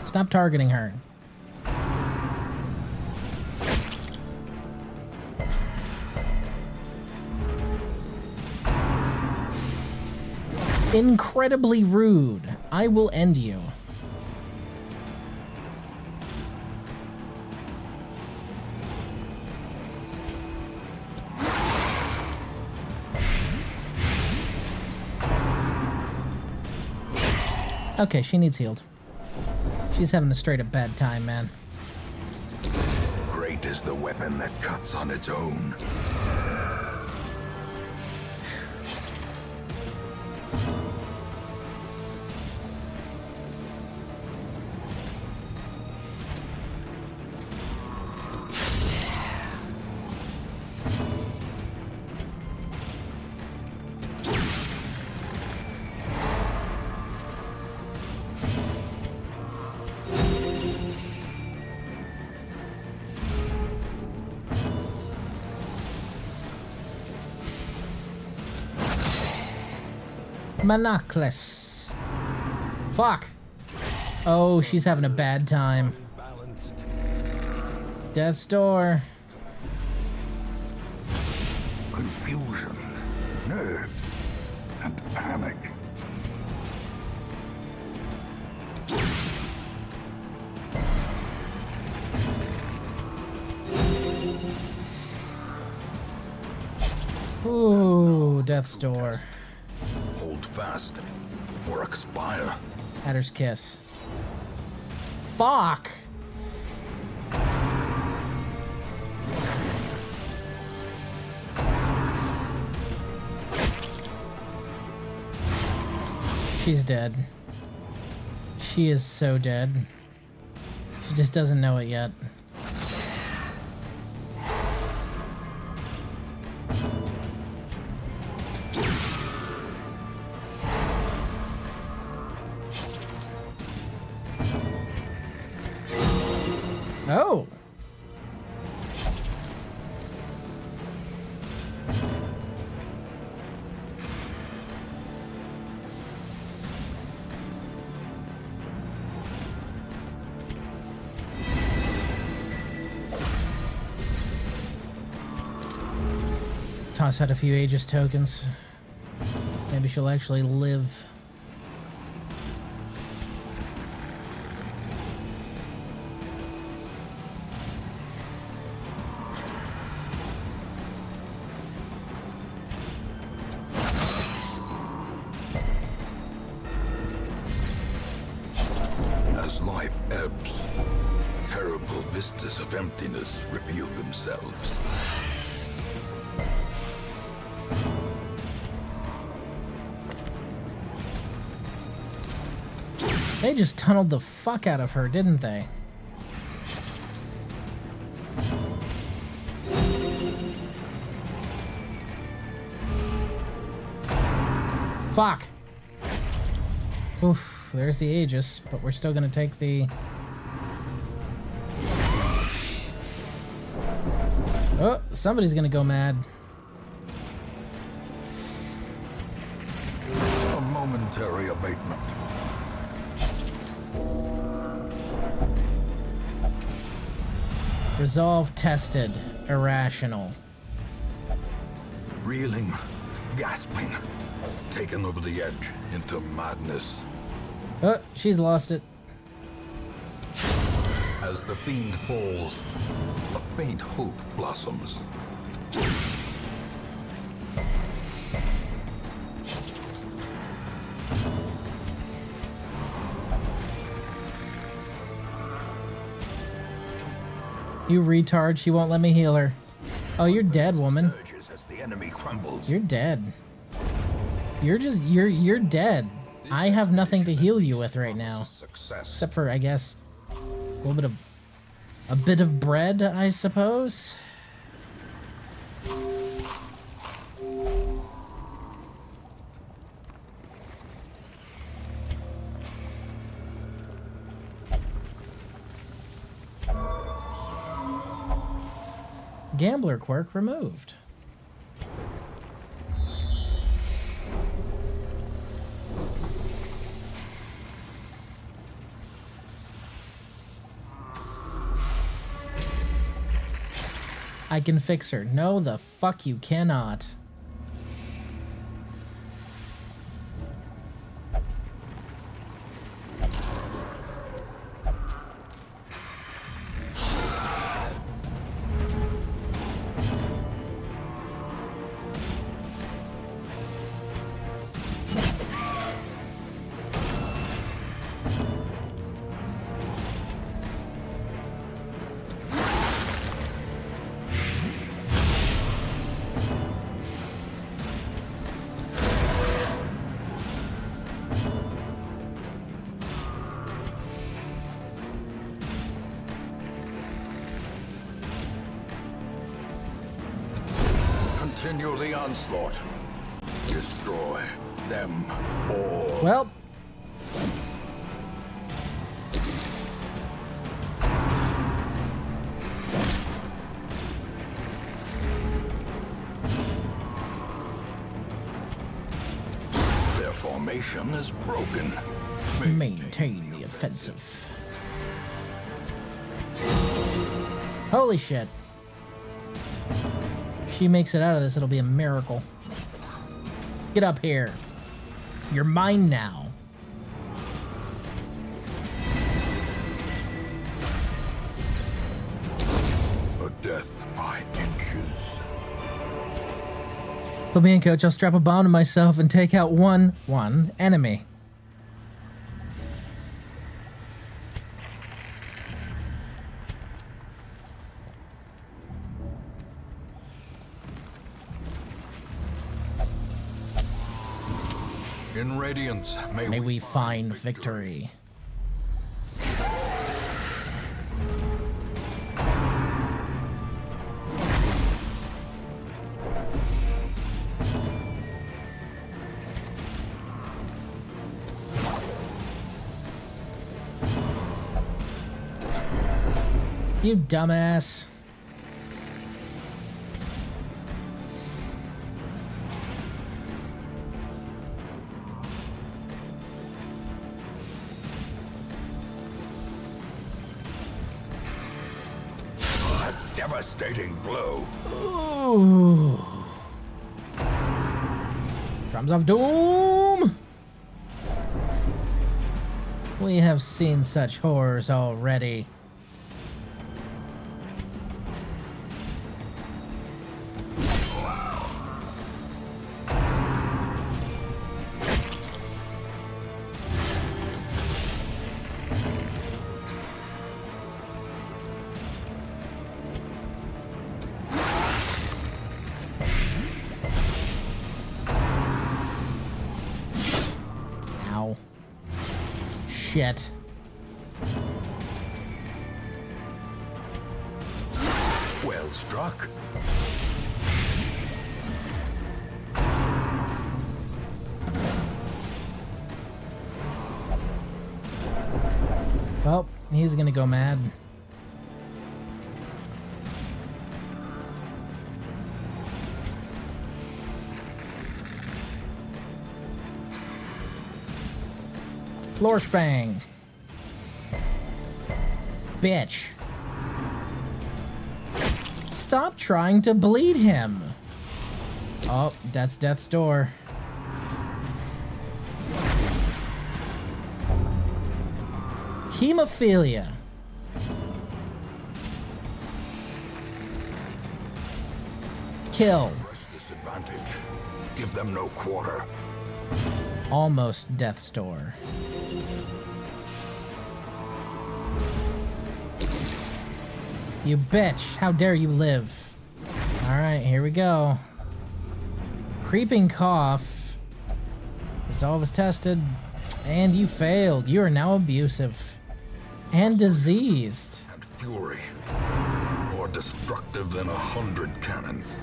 Stop targeting her. Incredibly rude. I will end you. Okay, she needs healed. She's having a straight up bad time, man. Great is the weapon that cuts on its own. Monoculus. Fuck. Oh, she's having a bad time. Balanced. Death's door. Confusion, nerves, and panic. Ooh, death's door. Hold fast or expire. Adder's kiss. Fuck! She's dead. She is so dead. She just doesn't know it yet. Oh! Toss out a few Aegis tokens. Maybe she'll actually live. As life ebbs, terrible vistas of emptiness reveal themselves. They just tunneled the fuck out of her, didn't they? Fuck! Oof, there's the Aegis, but we're still gonna take the... Oh, somebody's gonna go mad. A momentary abatement. Resolve tested. Irrational. Reeling, gasping, taken over the edge into madness. Oh, she's lost it. As the fiend falls, a faint hope blossoms. You retard, she won't let me heal her. Oh, you're dead, woman. Surges as the enemy crumbles. You're dead. You're dead. I have nothing to heal you with right now. Success. Except for, I guess, a bit of bread, I suppose. Gambler quirk removed. I can fix her. No, the fuck you cannot. Continue the onslaught. Destroy them all. Well, Their formation is broken. Maintain the offensive. Holy shit. If she makes it out of this, it'll be a miracle. Get up here. You're mine now. A death by inches. Put me in, coach. I'll strap a bomb to myself and take out one enemy. In Radiance, May we find victory. You dumbass. A devastating blow. Ooh. Drums of Doom! We have seen such horrors already. Ow. Shit. Well struck. Well, he's gonna go mad. Floor spang. Bitch. Stop trying to bleed him. Oh, that's death's door. Hemophilia. Kill. Press this advantage. Give them no quarter. Almost death's door. You bitch. How dare you live. Alright, here we go. Creeping cough. Resolve is tested. And you failed. You are now abusive. And diseased. And fury. More destructive than 100 cannons.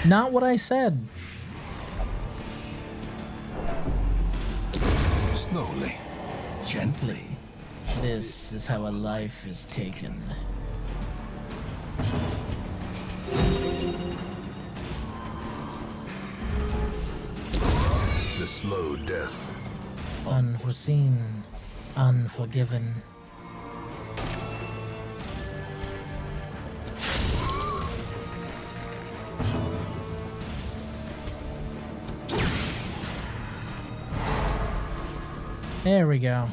Not what I said. Slowly. Gently. This is how a life is taken. The slow death. Unforeseen. Unforgiven. There we go.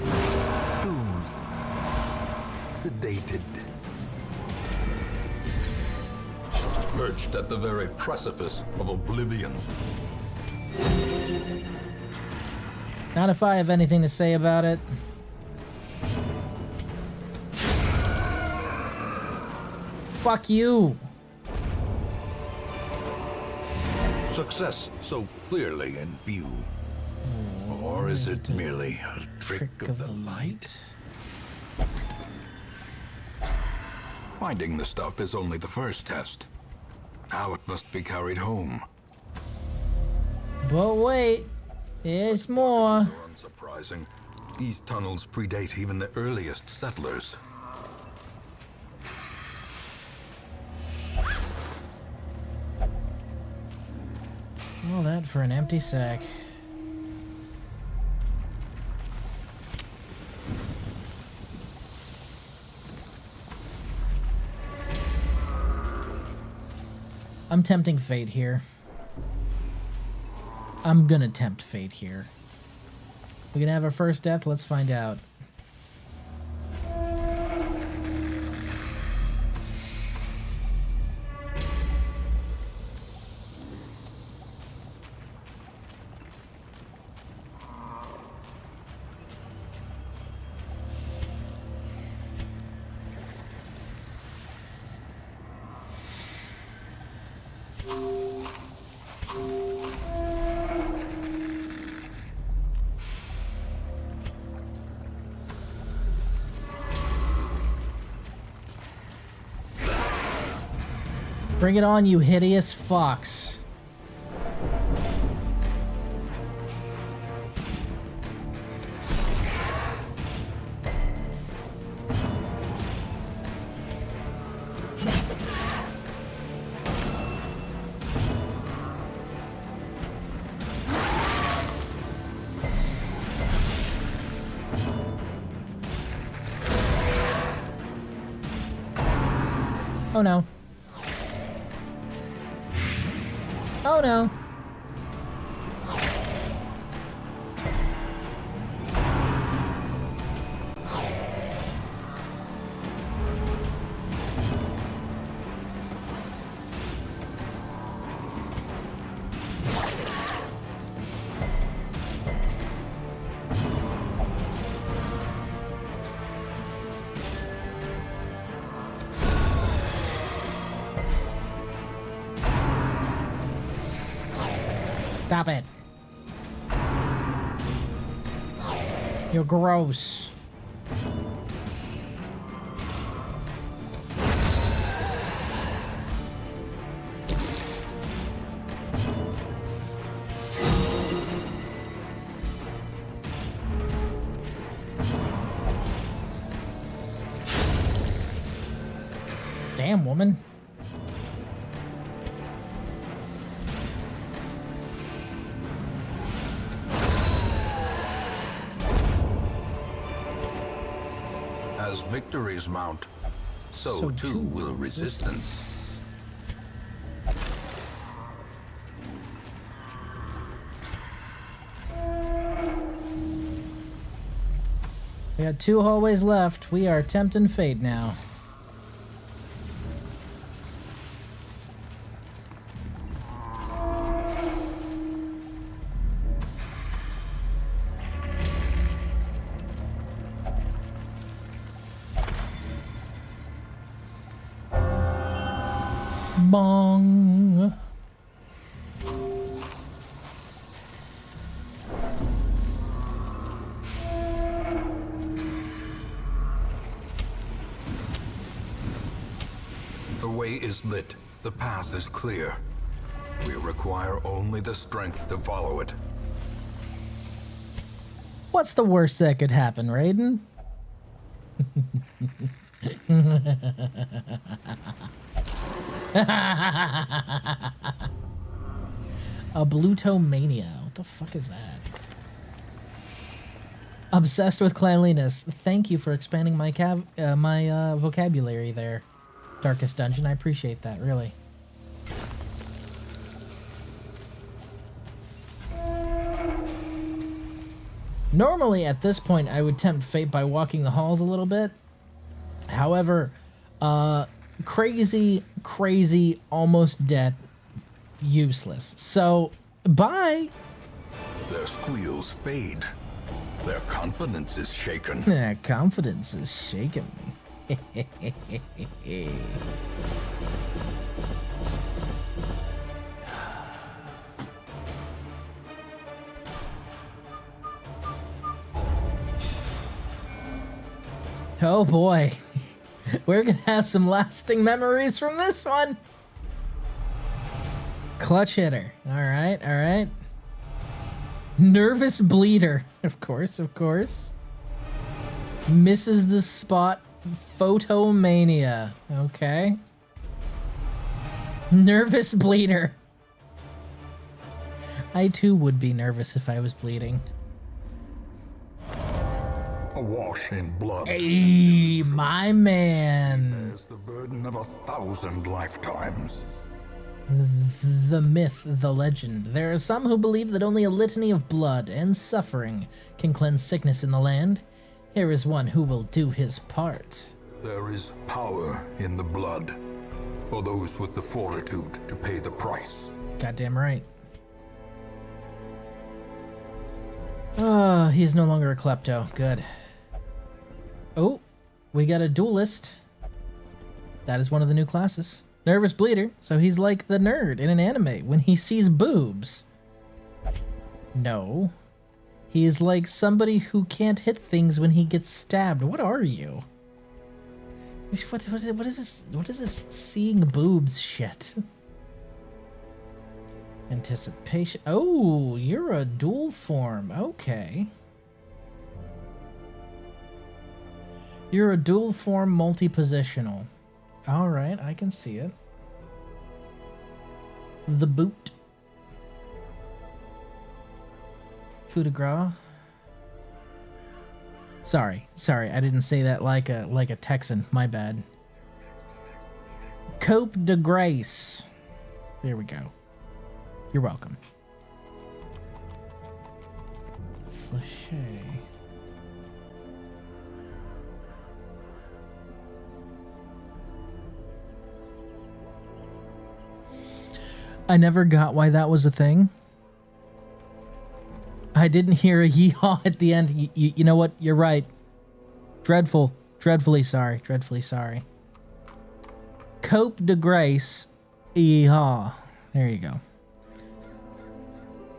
Soothed. Sedated. Perched at the very precipice of oblivion. Not if I have anything to say about it. Fuck you. Success so clearly in view. Or is it merely a trick of the light? Finding the stuff is only the first test. Now it must be carried home. But wait, there's more. Are unsurprising. These tunnels predate even the earliest settlers. All that for an empty sack. I'm tempting fate here. I'm gonna tempt fate here. We're gonna have our first death, let's find out. Bring it on, you hideous fox. Oh no. Oh no. Stop it. You're gross. Damn, woman. As victories mount, so too will resistance. We got 2 hallways left. We are tempting fate now. Bong. The way is lit. The path is clear. We require only the strength to follow it. What's the worst that could happen, Raiden? A Blutomania. What the fuck is that? Obsessed with cleanliness. Thank you for expanding my vocabulary there, Darkest Dungeon. I appreciate that, really. Normally, at this point, I would tempt fate by walking the halls a little bit. However, crazy, almost dead, useless. So, bye! Their squeals fade. Their confidence is shaken. Confidence is shaken. Oh boy. We're gonna have some lasting memories from this one. Clutch hitter. Alright, alright. Nervous bleeder. Of course, of course. Misses the spot. Photomania. Okay. Nervous bleeder. I too would be nervous if I was bleeding. Awash in blood. Hey, my man. Bears the burden of 1,000 lifetimes. The myth, the legend. There are some who believe that only a litany of blood and suffering can cleanse sickness in the land. Here is one who will do his part. There is power in the blood for those with the fortitude to pay the price. Goddamn right. Oh, he is no longer a klepto. Good. Oh, we got a duelist. That is one of the new classes. Nervous bleeder, so he's like the nerd in an anime when he sees boobs. No. He is like somebody who can't hit things when he gets stabbed. What are you? What is this? What is this seeing boobs shit? Anticipation. Oh, you're a dual form. Okay. You're a dual form multi-positional. Alright, I can see it. The boot. Coup de grace. Sorry, I didn't say that like a Texan. My bad. Cope de grace. There we go. You're welcome. Flachet. I never got why that was a thing. I didn't hear a yeehaw at the end. You know what? You're right. Dreadful. Dreadfully sorry. Dreadfully sorry. Cope de grace. Yeehaw. There you go.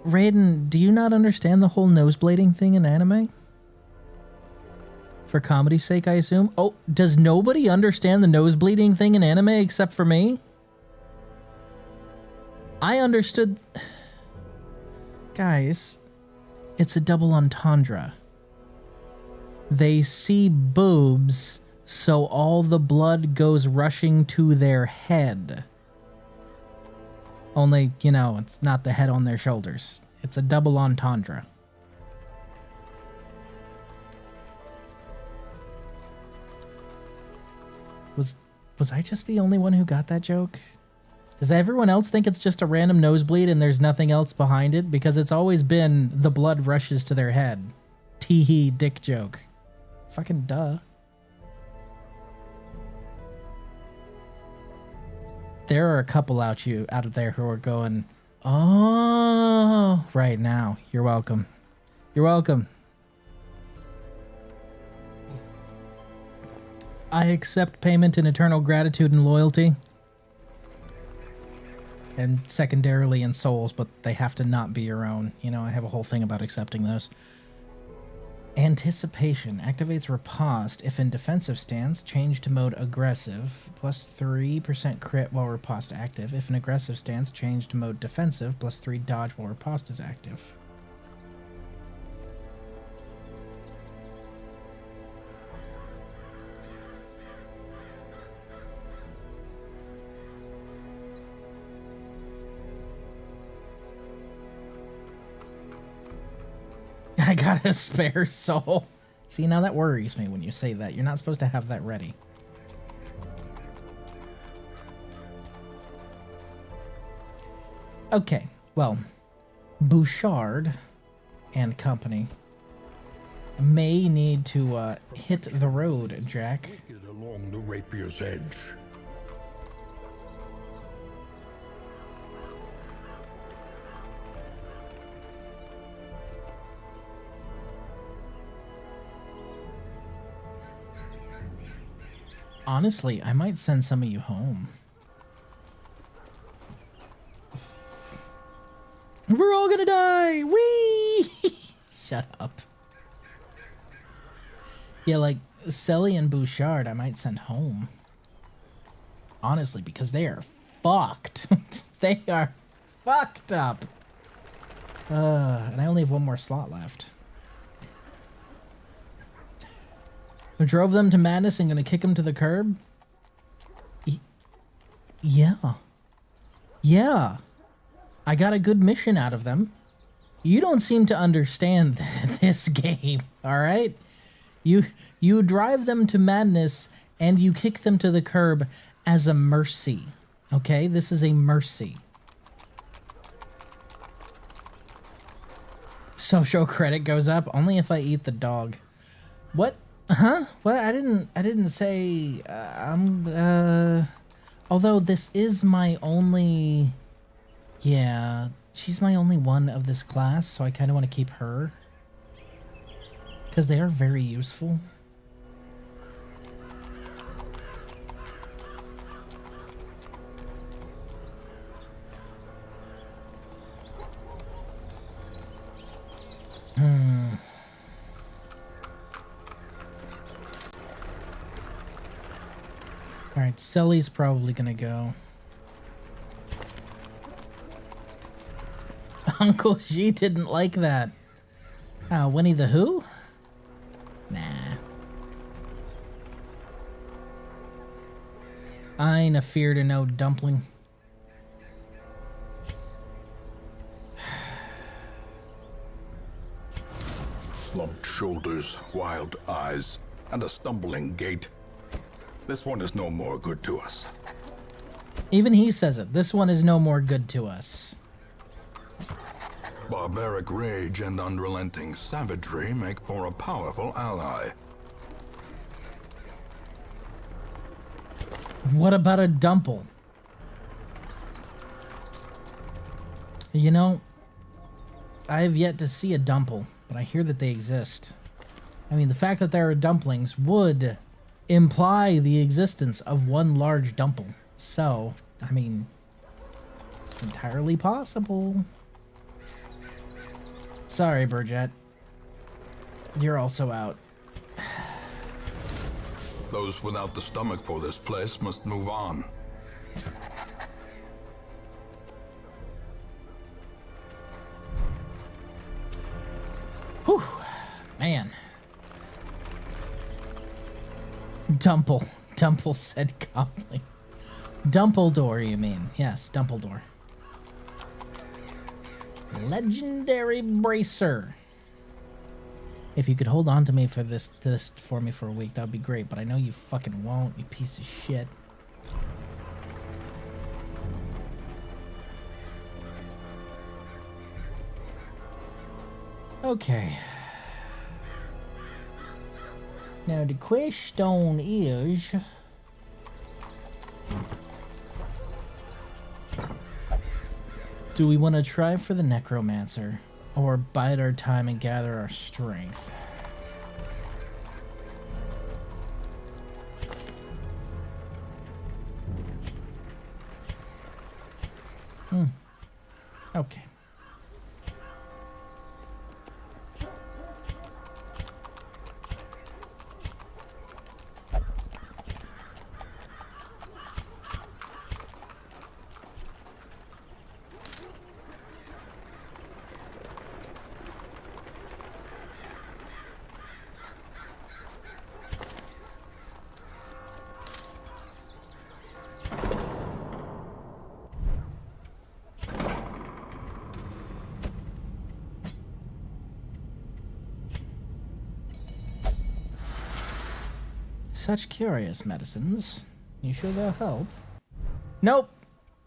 Raiden, do you not understand the whole noseblading thing in anime? For comedy's sake, I assume? Oh, does nobody understand the nosebleeding thing in anime except for me? I understood... Guys, it's a double entendre. They see boobs, so all the blood goes rushing to their head. Only, you know, it's not the head on their shoulders. It's a double entendre. Was I just the only one who got that joke? Does everyone else think it's just a random nosebleed and there's nothing else behind it? Because it's always been the blood rushes to their head. Tee-hee dick joke. Fucking duh. There are a couple out there who are going, oh, right now. You're welcome. You're welcome. I accept payment in eternal gratitude and loyalty. And secondarily in souls, but they have to not be your own. You know, I have a whole thing about accepting those. Anticipation activates riposte if in defensive stance. Change to mode aggressive. Plus 3% crit while riposte active. If in aggressive stance, change to mode defensive. Plus 3 dodge while riposte is active. I got a spare soul. See, now that worries me when you say that. You're not supposed to have that ready. Okay, well, Bouchard and company may need to hit the road, Jack. Get along the rapier's edge. Honestly, I might send some of you home. We're all gonna die! Whee! Shut up. Yeah, like, Selly and Bouchard I might send home. Honestly, because they are fucked. They are fucked up. And I only have one more slot left. Who drove them to madness and gonna kick them to the curb? Yeah. Yeah. I got a good mission out of them. You don't seem to understand this game, alright? You drive them to madness and you kick them to the curb as a mercy. Okay? This is a mercy. Social credit goes up only if I eat the dog. What? Huh? What? I didn't say although this is my only, yeah, she's my only one of this class, so I kind of want to keep her because they are very useful. Alright, Selly's probably gonna go. Uncle G didn't like that. Winnie the Who? Nah. I ain't afeard of no dumpling. Slumped shoulders, wild eyes, and a stumbling gait. This one is no more good to us. Even he says it. This one is no more good to us. Barbaric rage and unrelenting savagery make for a powerful ally. What about a Dumple? You know, I have yet to see a Dumple, but I hear that they exist. I mean, the fact that there are dumplings would imply the existence of one large Dumple. So, I mean, entirely possible. Sorry, Burjet. You're also out. Those without the stomach for this place must move on. Whew. Man. Dumple. Dumple said calmly. Dumbledore, you mean? Yes, Dumbledore. Legendary Bracer. If you could hold on to me for this for me for a week, that would be great. But I know you fucking won't, you piece of shit. Okay. Now the question is, do we want to try for the Necromancer or bide our time and gather our strength? Okay. Such curious medicines. You sure they'll help? Nope.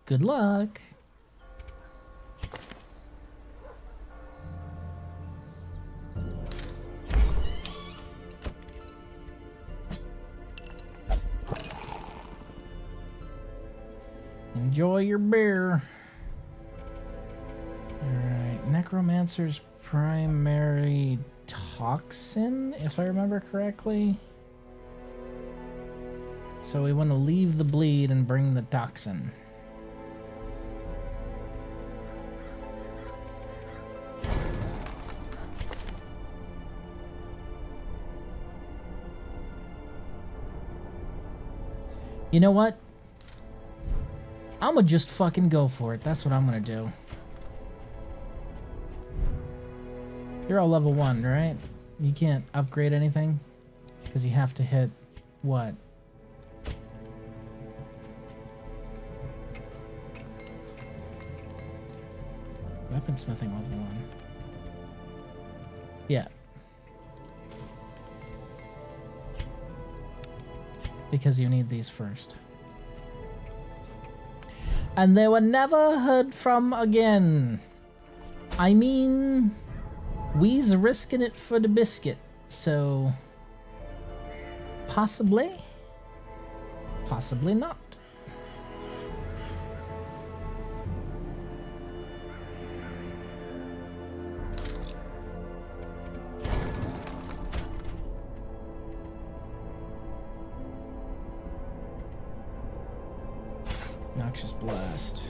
Good luck. Enjoy your beer. Alright, Necromancer's primary toxin, if I remember correctly. So we want to leave the bleed and bring the toxin. You know what? I'm gonna just fucking go for it. That's what I'm gonna do. You're all level 1, right? You can't upgrade anything? Because you have to hit... what? Weaponsmithing level 1. Yeah. Because you need these first. And they were never heard from again. I mean, we's risking it for the biscuit, so possibly, possibly not. Noxious Blast.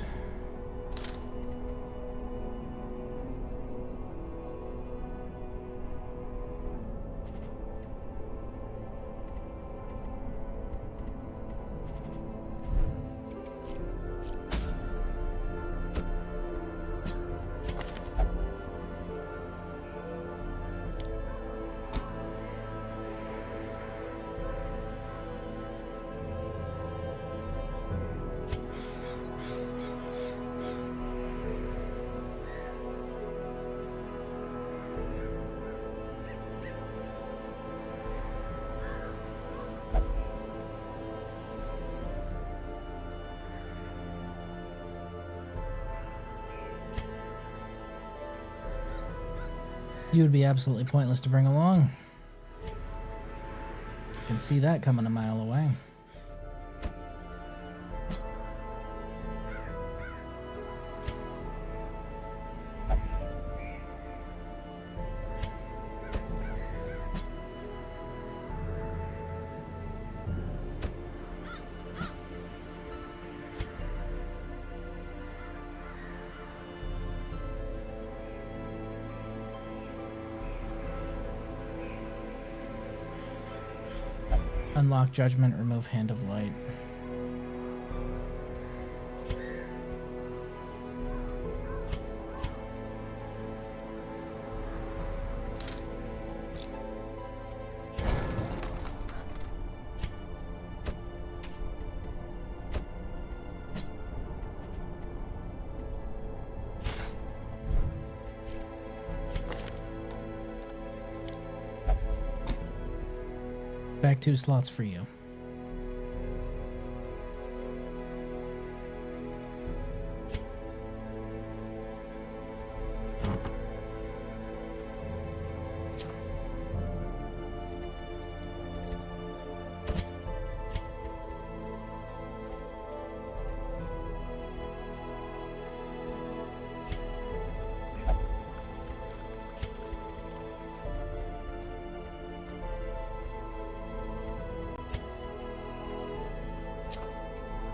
You would be absolutely pointless to bring along. You can see that coming a mile away. Unlock Judgment, remove Hand of Light. Back 2 slots for you.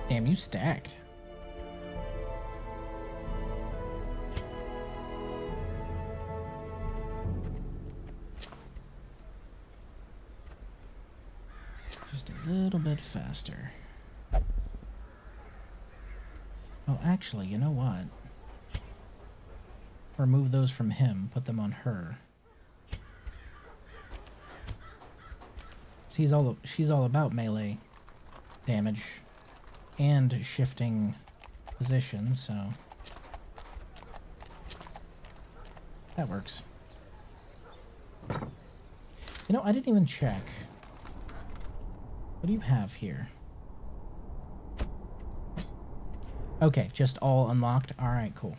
Damn, you stacked. Just a little bit faster. Oh, actually, you know what? Remove those from him, put them on her. She's all about melee damage and shifting positions, so that works. You know, I didn't even check. What do you have here? Okay, just all unlocked. All right, cool.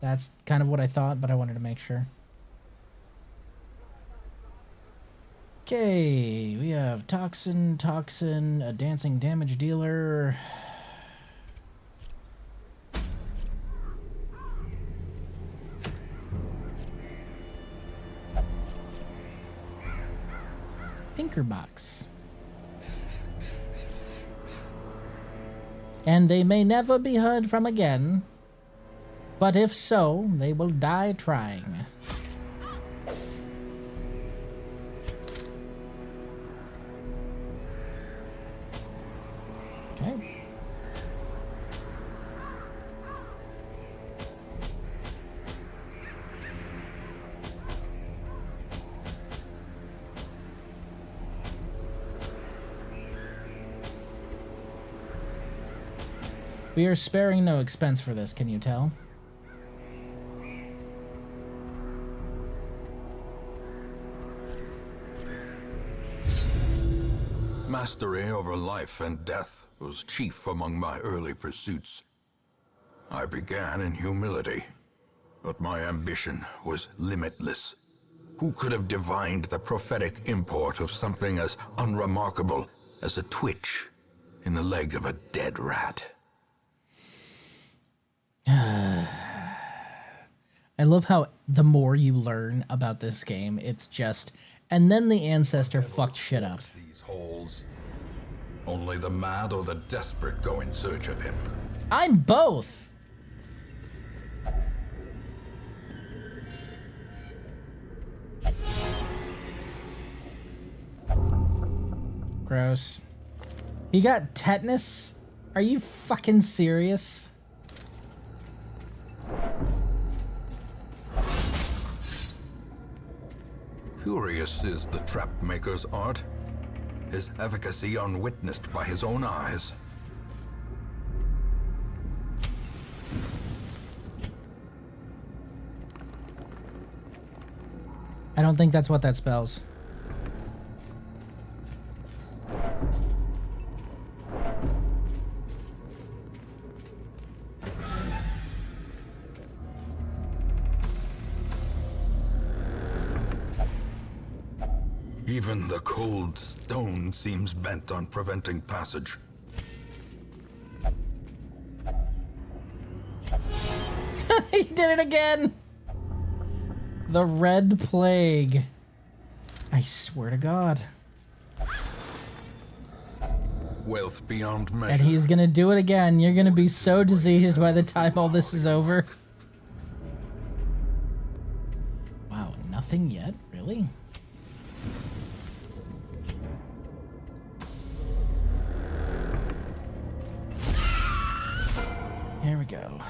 That's kind of what I thought, but I wanted to make sure. Okay, we have Toxin, a dancing damage dealer. Tinkerbox. And they may never be heard from again, but if so, they will die trying. Okay. We are sparing no expense for this, can you tell? Mastery over life and death was chief among my early pursuits. I began in humility, but my ambition was limitless. Who could have divined the prophetic import of something as unremarkable as a twitch in the leg of a dead rat? I love how the more you learn about this game, it's just... And then the ancestor fucked shit up. These holes. Only the mad or the desperate go in search of him. I'm both! Gross. You got tetanus? Are you fucking serious? Curious is the trap maker's art. His efficacy unwitnessed by his own eyes. I don't think that's what that spells. Even the cold stone seems bent on preventing passage. He did it again! The Red Plague. I swear to God. Wealth beyond measure. And he's gonna do it again. You're gonna be so diseased by the time all this is over. Wow, nothing yet? Really? Here we go.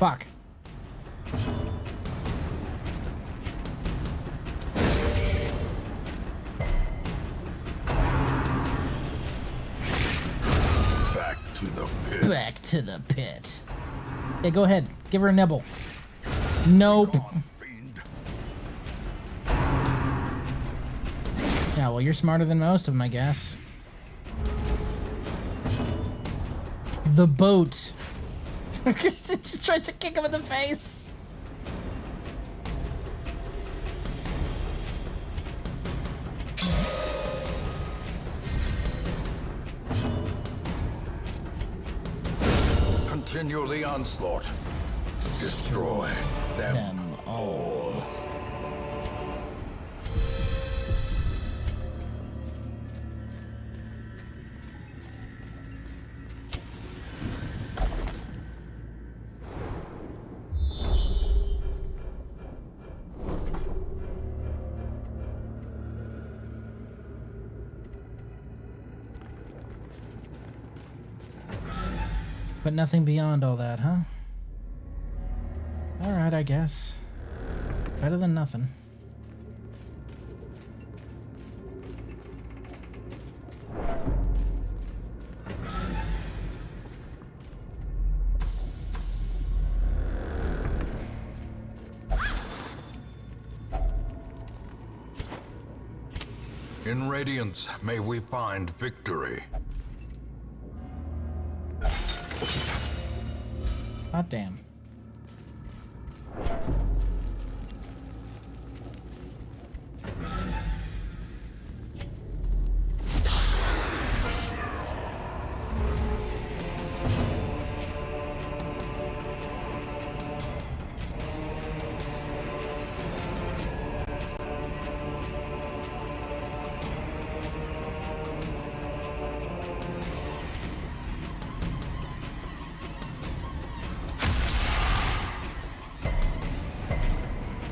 Fuck. Back to the pit. Back to the pit. Hey, go ahead. Give her a nibble. Nope. Fiend. Yeah, well, you're smarter than most of them, I guess. The boat. Just tried to kick him in the face. Continue the onslaught. Destroy them. Them all. But nothing beyond all that, huh? Alright, I guess. Better than nothing. In Radiance, may we find victory. God damn.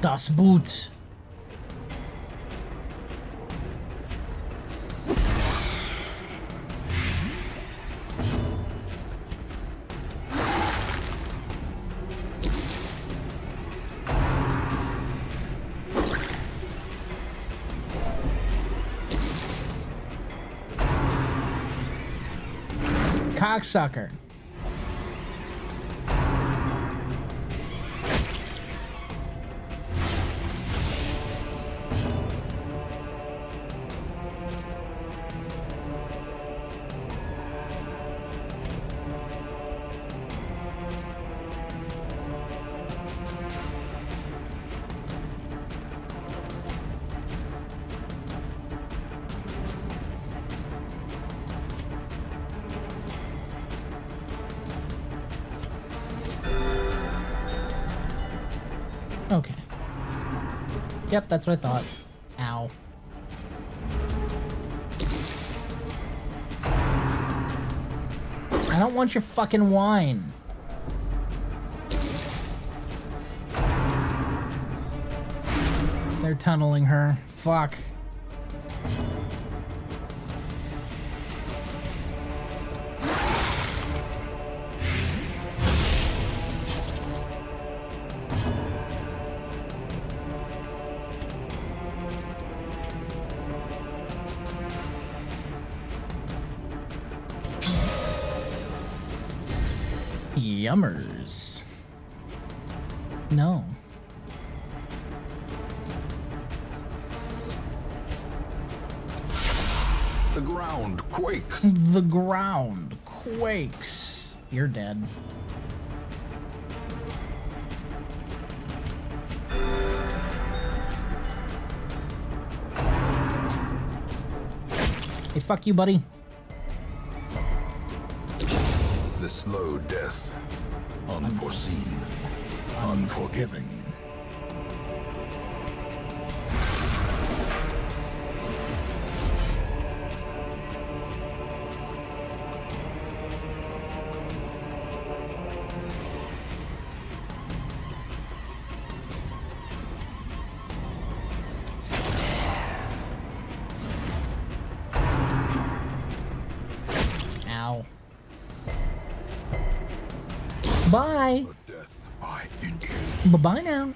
Das Boot. Cocksucker. Okay. Yep, that's what I thought. Ow. I don't want your fucking wine. They're tunneling her. Fuck. Yummers. No. The ground quakes. The ground quakes. You're dead. Hey, fuck you, buddy. The slow death. Unforeseen. Unforgiving. Ow. Bye. Death by inches. Bye-bye now.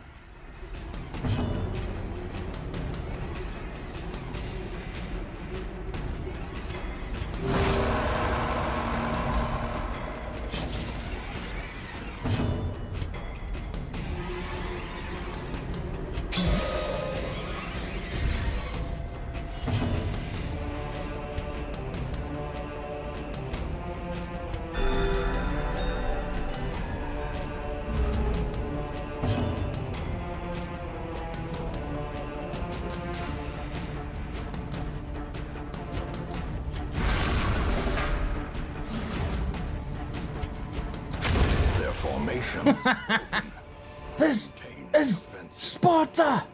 Their formation. This is Sparta!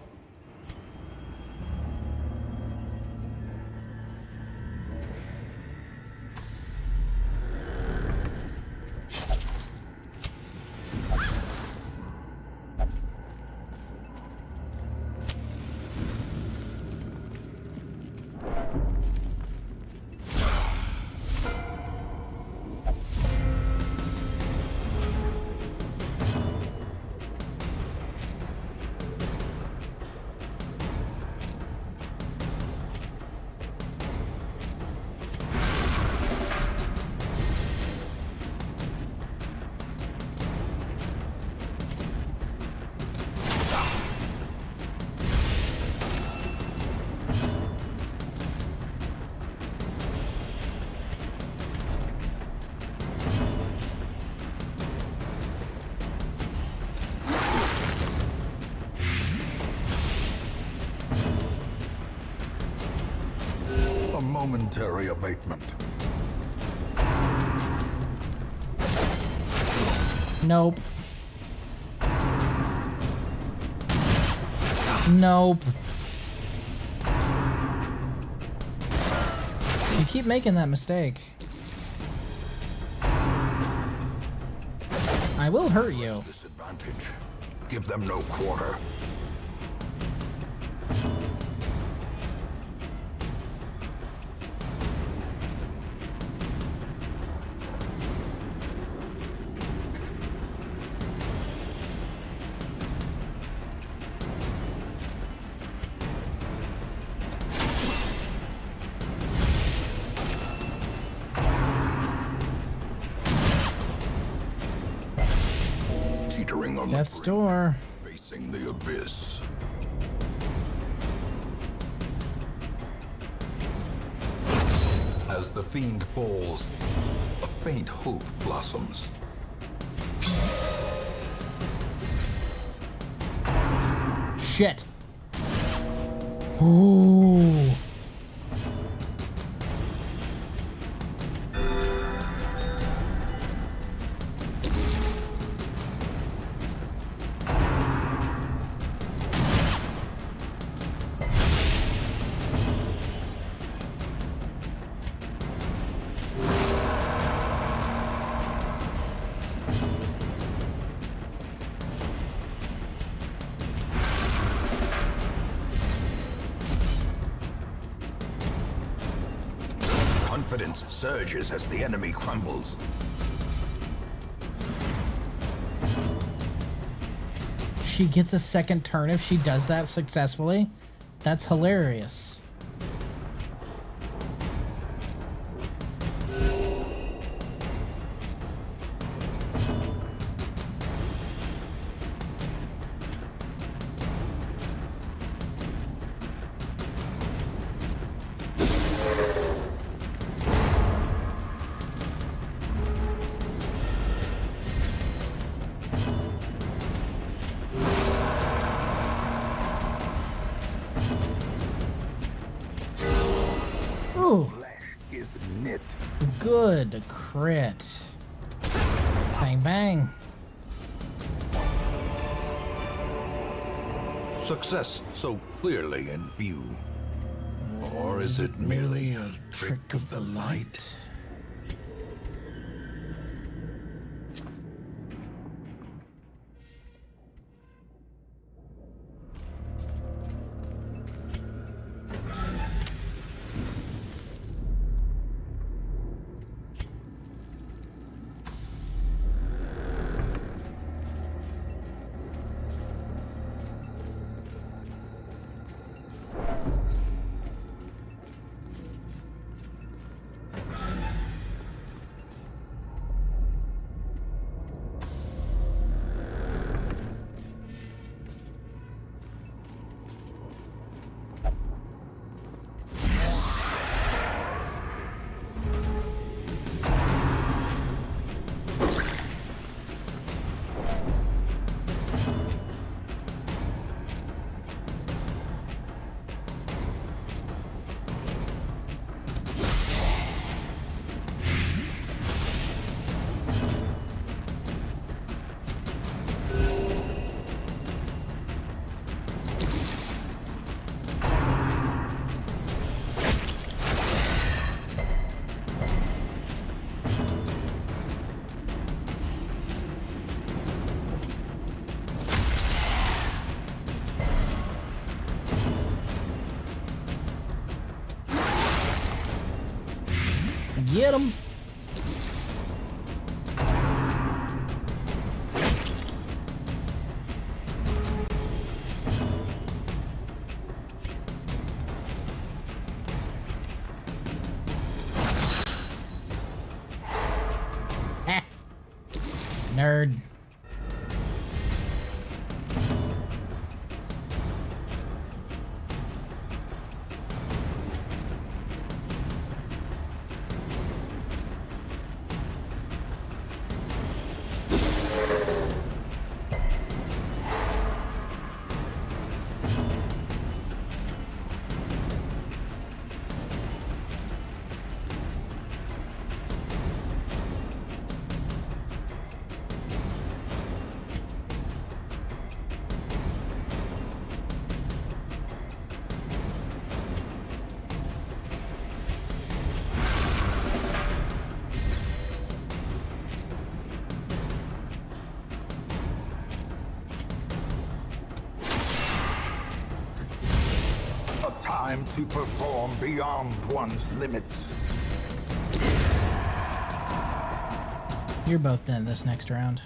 momentary abatement. Nope. Nope. You keep making that mistake. I will hurt you. Disadvantage. Give them no quarter. Teetering on Death's the brink, door. facing the abyss. As the fiend falls, a faint hope blossoms. Shit. Ooh. Confidence surges as the enemy crumbles. She gets a second turn if she does that successfully? That's hilarious. Ooh, Flesh is knit. good crit. Bang, bang. Success so clearly in view. Or is it merely a trick of the light? Get him. Ah. Nerd. time to perform beyond one's limits. You're both dead this next round.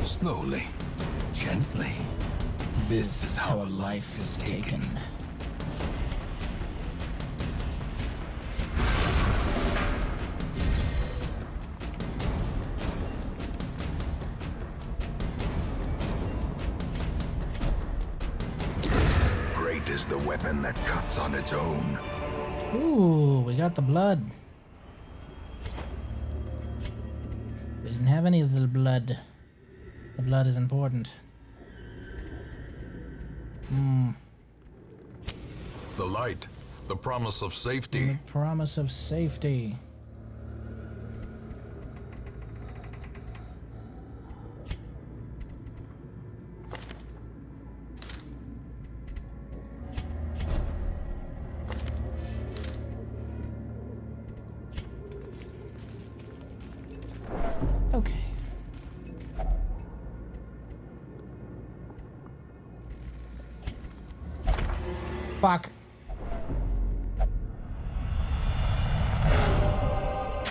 Slowly, gently. This is how a life is taken. Great is the weapon that cuts on its own. Ooh, we got the blood. We didn't have any of the blood. The blood is important. The light, the promise of safety. Promise of safety. Okay. Fuck.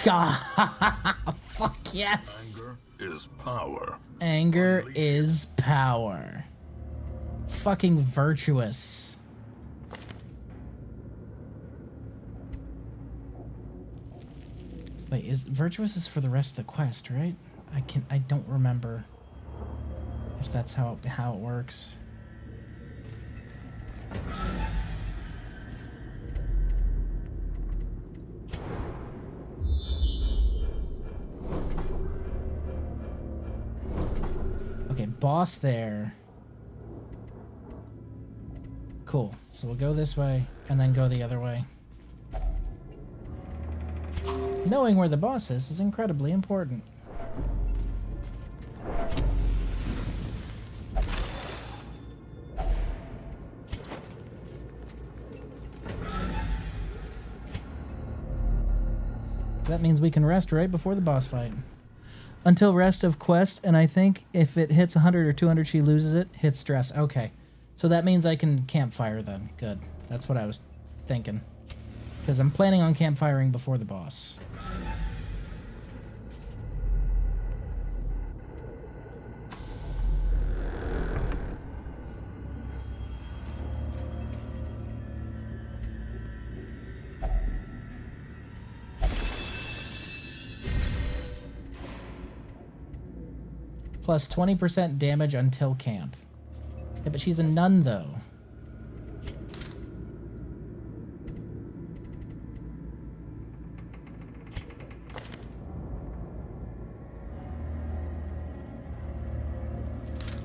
God. Fuck yes. Anger is power. Anger is power. Fucking virtuous. Wait, is virtuous is for the rest of the quest, right? I don't remember if that's how it works. Okay, boss there. Cool. So we'll go this way and then go the other way. Knowing where the boss is incredibly important. That means we can rest right before the boss fight. Until rest of quest, and I think if it hits 100 or 200, she loses it. Hits stress. Okay. So that means I can campfire then. Good. That's what I was thinking. Because I'm planning on campfiring before the boss. Plus 20% damage until camp. Yeah, but she's a nun, though.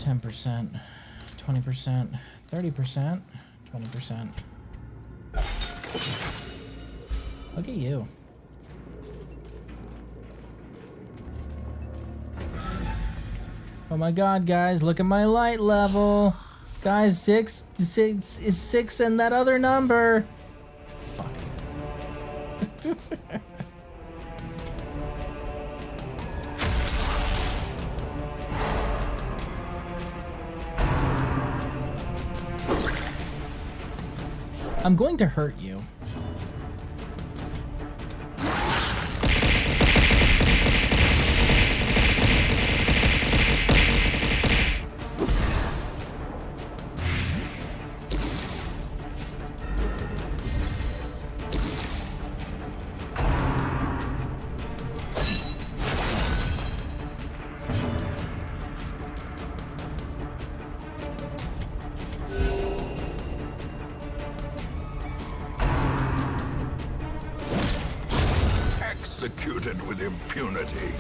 %, 20%, 30%, 20%. Look at you. Oh my god, guys, look at my light level. Guys, 6 is 6 and that other number. Fuck. I'm going to hurt you. Executed with impunity.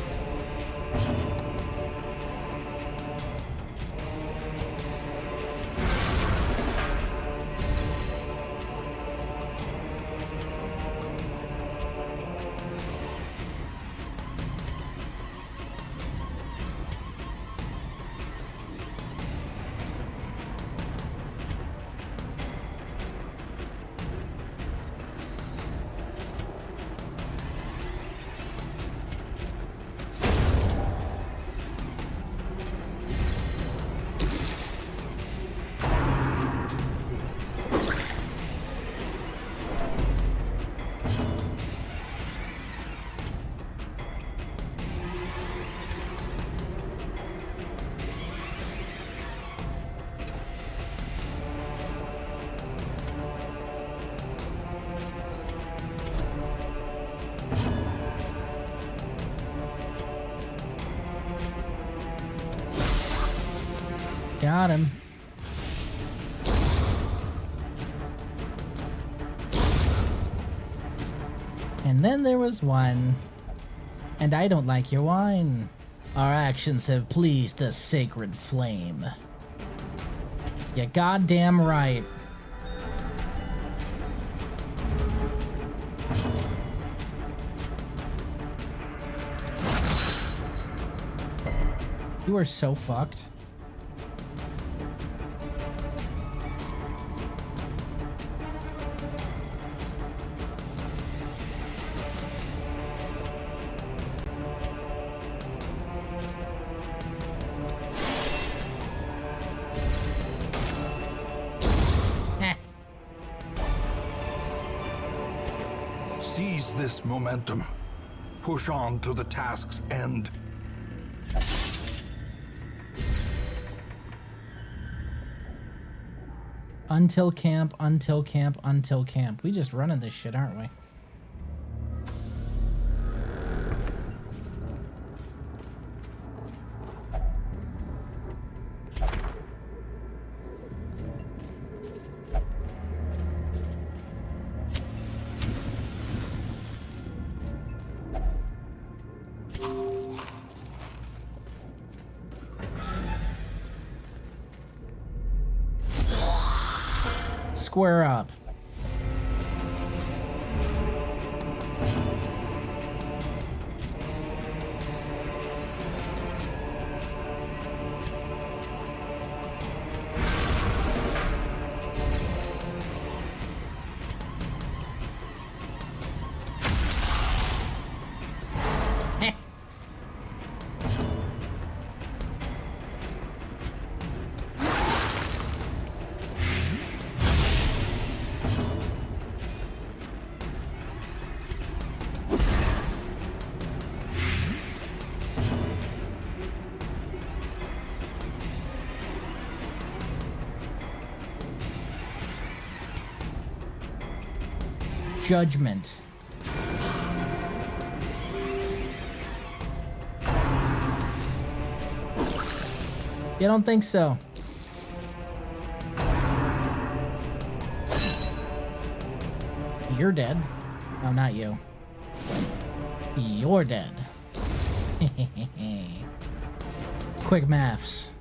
got him. And then there was one. And I don't like your wine. Our actions have pleased the sacred flame. You goddamn right. You are so fucked. Seize this momentum. Push on to the task's end. Until camp, until camp, until camp. We just running this shit, aren't we? Square up. Judgment. You don't think so? You're dead. No, not you. You're dead. Quick maths.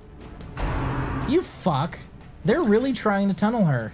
You fuck. They're really trying to tunnel her.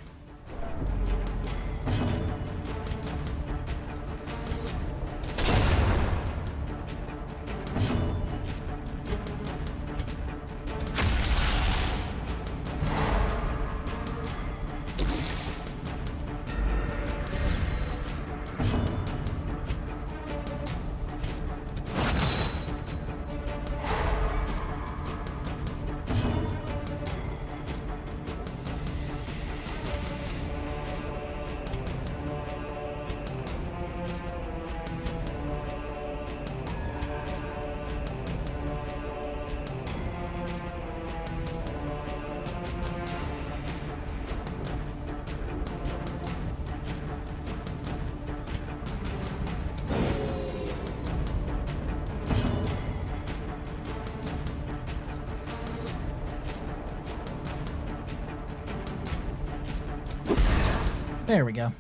There we go.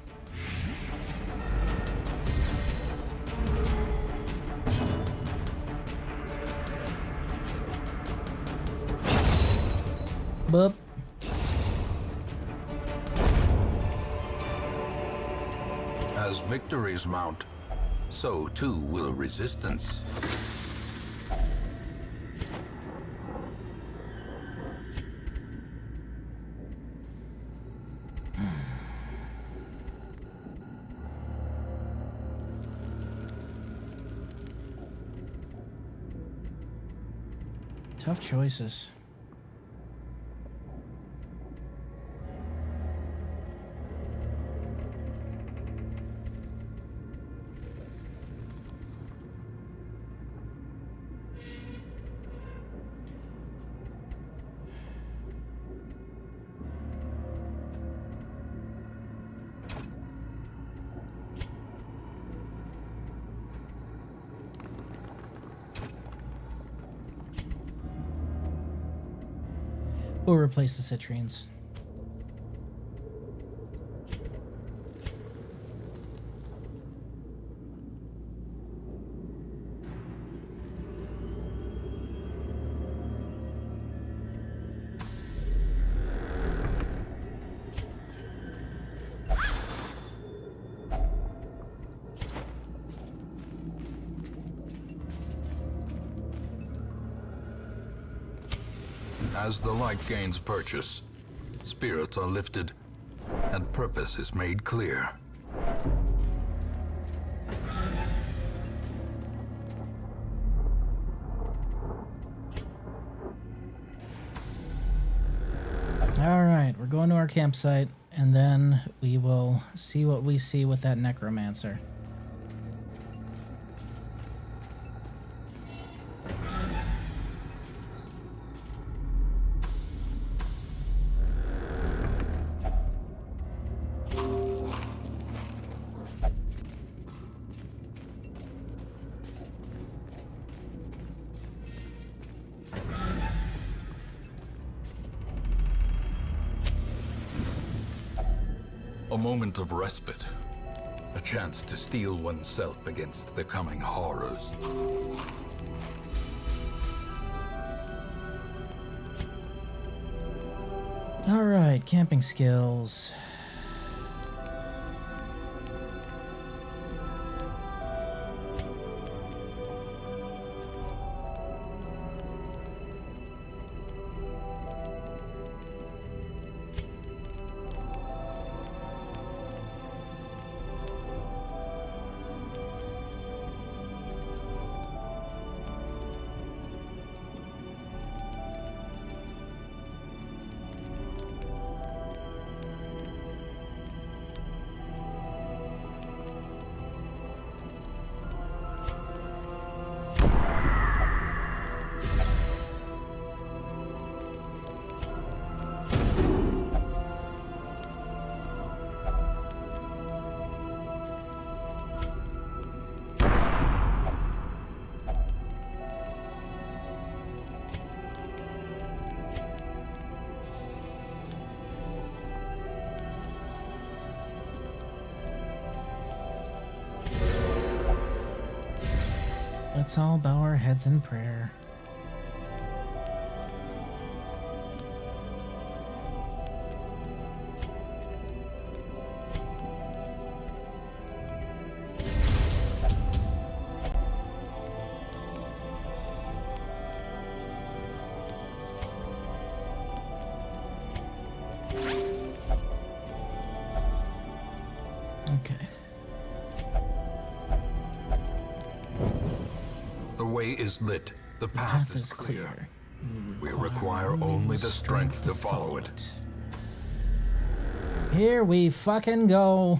Boop. As victories mount, so too will resistance. Tough choices. We'll replace the citrines. As the light gains purchase, spirits are lifted, and purpose is made clear. Alright, we're going to our campsite, and then we will see what we see with that necromancer. A moment of respite. A chance to steel oneself against the coming horrors. Alright, camping skills. Let's all bow our heads in prayer. Okay. The way is lit. The path is clear. We require only the strength to follow it. Here we fucking go.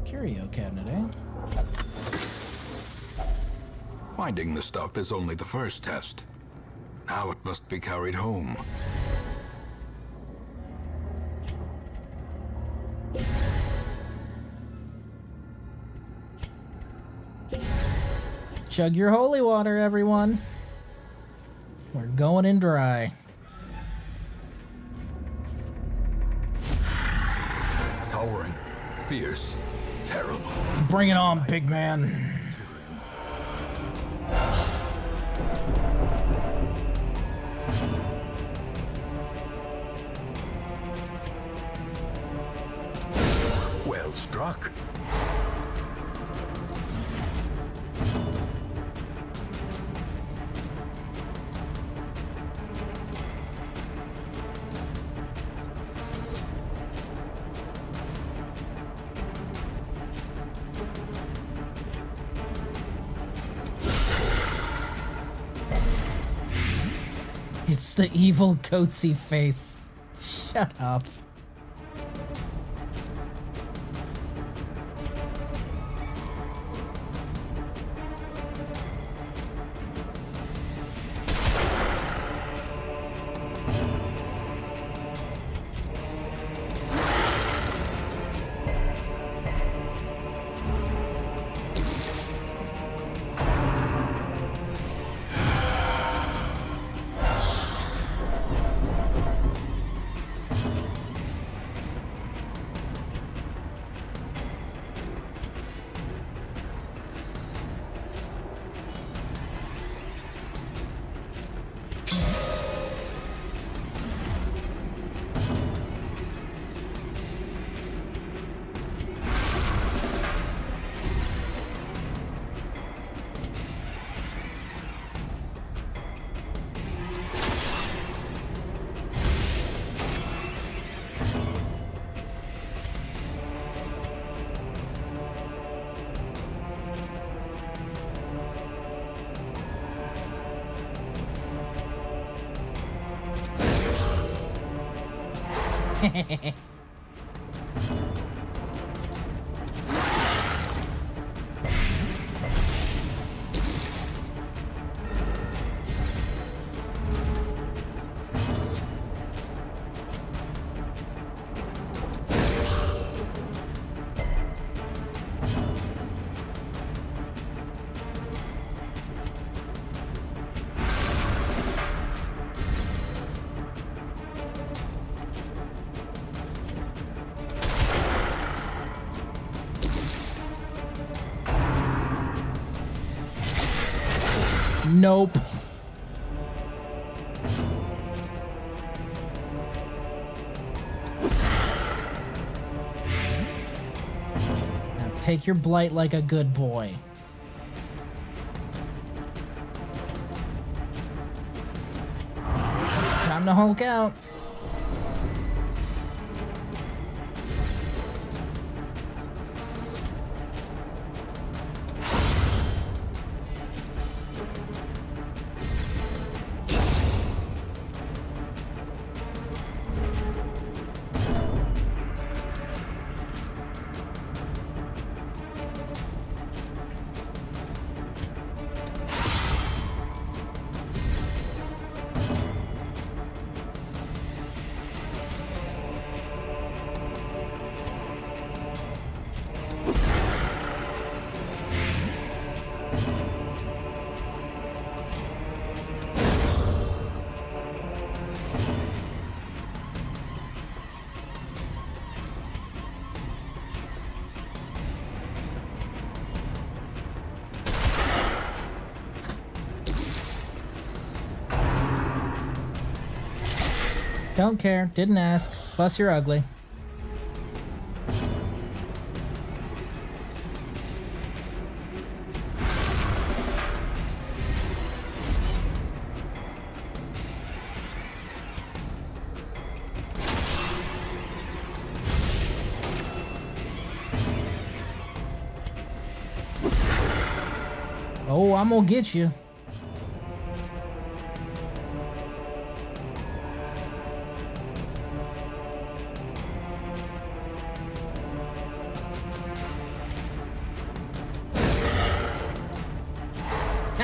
Curio cabinet, eh? Finding the stuff is only the first test. Now it must be carried home. Chug your holy water, everyone. We're going in dry. Towering, fierce, terrible. Bring it on, big man. Well struck. It's the evil goatsy face. Shut up. Nope. Now take your blight like a good boy. Time to Hulk out. Don't care. Didn't ask. Plus, you're ugly. Oh, I'm gonna get you.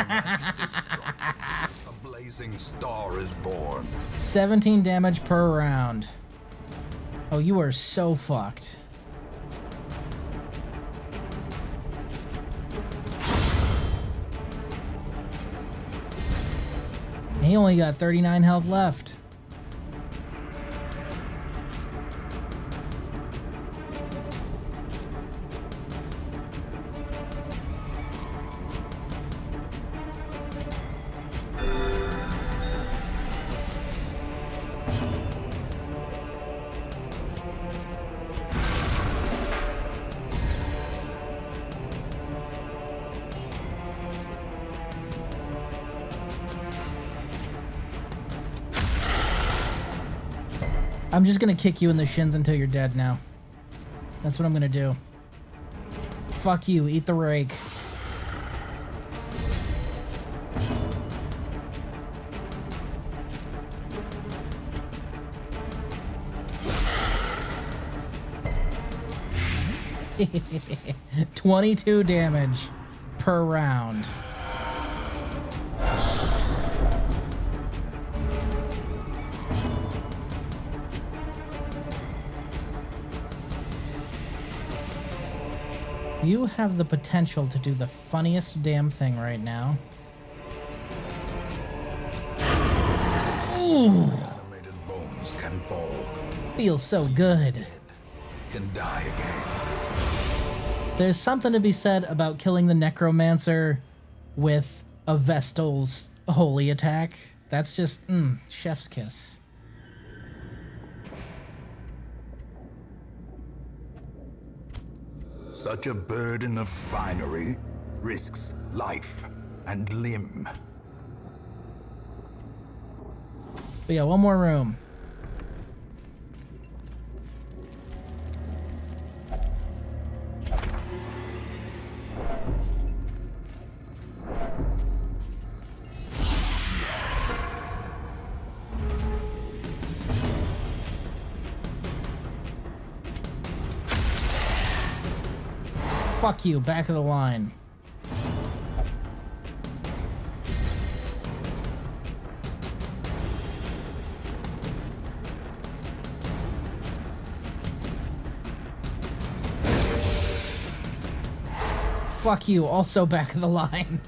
A blazing star is born. 17 damage per round. Oh, you are so fucked. He only got 39 health left. I'm just gonna kick you in the shins until you're dead now. That's what I'm gonna do. Fuck you, eat the rake. $22 damage per round. You have the potential to do the funniest damn thing right now. Ooh, Animated bones can fall, feels so good. can die again. There's something to be said about killing the Necromancer with a Vestal's holy attack. That's just, chef's kiss. Such a burden of finery risks life and limb. But yeah, one more room. Fuck you, back of the line. Fuck you, also back of the line.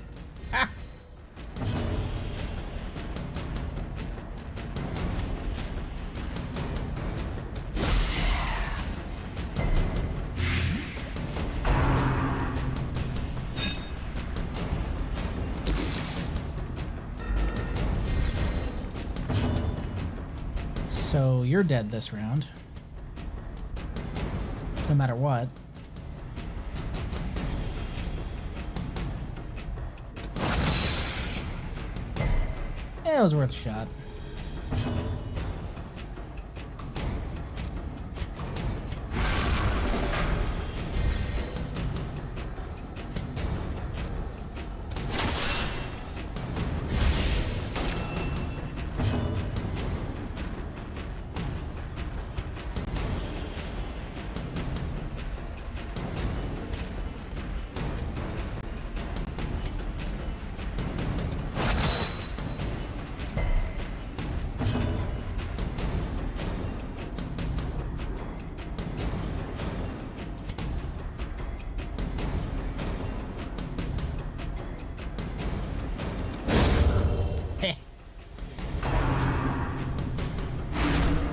So you're dead this round. No matter what. Yeah, it was worth a shot.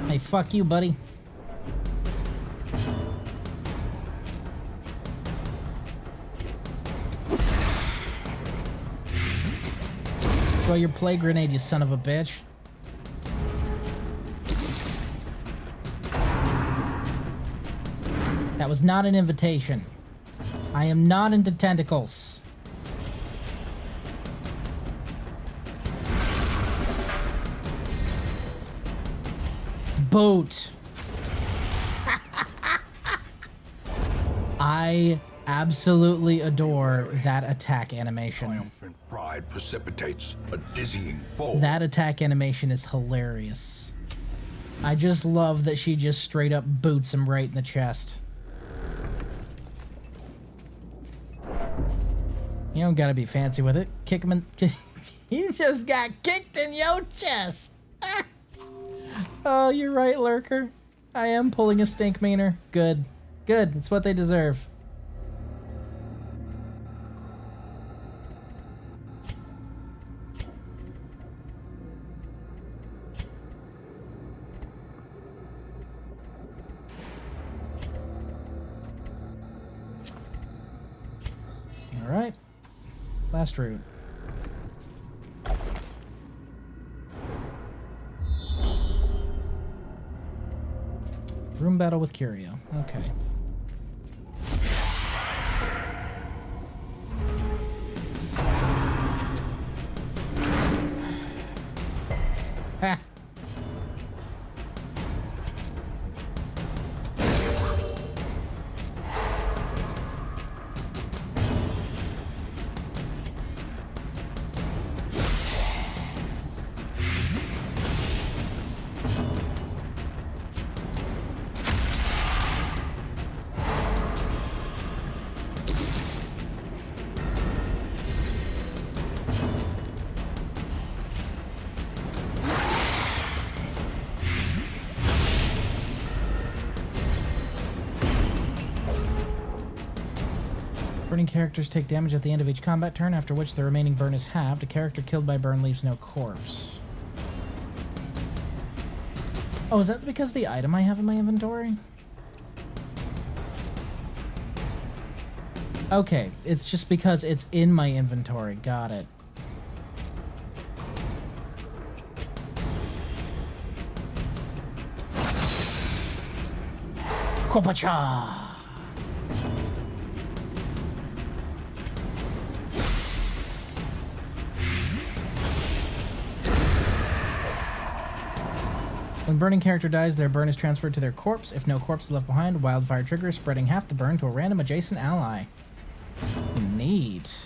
Hey, fuck you, buddy. Throw your play grenade, you son of a bitch. That was not an invitation. I am not into tentacles. Boat. I absolutely adore that attack animation. Triumphant pride precipitates a dizzying fall. That attack animation is hilarious. I just love that she just straight up boots him right in the chest. You don't gotta be fancy with it. Kick him in. You just got kicked in your chest. Oh, you're right, Lurker. I am pulling a stink meaner. Good. Good. It's what they deserve. All right. Last route. Room battle with Curio. Okay. Ha! Burning characters take damage at the end of each combat turn, after which the remaining burn is halved. A character killed by burn leaves no corpse. Oh, is that because of the item I have in my inventory? Okay, it's just because it's in my inventory. Got it. Kopacha! When burning character dies, their burn is transferred to their corpse. If no corpse is left behind, wildfire triggers, spreading half the burn to a random adjacent ally. Neat.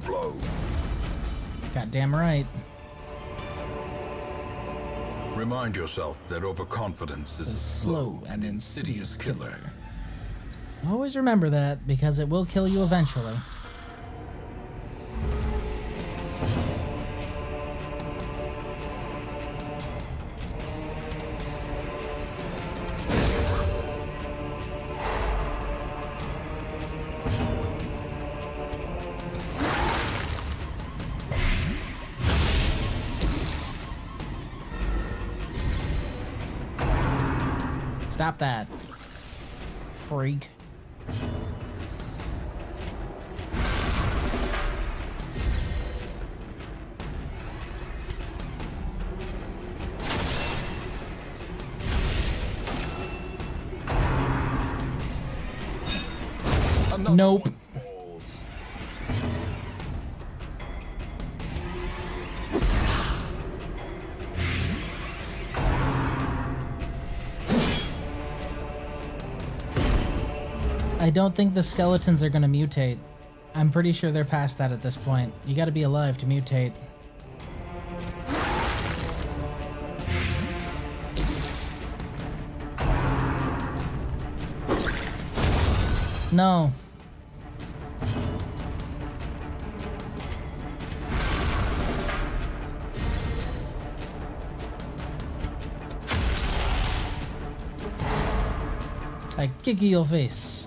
blow. Goddamn right. Remind yourself that overconfidence is a slow and insidious killer. Always remember that, because it will kill you eventually. Stop that, freak. Nope. I don't think the skeletons are gonna mutate. I'm pretty sure they're past that at this point. You gotta be alive to mutate. No. I kick you your face.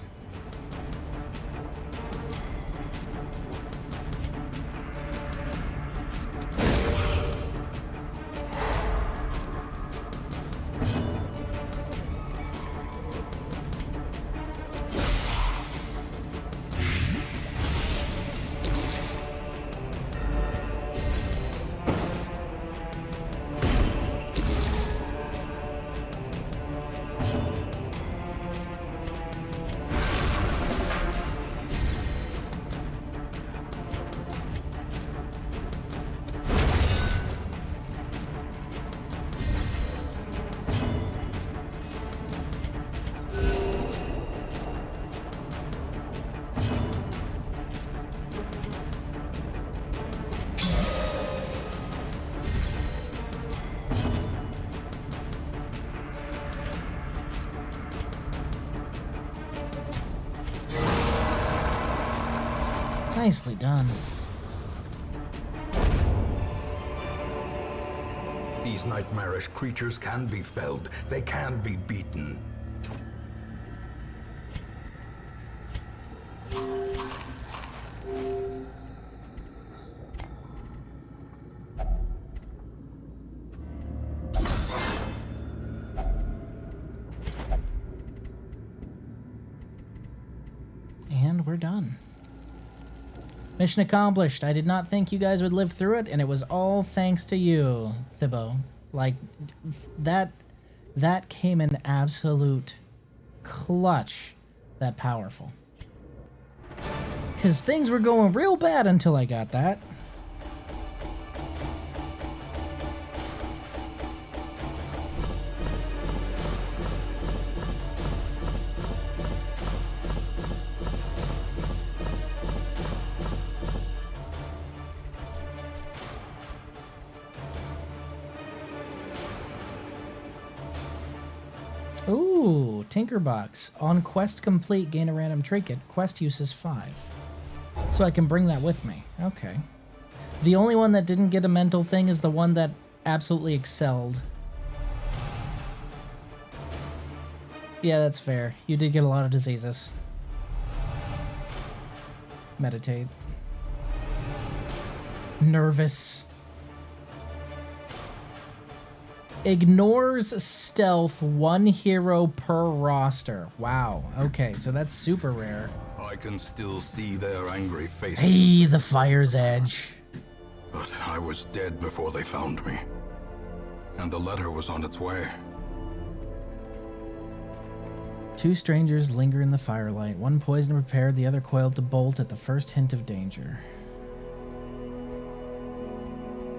Nicely done. These nightmarish creatures can be felled. They can be beaten. And we're done. Mission accomplished. I did not think you guys would live through it, and it was all thanks to you, Thibaut. Like, that came in absolute clutch, that powerful. Because things were going real bad until I got that. Ooh, Tinkerbox. On quest complete, gain a random trinket. Quest use is 5. So I can bring that with me. Okay. The only one that didn't get a mental thing is the one that absolutely excelled. Yeah, that's fair. You did get a lot of diseases. Meditate. Nervous. Ignores stealth, 1 hero per roster. Wow. Okay, so that's super rare. I can still see their angry faces. Hey, the fire's edge. But I was dead before they found me. And the letter was on its way. 2 strangers linger in the firelight. 1 poison prepared, the other coiled to bolt at the first hint of danger.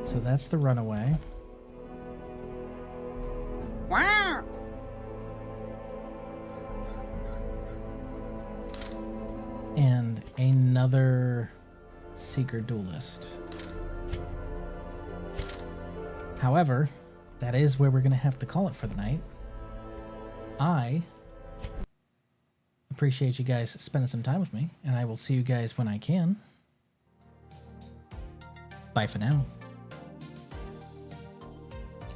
So that's the runaway. Wow! And another Seeker Duelist. However, that is where we're going to have to call it for the night. I appreciate you guys spending some time with me, and I will see you guys when I can. Bye for now.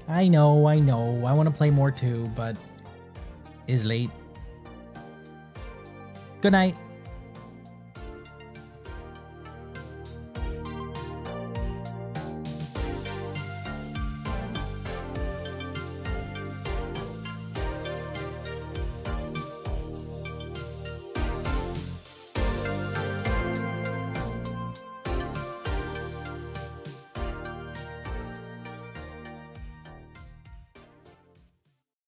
I know. I want to play more too, but it's late. Good night.